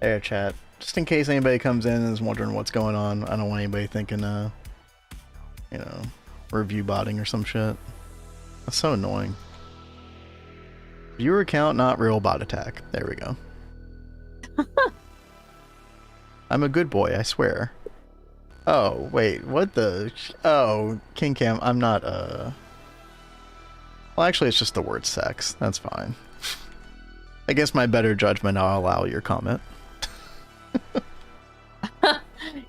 There, chat. Just in case anybody comes in and is wondering what's going on, I don't want anybody thinking, you know, review botting or some shit. That's so annoying. Viewer account, not real bot attack. There we go. I'm a good boy, I swear. Oh, wait, what the... Oh, King Cam, I'm not, Well, actually, it's just the word sex. That's fine. Against my better judgment, I'll allow your comment.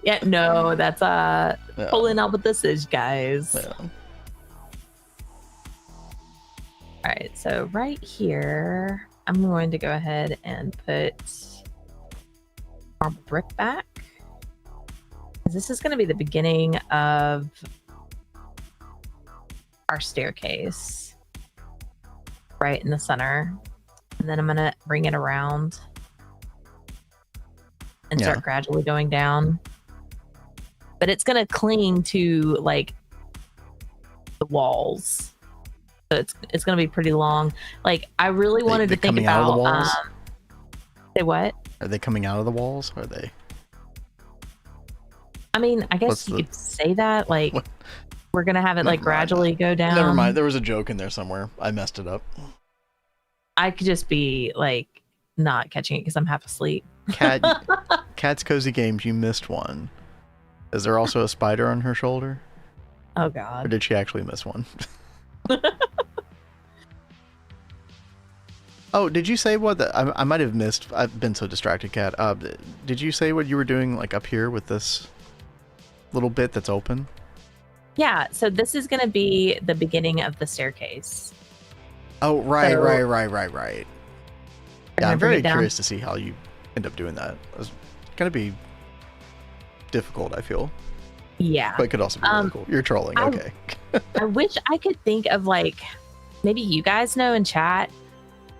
Yeah, no, that's pulling out what this is, guys. Yeah. All right, so right here, I'm going to go ahead and put our brick back. This is going to be the beginning of our staircase right in the center. And then I'm going to bring it around and start gradually going down. But it's going to cling to like the walls. So it's going to be pretty long. Like I really wanted to think about out of the walls? Say what? Are they coming out of the walls? Or are they? I mean, I guess What's you the- could say that, like, What? we're gonna have it like Never mind. gradually go down. Never mind. There was a joke in there somewhere. I messed it up. I could just be like not catching it because I'm half asleep. Cat's Cozy Games, you missed one. Is there also a spider on her shoulder? Oh Or God. did she actually miss one? Oh, did you say what? I might have missed. I've been so distracted, Cat. Did you say what you were doing, like up here with this little bit that's open? Yeah. So this is gonna be the beginning of the staircase. Oh, right. So- Yeah, gonna I'm bring very it down. curious to see how you end up doing that. It's gonna be difficult, I feel, Yeah. but it could also be really cool. You're trolling, okay? I wish I could think of like maybe you guys know in chat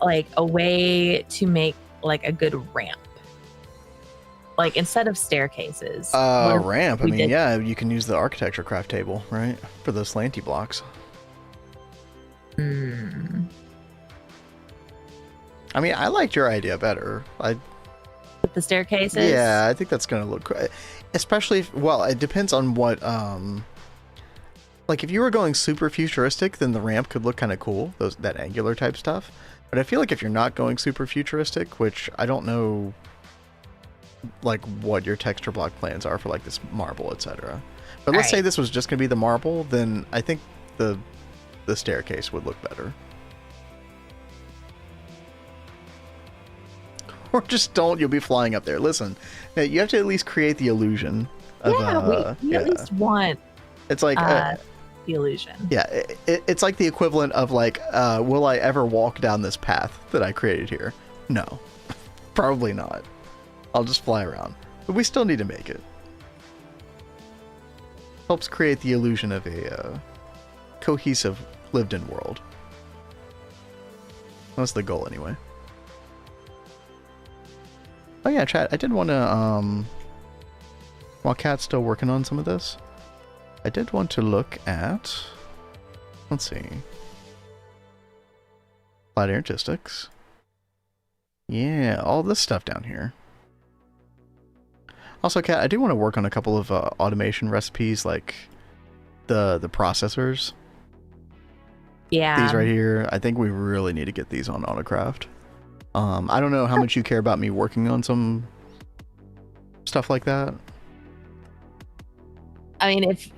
like a way to make like a good ramp. Like instead of staircases. Ramp. I we mean, did- yeah, you can use the architecture craft table, right, for those slanty blocks. Hmm. I mean, I liked your idea better. With the staircases. Yeah, I think that's gonna look, especially if, well, it depends on what, like if you were going super futuristic, then the ramp could look kind of cool, that angular type stuff. But I feel like if you're not going super futuristic, which I don't know, like what your texture block plans are for like this marble, etc. But let's say this was just gonna be the marble, then I think the staircase would look better. Or just don't, you'll be flying up there. Listen, now you have to at least create the illusion of, we at least want it's like, the illusion. yeah, it's like the equivalent of like, will I ever walk down this path that I created here? No, probably not. I'll just fly around. But we still need to make it. Helps create the illusion of a cohesive, lived-in world. That's the goal anyway. Oh yeah, chat, I did want to, while Cat's still working on some of this, I did want to look at, let's see, Flat Artistics. Yeah, all this stuff down here. Also, Cat, I do want to work on a couple of automation recipes, like the processors. Yeah. These right here, I think we really need to get these on Autocraft. I don't know how much you care about me working on some stuff like that. I mean, if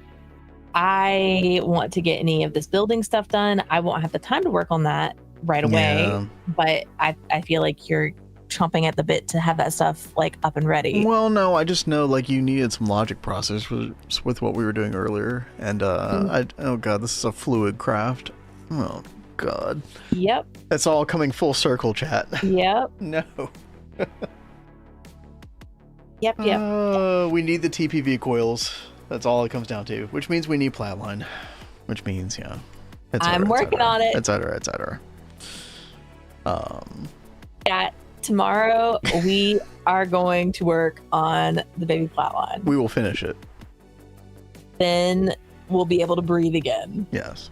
I want to get any of this building stuff done, I won't have the time to work on that right away. Yeah. But I feel like you're chomping at the bit to have that stuff like up and ready. Well, no, I just know like you needed some logic processors with what we were doing earlier, and oh god, this is a fluid craft. Oh god. Yep. It's all coming full circle, chat. Yep. No. Yep. We need the TPV coils. That's all it comes down to, which means we need Platline. Which means, yeah. I'm working on it. etc. Yeah. Tomorrow we are going to work on the baby flatline. We will finish it. Then we'll be able to breathe again. Yes.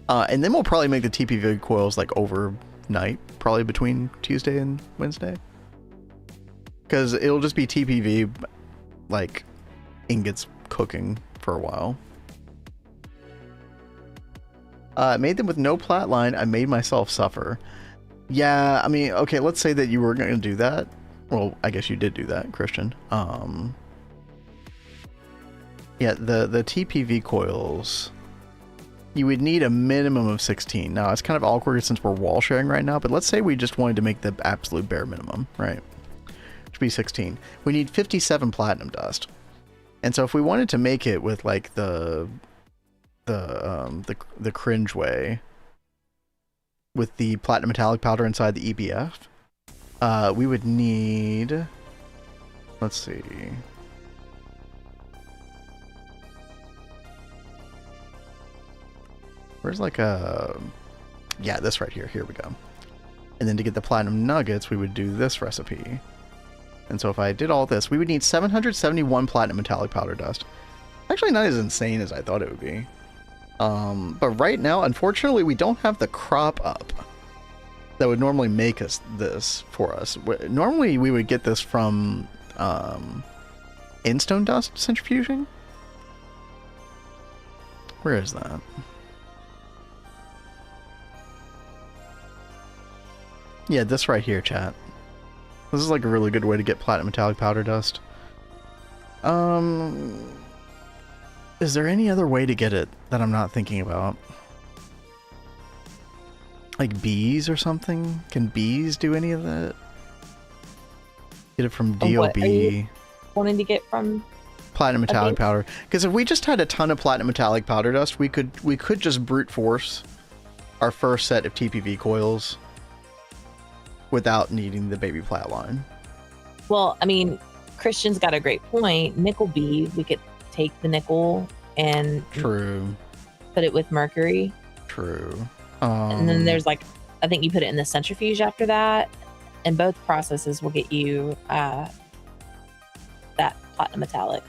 And then we'll probably make the TPV coils like overnight, probably between Tuesday and Wednesday. Because it'll just be TPV, like, ingots cooking for a while. I made them with no plat line. I made myself suffer. Yeah, I mean, okay, let's say that you were going to do that. Well, I guess you did do that, Christian. Yeah, the TPV coils, you would need a minimum of 16. Now, it's kind of awkward since we're wall sharing right now, but let's say we just wanted to make the absolute bare minimum, right? Which would be 16. We need 57 platinum dust. And so if we wanted to make it with like the cringe way, with the platinum metallic powder inside the EBF, we would need, let's see, where's like a, yeah, this right here, here we go. And then to get the platinum nuggets, we would do this recipe. And so if I did all this, we would need 771 platinum metallic powder dust. Actually not as insane as I thought it would be. But right now, unfortunately, we don't have the crop up that would normally make us this for us. Normally, we would get this from Instone dust centrifuging? Where is that? Yeah, this right here, chat. This is like a really good way to get platinum metallic powder dust. Is there any other way to get it that I'm not thinking about? Like bees or something? Can bees do any of that? Get it from DOB. What are you wanting to get from platinum metallic powder? Because if we just had a ton of platinum metallic powder dust, we could just brute force our first set of TPV coils without needing the baby plat line. Well, I mean, Christian's got a great point. Nickel bee, we could take the nickel and True. put it with mercury. True. And then there's like, I think you put it in the centrifuge after that, and both processes will get you that platinum metallic.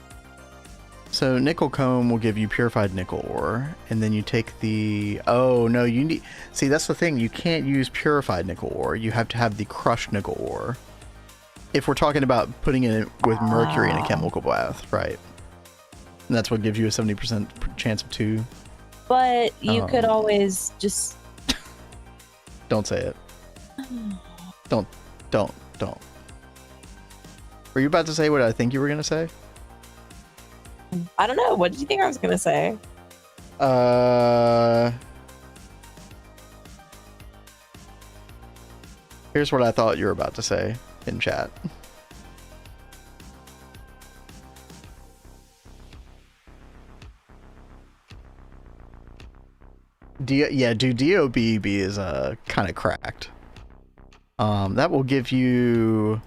So nickel comb will give you purified nickel ore, and then you take the... Oh, no, you need... See, that's the thing. You can't use purified nickel ore. You have to have the crushed nickel ore. If we're talking about putting it with mercury in a chemical bath, right? And that's what gives you a 70% chance of 2. But you could always just... Don't say it. Don't. Were you about to say what I think you were going to say? I don't know. What did you think I was going to say? Here's what I thought you were about to say in chat. DOBB is kind of cracked. That will give you...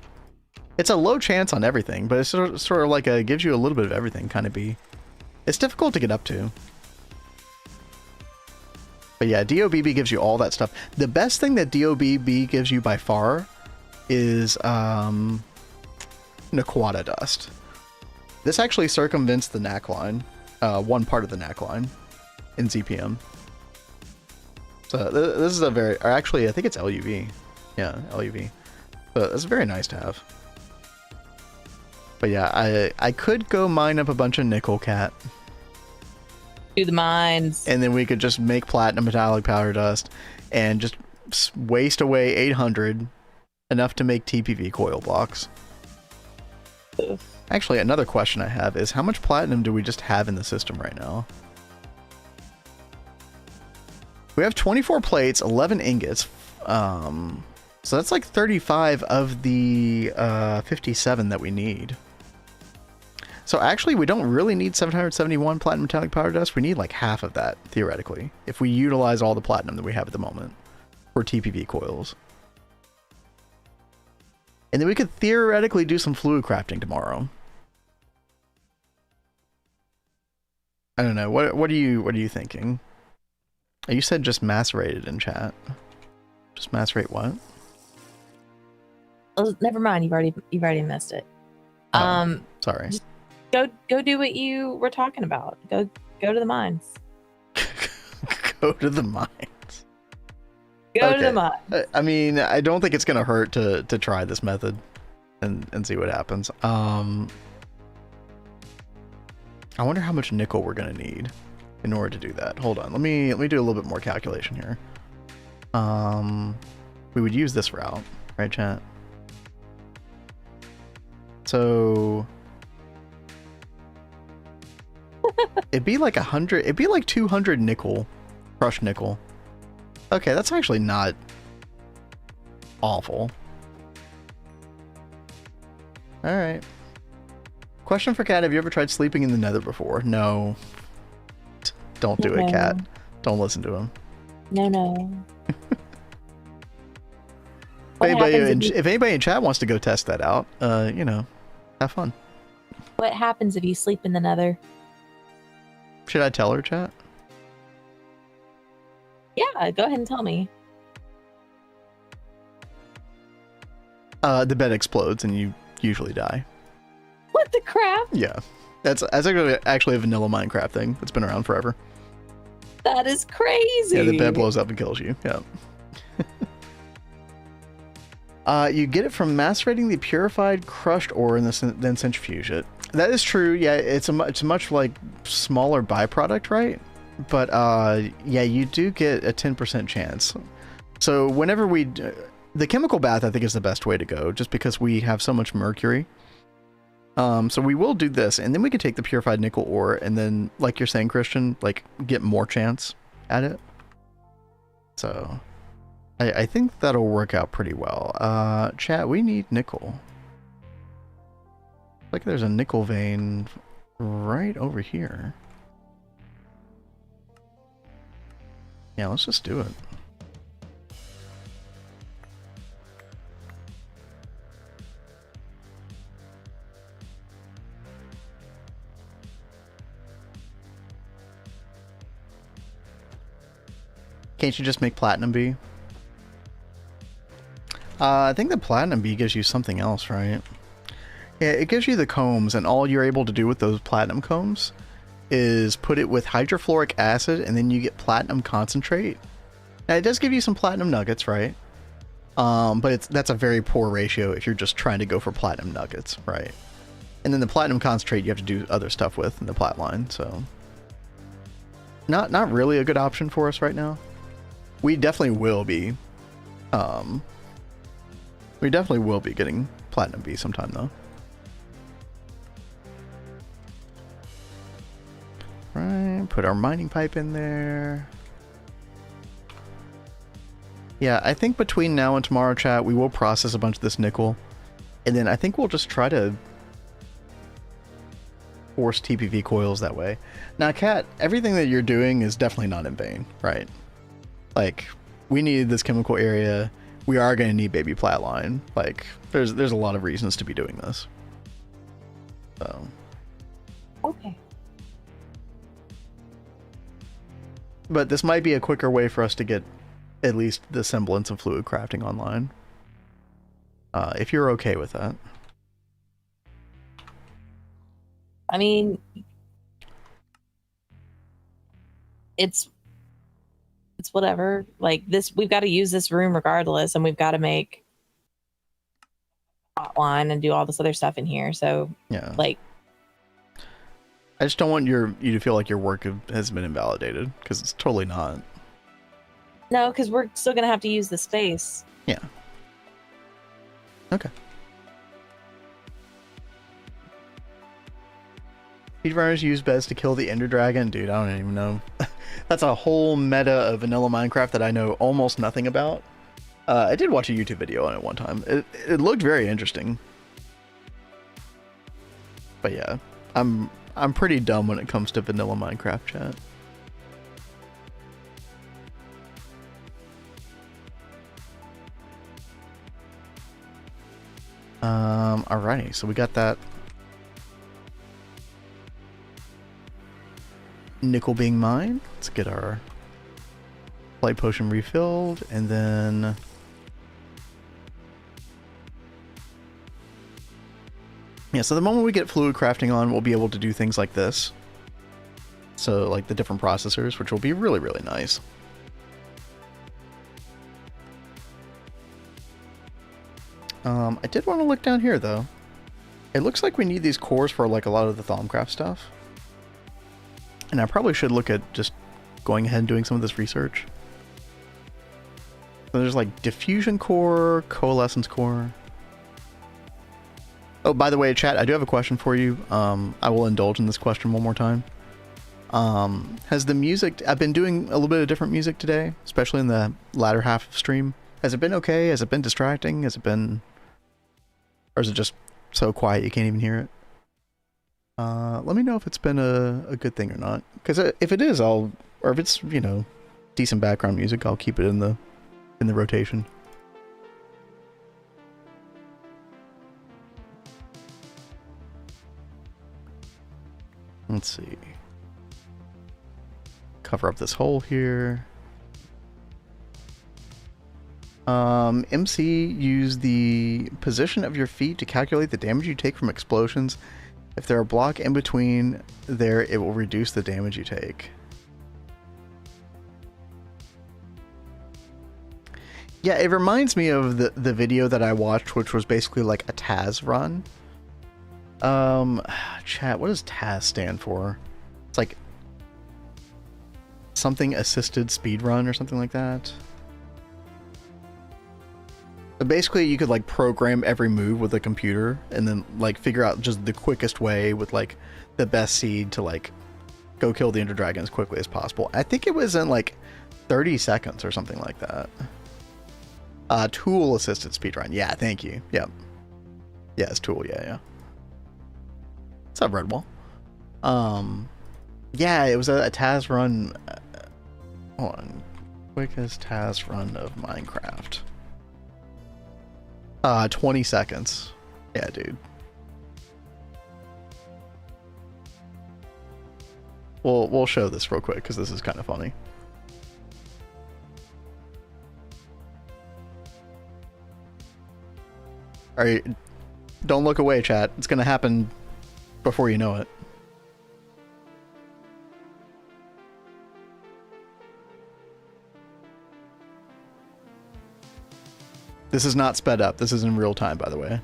It's a low chance on everything, but it's sort of like gives you a little bit of everything kind of bee. It's difficult to get up to. But yeah, DOBB gives you all that stuff. The best thing that DOBB gives you by far is Naquata dust. This actually circumvents the NAC line, one part of the NAC line in ZPM. So this is a very, or actually I think it's LUV. Yeah, LUV. But it's very nice to have. But yeah, I could go mine up a bunch of nickel, cat. Do the mines. And then we could just make platinum metallic powder dust and just waste away 800, enough to make TPV coil blocks. Actually, another question I have is how much platinum do we just have in the system right now? We have 24 plates, 11 ingots. So that's like 35 of the 57 that we need. So actually, we don't really need 771 platinum metallic powder dust. We need like half of that, theoretically, if we utilize all the platinum that we have at the moment for TPV coils. And then we could theoretically do some fluid crafting tomorrow. I don't know. What are you thinking? You said just macerated in chat. Just macerate what? Oh, never mind. You've already missed it. Sorry. Go do what you were talking about. Go to the mines. Go to the mines. Go to the mines. I mean, I don't think it's gonna hurt to try this method and see what happens. I wonder how much nickel we're gonna need in order to do that. Hold on, let me do a little bit more calculation here. We would use this route, right, chat? So it'd be like 100. It'd be like 200 nickel, crushed nickel. Okay, that's actually not awful. All right. Question for Cat: have you ever tried sleeping in the Nether before? No. Don't do it, Cat. Don't listen to him. No. If anybody in chat wants to go test that out, you know, have fun. What happens if you sleep in the Nether? Should I tell her, chat? Yeah, go ahead and tell me. The bed explodes and you usually die. What the crap? Yeah, that's actually a vanilla Minecraft thing that's been around forever. That is crazy. Yeah, the bed blows up and kills you. Yeah. You get it from macerating the purified crushed ore and then centrifuge it. That is true. Yeah, it's a much like smaller byproduct, right? But yeah, you do get a 10% chance. So whenever the chemical bath, I think, is the best way to go, just because we have so much mercury. So we will do this, and then we could take the purified nickel ore, and then, like you're saying, Christian, like get more chance at it. So I think that'll work out pretty well. Chat, we need nickel. Like there's a nickel vein right over here. Yeah, let's just do it. Can't you just make platinum B? I think the platinum B gives you something else, right? Yeah, it gives you the combs, and all you're able to do with those platinum combs is put it with hydrofluoric acid, and then you get platinum concentrate. Now, it does give you some platinum nuggets, right? But that's a very poor ratio if you're just trying to go for platinum nuggets, right? And then the platinum concentrate you have to do other stuff with in the plat line, so not really a good option for us right now. We definitely will be getting platinum B sometime though. Right, put our mining pipe in there. Yeah, I think between now and tomorrow, chat, we will process a bunch of this nickel, and then I think we'll just try to force TPV coils that way. Now, Kat, everything that you're doing is definitely not in vain, right? Like, we need this chemical area. We are going to need baby plat line. Like, there's a lot of reasons to be doing this. So. Okay. But this might be a quicker way for us to get at least the semblance of fluid crafting online. If you're okay with that. I mean, it's whatever. Like this, we've got to use this room regardless, and we've got to make hotline and do all this other stuff in here. So yeah, like, I just don't want you to feel like your work has been invalidated, because it's totally not. No, because we're still gonna have to use the space. Yeah. Okay. Speedrunners use beds to kill the Ender Dragon. Dude, I don't even know. That's a whole meta of vanilla Minecraft that I know almost nothing about. I did watch a YouTube video on it one time. It looked very interesting. But yeah, I'm pretty dumb when it comes to vanilla Minecraft, chat. Alrighty, so we got that nickel being mined. Let's get our light potion refilled, and then yeah, so the moment we get fluid crafting on, we'll be able to do things like this. So like the different processors, which will be really, really nice. I did want to look down here though. It looks like we need these cores for like a lot of the Thaumcraft stuff. And I probably should look at just going ahead and doing some of this research. So there's like diffusion core, coalescence core. Oh, by the way, chat, I do have a question for you. I will indulge in this question one more time. Has the music, I've been doing a little bit of different music today, especially in the latter half of stream. Has it been okay? Has it been distracting? Has it been, or is it just so quiet you can't even hear it? Let me know if it's been a good thing or not. Because if it is, or if it's, you know, decent background music, I'll keep it in the rotation. Let's see. Cover up this hole here. MC, use the position of your feet to calculate the damage you take from explosions. If there are block in between there, it will reduce the damage you take. Yeah, it reminds me of the video that I watched, which was basically like a Taz run. Chat, what does Taz stand for? It's like something assisted speed run or something like that. But basically, you could like program every move with a computer and then like figure out just the quickest way with like the best seed to like go kill the Ender Dragon as quickly as possible. I think it was in like 30 seconds or something like that. Tool assisted speedrun. Yeah, thank you. Yep. Yeah, it's Tool. Yeah. What's up, Redwall? Yeah, it was a Taz run. Hold on. Quickest Taz run of Minecraft. 20 seconds. Yeah, dude. We'll show this real quick because this is kind of funny. All right, don't look away, chat. It's gonna happen before you know it. This is not sped up. This is in real time, by the way.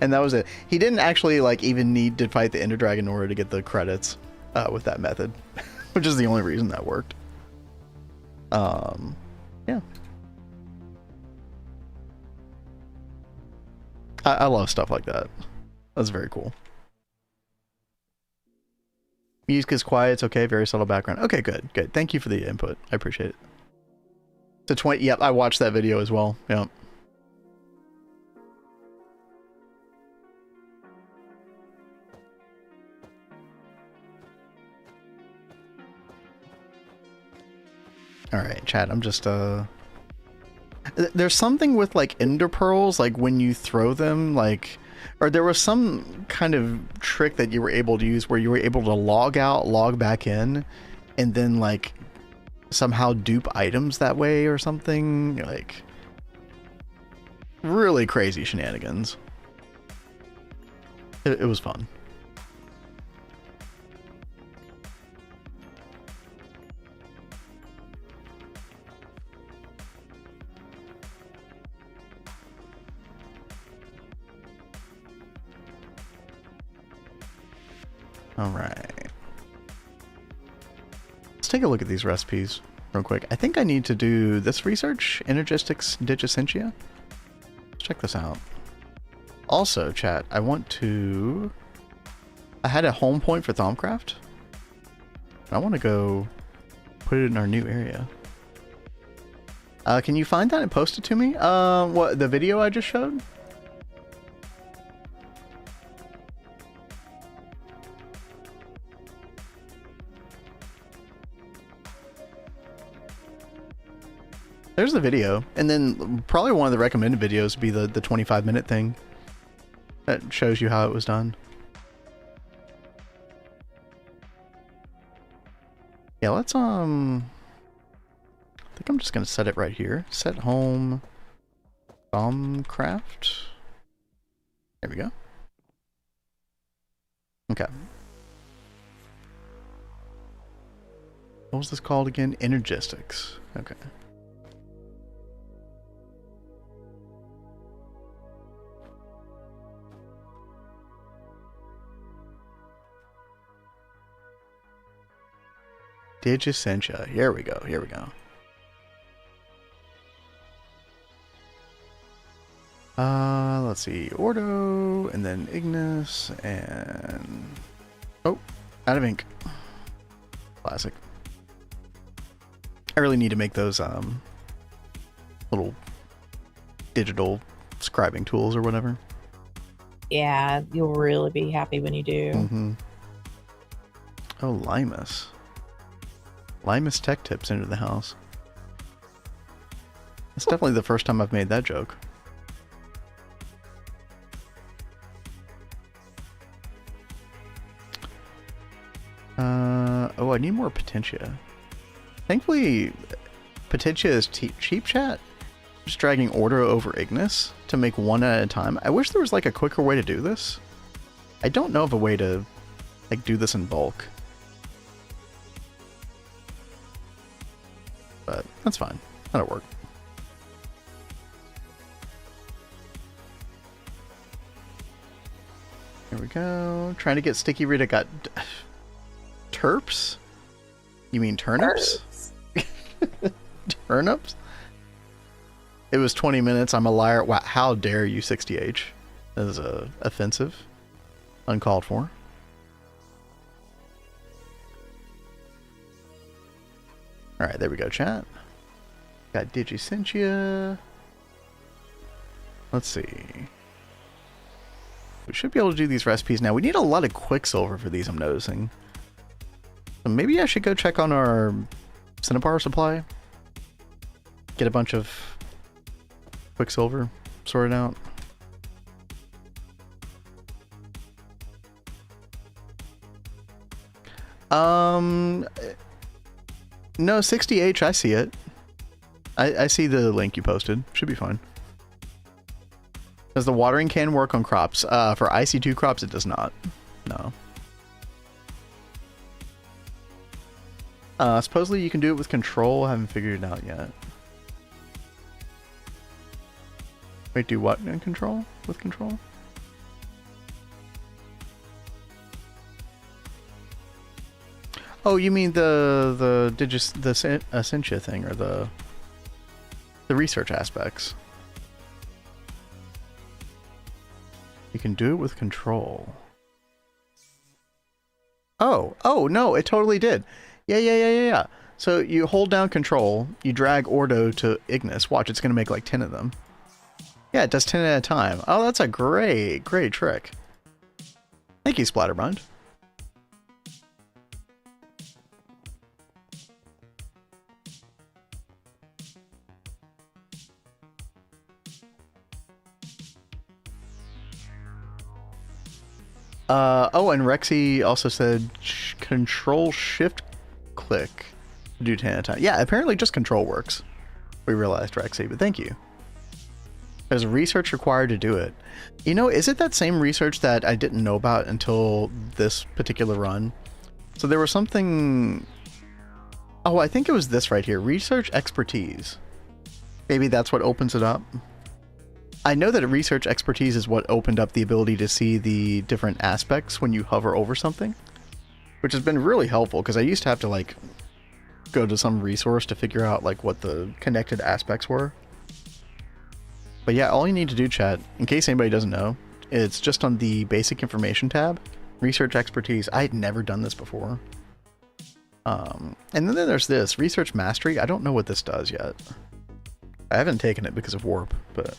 And that was it. He didn't actually like even need to fight the Ender Dragon in order to get the credits with that method, which is the only reason that worked. Yeah. I love stuff like that. That's very cool. Music is quiet. It's okay. Very subtle background. Okay, good. Thank you for the input. I appreciate it. So 20. Yep, I watched that video as well. Yep. All right, chat. I'm just there's something with like ender pearls, like when you throw them, like, or there was some kind of trick that you were able to use where you were able to log out, log back in, and then like somehow dupe items that way or something. Like really crazy shenanigans. It was fun. All right. Let's take a look at these recipes real quick. I think I need to do this research, Energistics Digisentia. Let's check this out. Also, chat, I had a home point for Thaumcraft. I want to go put it in our new area. Can you find that and post it to me? What, the video I just showed? There's the video, and then probably one of the recommended videos would be the 25-minute thing that shows you how it was done. Yeah, let's I think I'm just gonna set it right here. Set home Thaumcraft. There we go. Okay. What was this called again? Energistics. Okay. Digisentia. Here we go. Let's see. Ordo, and then Ignis, and... Oh, out of ink. Classic. I really need to make those, little digital scribing tools or whatever. Yeah, you'll really be happy when you do. Mm-hmm. Oh, Limus. Limus Tech Tips into the house. It's definitely the first time I've made that joke. Oh, I need more Potentia. Thankfully, Potentia is cheap, chat. Just dragging Order over Ignis to make one at a time. I wish there was like a quicker way to do this. I don't know of a way to like do this in bulk. But that's fine. That'll work. Here we go. Trying to get Sticky Rita got terps? You mean turnips? Turnips? It was 20 minutes. I'm a liar. Wow, how dare you, 60H? That is offensive. Uncalled for. Alright, there we go, chat. Got Digicentia. Let's see. We should be able to do these recipes now. We need a lot of Quicksilver for these, I'm noticing. So maybe I should go check on our Cinnabar supply. Get a bunch of Quicksilver sorted out. No, 60H, I see it. I see the link you posted. Should be fine. Does the watering can work on crops? For IC2 crops, it does not. No. Supposedly you can do it with control. I haven't figured it out yet. Wait, do what in control? With control? Oh, you mean the Essentia thing, or the research aspects? You can do it with control. Oh, no, it totally did. Yeah. So you hold down control, you drag Ordo to Ignis. Watch, it's going to make like 10 of them. Yeah, it does 10 at a time. Oh, that's a great trick. Thank you, Splatterbind. Oh, and Rexy also said control shift click to do 10 at a time. Yeah, apparently just control works. We realized, Rexy, but thank you. There's research required to do it. You know, is it that same research that I didn't know about until this particular run? So there was something... Oh, I think it was this right here. Research expertise. Maybe that's what opens it up. I know that research expertise is what opened up the ability to see the different aspects when you hover over something, which has been really helpful because I used to have to like go to some resource to figure out like what the connected aspects were. But yeah, all you need to do, chat, in case anybody doesn't know, it's just on the basic information tab, research expertise. I had never done this before. And then there's this research mastery. I don't know what this does yet. I haven't taken it because of warp, but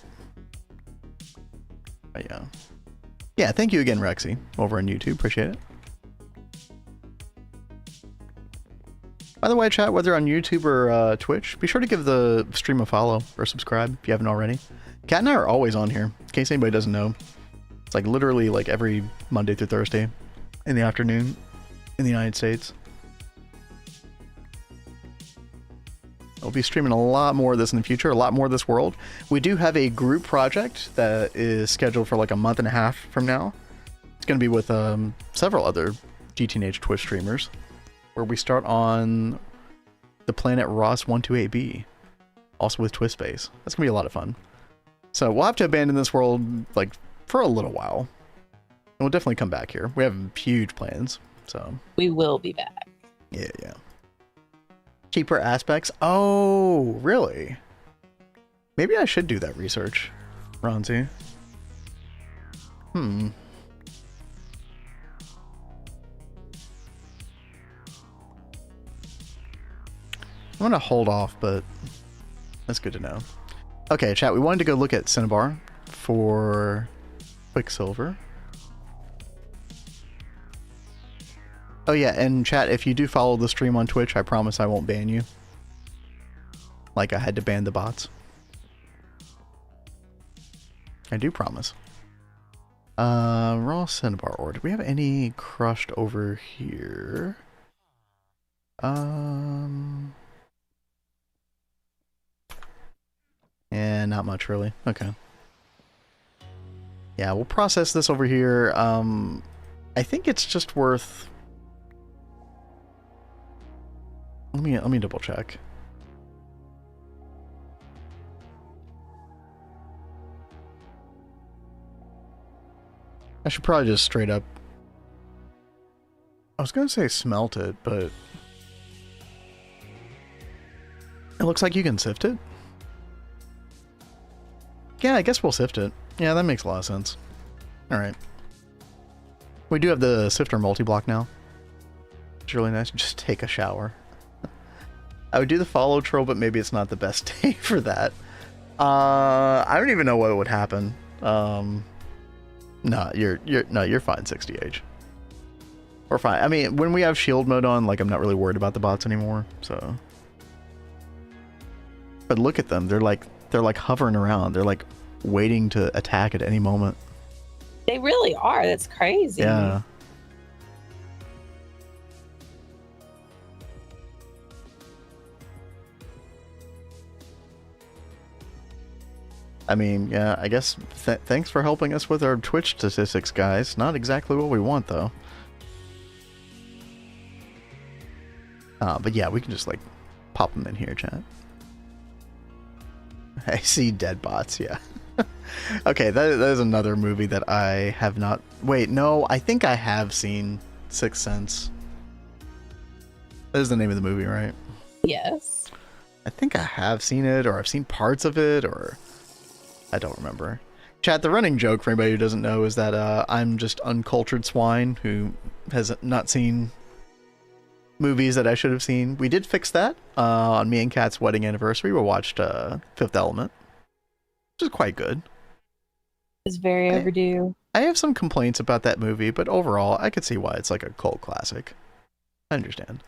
yeah. Yeah, thank you again, Rexy, over on YouTube. Appreciate it. By the way, chat, whether on YouTube or Twitch, be sure to give the stream a follow or subscribe if you haven't already. Kat and I are always on here, in case anybody doesn't know. It's like literally like every Monday through Thursday in the afternoon in the United States. I'll be streaming a lot more of this in the future, a lot more of this world. We do have a group project that is scheduled for like a month and a half from now. It's going to be with several other GTNH Twitch streamers, where we start on the planet Ross 128b, also with Twist Space. That's going to be a lot of fun. So we'll have to abandon this world like for a little while. And we'll definitely come back here. We have huge plans, so. We will be back. Yeah. Cheaper aspects? Oh, really? Maybe I should do that research, Ronzi. I'm gonna hold off, but that's good to know. Okay, chat, we wanted to go look at Cinnabar for Quicksilver. Oh yeah, and chat, if you do follow the stream on Twitch, I promise I won't ban you. Like I had to ban the bots. I do promise. Raw Cinnabar ore. Do we have any crushed over here? Yeah, not much really. Okay. Yeah, we'll process this over here. I think it's just worth... Let me double check. I should probably just straight up... I was gonna say smelt it, but... It looks like you can sift it. Yeah, I guess we'll sift it. Yeah, that makes a lot of sense. Alright. We do have the sifter multi-block now. It's really nice. Just take a shower. I would do the follow troll, but maybe it's not the best day for that. I don't even know what would happen. No, you're fine, 60H. We're fine. I mean, when we have shield mode on, like, I'm not really worried about the bots anymore, so. But look at them. They're like hovering around. They're like waiting to attack at any moment. They really are. That's crazy. Yeah. I mean, yeah, I guess thanks for helping us with our Twitch statistics, guys. Not exactly what we want, though. But yeah, we can just, like, pop them in here, chat. I see dead bots, yeah. Okay, that is another movie that I have not... Wait, no, I think I have seen Sixth Sense. That is the name of the movie, right? Yes. I think I have seen it, or I've seen parts of it, or... I don't remember. Chat, the running joke, for anybody who doesn't know, is that I'm just uncultured swine who has not seen movies that I should have seen. We did fix that on me and Kat's wedding anniversary. We watched Fifth Element, which is quite good. It's very overdue. I have some complaints about that movie, but overall, I could see why it's like a cult classic. I understand.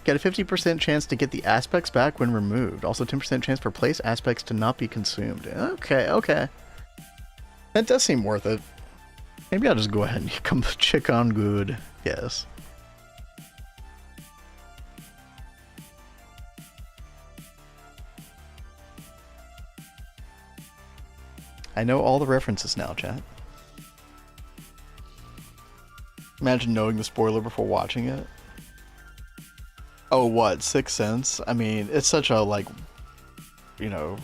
Get a 50% chance to get the aspects back when removed. Also 10% chance for place aspects to not be consumed. Okay, okay. That does seem worth it. Maybe I'll just go ahead and become chick on good. Yes. I know all the references now, chat. Imagine knowing the spoiler before watching it. Oh, what? Sixth Sense? I mean, it's such a, like, you know...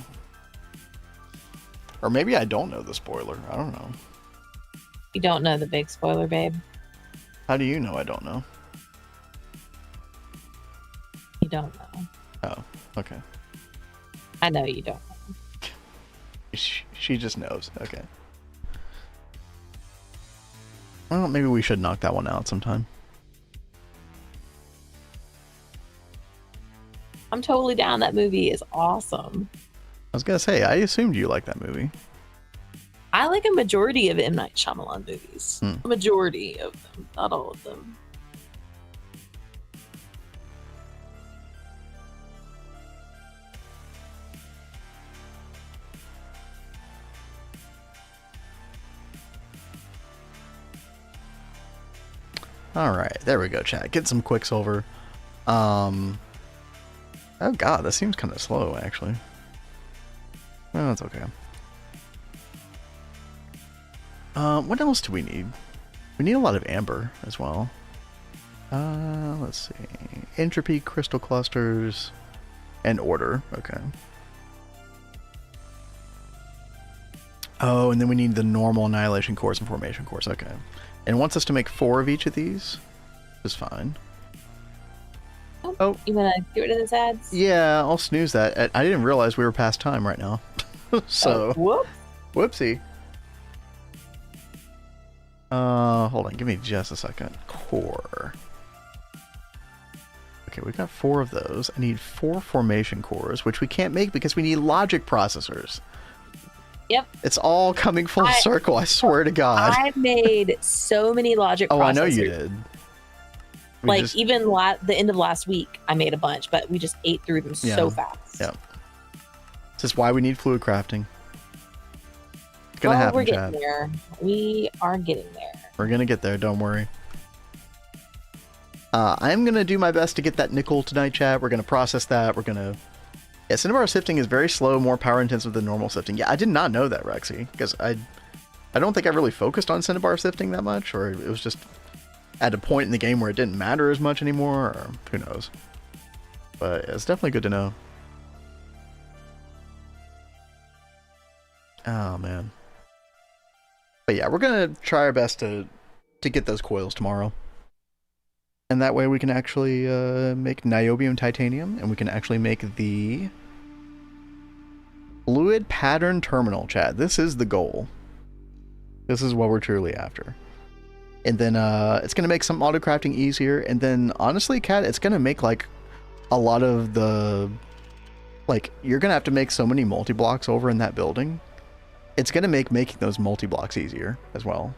Or maybe I don't know the spoiler. I don't know. You don't know the big spoiler, babe. How do you know I don't know? You don't know. Oh, okay. I know you don't know. She just knows. Okay. Well, maybe we should knock that one out sometime. I'm totally down. That movie is awesome. I was gonna say, I assumed you liked that movie. I like a majority of M. Night Shyamalan movies. A majority of them, not all of them. Alright, there we go, chat. Get some Quicksilver. Oh god, that seems kind of slow, actually. Well, that's okay. What else do we need? We need a lot of amber as well. Let's see. Entropy, crystal clusters, and order. Okay. Oh, and then we need the normal annihilation cores and formation cores. Okay. And it wants us to make 4 of each of these. Is fine. Oh, you wanna get rid of those ads? Yeah, I'll snooze that. I didn't realize we were past time right now. So, whoops. Whoopsie. Hold on, give me just a second. Core. Okay, we got 4 of those. I need 4 formation cores, which we can't make because we need logic processors. Yep. It's all coming full circle, I swear to God. I made so many logic processors. Oh, I know you did. Even the end of last week, I made a bunch, but we just ate through them so fast. Yeah. This is why we need fluid crafting. It's gonna happen, we're getting Chad. there. We are getting there. We're gonna get there, don't worry. I'm gonna do my best to get that nickel tonight, chat. We're gonna process that. We're gonna Yeah, cinnabar sifting is very slow, more power intensive than normal sifting. Yeah, I did not know that, Rexy, because I don't think I really focused on cinnabar sifting that much, or it was just at a point in the game where it didn't matter as much anymore, or who knows. But it's definitely good to know. Oh, man. But yeah, we're going to try our best to get those coils tomorrow. And that way we can actually make niobium titanium, and we can actually make the fluid pattern terminal, chat. This is the goal. This is what we're truly after. And then it's going to make some auto crafting easier. And then honestly, Cat, it's going to make like a lot of the, like, you're going to have to make so many multi-blocks over in that building. It's going to make making those multi-blocks easier as well.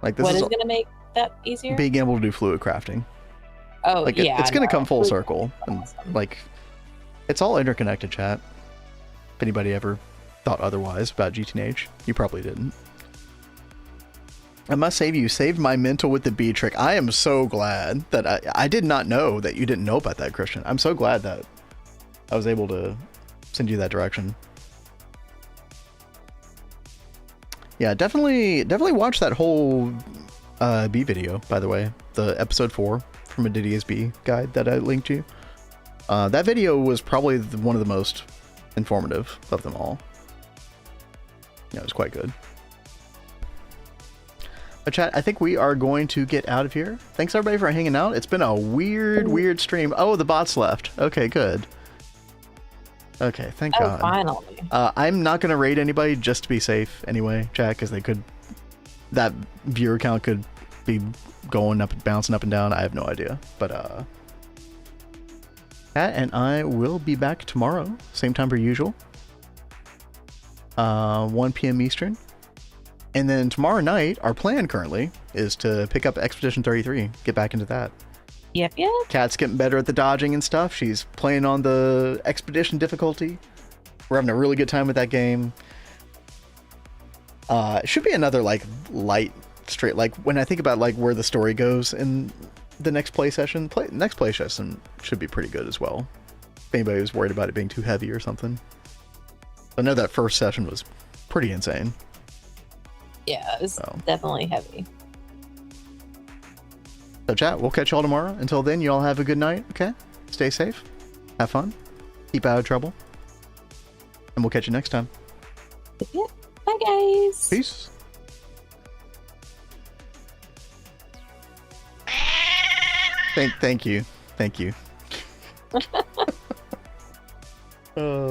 Like, this what is going to make that easier? Being able to do fluid crafting. Oh, like, yeah. It's going to come full circle. And, awesome. like, it's all interconnected, chat. If anybody ever thought otherwise about GTNH, you probably didn't. I must say, you saved my mental with the bee trick. I am so glad that I did not know that you didn't know about that, Christian. I'm so glad that I was able to send you that direction. Yeah, definitely watch that whole bee video, by the way. The episode 4 from Adidia's Bee guide that I linked you. That video was probably one of the most informative of them all. Yeah, it was quite good. But chat, I think we are going to get out of here. Thanks everybody for hanging out. It's been a weird stream. Oh, the bots left. Okay, good. Okay, thank God. Finally. I'm not going to raid anybody just to be safe anyway, chat, because they could... That viewer count could be going up, bouncing up and down. I have no idea. But, Cat and I will be back tomorrow. Same time per usual. 1 p.m. Eastern. And then tomorrow night, our plan currently is to pick up Expedition 33. Get back into that. Yep. Kat's getting better at the dodging and stuff. She's playing on the Expedition difficulty. We're having a really good time with that game. It should be another, like, light, straight, like, when I think about, like, where the story goes in the next play session, next play session should be pretty good as well. If anybody was worried about it being too heavy or something. I know that first session was pretty insane. Yeah, it was definitely heavy. So chat, we'll catch y'all tomorrow. Until then, you all have a good night, okay? Stay safe. Have fun. Keep out of trouble. And we'll catch you next time. Yeah. Bye, guys. Peace. Thank you. Thank you.